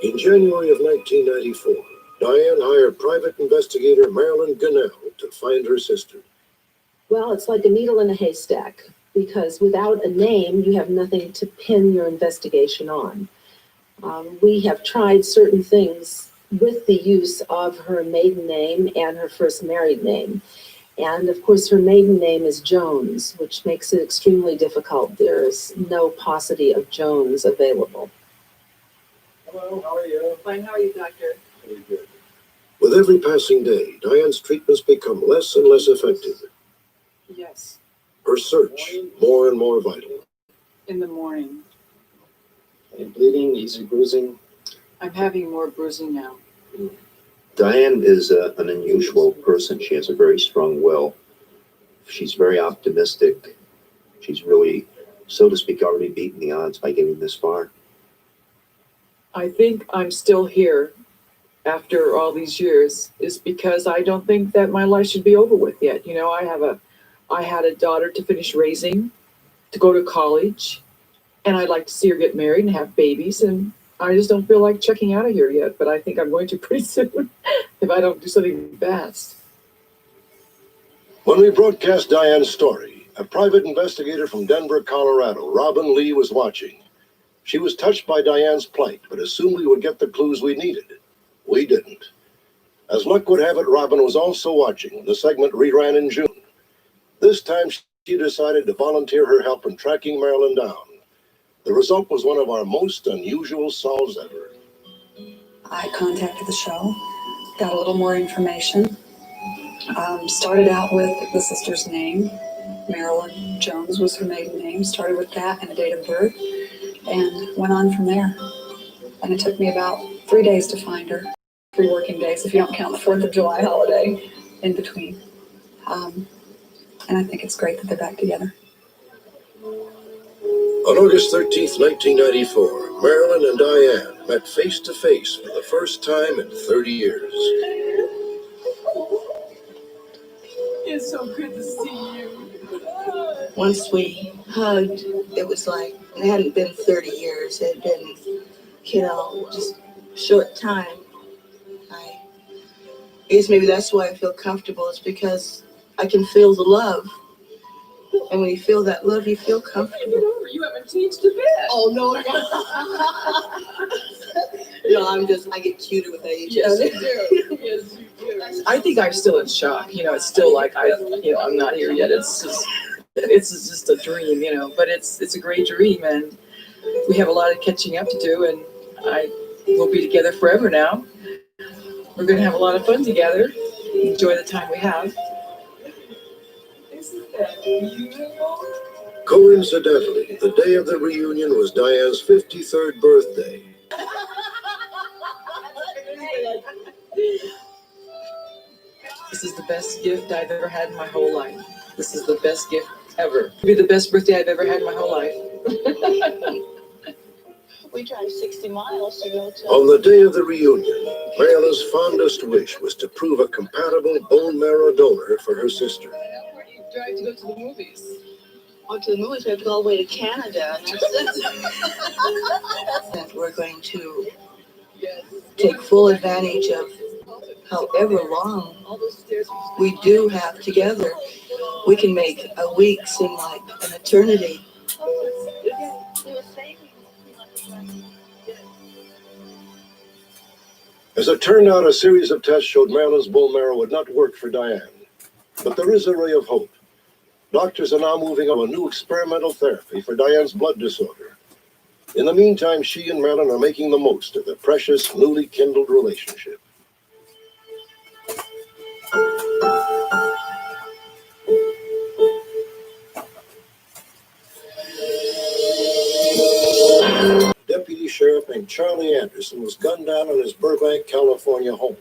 In January of 1994, Diane hired private investigator Marilyn Gunnell to find her sister. Well, it's like a needle in a haystack, because without a name, you have nothing to pin your investigation on. We have tried certain things with the use of her maiden name and her first married name. And of course, her maiden name is Jones, which makes it extremely difficult. There is no paucity of Jones available. Hello, how are you? Fine, how are you, doctor? Very good. With every passing day, Diane's treatments become less and less effective. Yes, Her search more and more vital. in the morning. Any bleeding, easy bruising? I'm having more bruising now. Diane is an unusual person. She has a very strong will. She's very optimistic. She's really, so to speak, already beaten the odds by getting this far. I think I'm still here after all these years is because I don't think that my life should be over with yet. I had a daughter to finish raising, to go to college, and I'd like to see her get married and have babies, and I just don't feel like checking out of here yet, but I think I'm going to pretty soon if I don't do something fast. When we broadcast Diane's story, a private investigator from Denver, Colorado, Robin Lee, was watching. She was touched by Diane's plight, but assumed we would get the clues we needed. We didn't. As luck would have it, Robin was also watching when the segment reran in June. This time, she decided to volunteer her help in tracking Marilyn down. The result was one of our most unusual solves ever. I contacted the show, got a little more information. Started out with the sister's name. Marilyn Jones was her maiden name. Started with that and a date of birth, and went on from there. And it took me about 3 days to find her. 3 working days, if you don't count the 4th of July holiday in between. And I think it's great that they're back together. On August 13th, 1994, Marilyn and Diane met face to face for the first time in 30 years. It's so good to see you. Once we hugged, it was like it hadn't been 30 years. It had been, just a short time. I guess maybe that's why I feel comfortable, is because I can feel the love. And when you feel that love, you feel comfortable. You haven't changed a bit. Oh, no. I get cuter with age. Yes, you do. Yes, you do. I think I'm still in shock. It's still like I'm not here yet. It's just a dream, But it's a great dream, and we have a lot of catching up to do, and we'll be together forever now. We're going to have a lot of fun together. Enjoy the time we have. Isn't that beautiful? Coincidentally, the day of the reunion was Diane's 53rd birthday. This is the best gift I've ever had in my whole life. This is the best gift ever. It'll be the best birthday I've ever had in my whole life. We drive 60 miles to go to. On the day of the reunion, Marilyn's fondest wish was to prove a compatible bone marrow donor for her sister. Where do you drive to go to the movies? To the movies, we have to go all the way to Canada. And that we're going to take full advantage of however long we do have together. We can make a week seem like an eternity. As it turned out, a series of tests showed Marilyn's bone marrow would not work for Diane. But there is a ray of hope. Doctors are now moving on a new experimental therapy for Diane's blood disorder. In the meantime, she and Marilyn are making the most of their precious, newly kindled relationship. Deputy Sheriff named Charlie Anderson was gunned down in his Burbank, California home.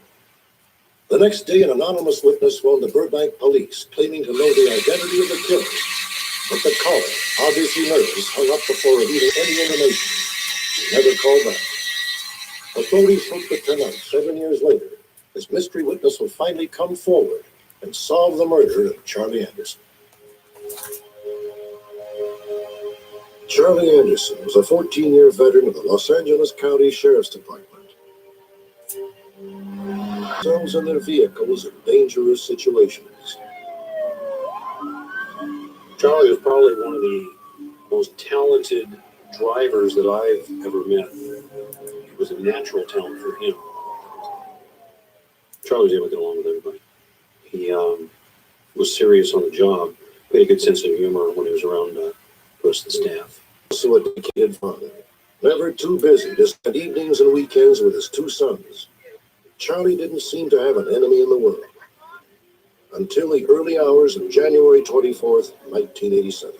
The next day, an anonymous witness phoned the Burbank police, claiming to know the identity of the killer. But the caller, obviously nervous, hung up before revealing any information. He never called back. Authorities hope that tonight, 7 years later, this mystery witness will finally come forward and solve the murder of Charlie Anderson. Charlie Anderson was a 14-year veteran of the Los Angeles County Sheriff's Department. Themselves in their vehicles in dangerous situations. Charlie was probably one of the most talented drivers that I've ever met. It was a natural talent for him. Charlie was able to get along with everybody. He was serious on the job, he had a good sense of humor when he was around the rest of the staff. Also a dedicated father, never too busy to spend evenings and weekends with his 2 sons. Charlie didn't seem to have an enemy in the world. Until the early hours of January 24th, 1987.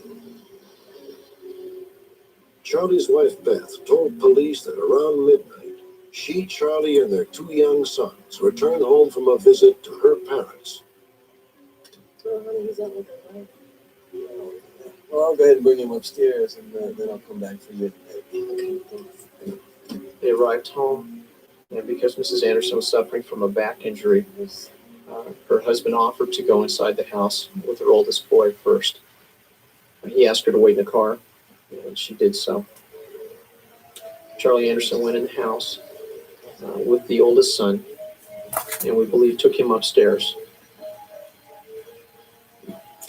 Charlie's wife, Beth, told police that around midnight, she, Charlie, and their 2 young sons returned home from a visit to her parents. Well, I'll go ahead and bring him upstairs, and then I'll come back for you. They arrived home, and because Mrs. Anderson was suffering from a back injury, her husband offered to go inside the house with her oldest boy first. He asked her to wait in the car, and she did so. Charlie Anderson went in the house with the oldest son, and we believe took him upstairs.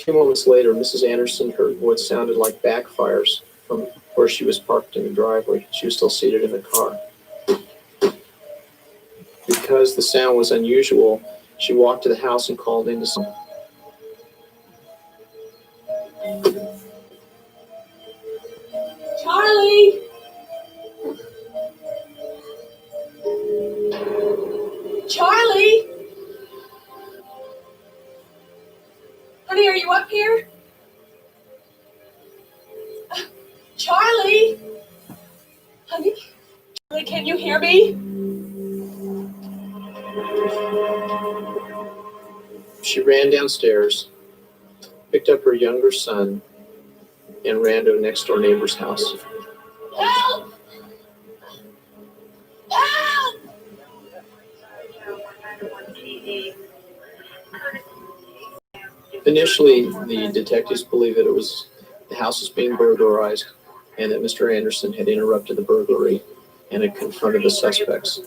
few moments later, Mrs. Anderson heard what sounded like backfires from where she was parked in the driveway. She was still seated in the car. Because the sound was unusual, she walked to the house and called in to someone. Charlie! Charlie! Honey, are you up here? Charlie! Honey? Charlie, can you hear me? She ran downstairs, picked up her younger son, and ran to a next door neighbor's house. Help! Help! Initially, the detectives believed that the house was being burglarized and that Mr. Anderson had interrupted the burglary and had confronted the suspects.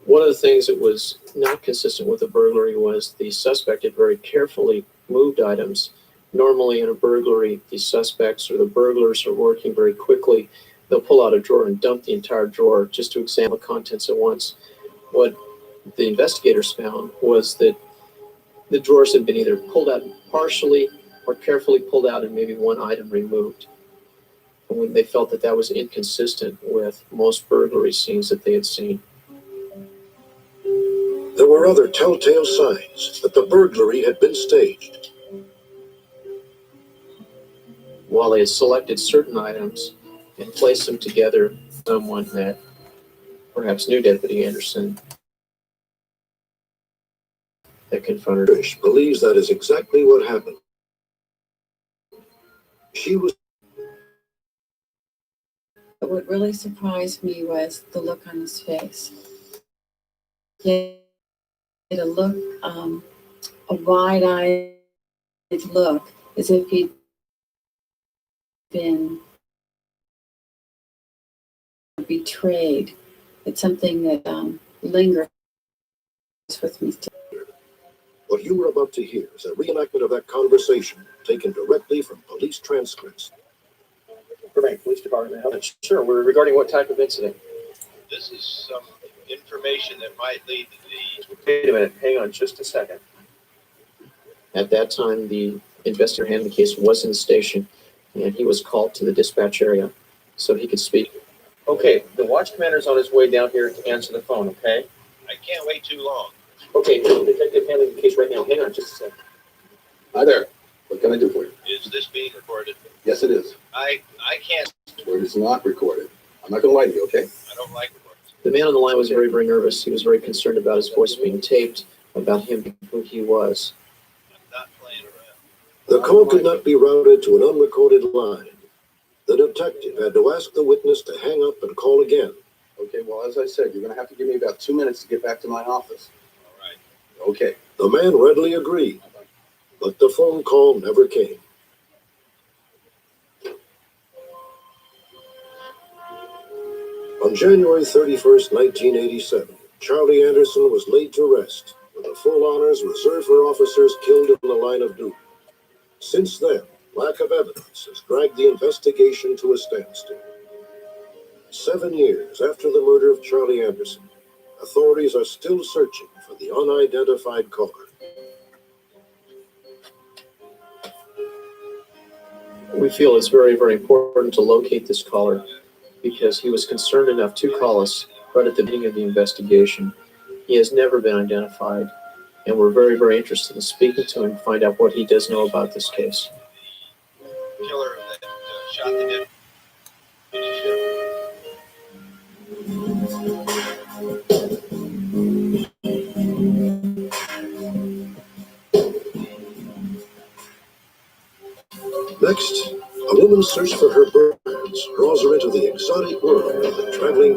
One of the things that was not consistent with the burglary was the suspect had very carefully moved items. Normally in a burglary, the suspects or the burglars are working very quickly. They'll pull out a drawer and dump the entire drawer just to examine the contents at once. What the investigators found was that the drawers had been either pulled out partially or carefully pulled out and maybe one item removed. And when they felt that that was inconsistent with most burglary scenes that they had seen. There were other telltale signs that the burglary had been staged. While they had selected certain items and placed them together, someone that perhaps knew Deputy Anderson that confronted her. Trish believes that is exactly what happened. She was. But what really surprised me was the look on his face. He had a look, a wide-eyed look, as if he'd been betrayed. It's something that lingers with me still. What you were about to hear is a reenactment of that conversation taken directly from police transcripts. Burbank Police Department. Sure, we're regarding what type of incident? This is some information that might lead to the... Wait a minute, hang on just a second. At that time, the investigator handling the case was in the station, and he was called to the dispatch area so he could speak. Okay, the watch commander's on his way down here to answer the phone, okay? I can't wait too long. Okay, detective handling the case right now. Hang on just a second. Hi there. What can I do for you? Is this being recorded? Yes, it is. I can't... Well, it's not recorded. I'm not going to lie to you, okay? I don't like recording. The man on the line was very, very nervous. He was very concerned about his voice being taped, about him being who he was. I'm not playing around. The call could not be routed to an unrecorded line. The detective had to ask the witness to hang up and call again. Okay, well, as I said, you're going to have to give me about 2 minutes to get back to my office. All right. Okay. The man readily agreed, but the phone call never came. On January 31st, 1987, Charlie Anderson was laid to rest, with the full honors reserved for officers killed in the line of duty. Since then, lack of evidence has dragged the investigation to a standstill. 7 years after the murder of Charlie Anderson, authorities are still searching for the unidentified caller. We feel it's very, very important to locate this caller because he was concerned enough to call us right at the beginning of the investigation. He has never been identified, and we're very, very interested in speaking to him to find out what he does know about this case. Killer that shot the deputy. Next, a woman's search for her birth parents draws her into the exotic world of the traveling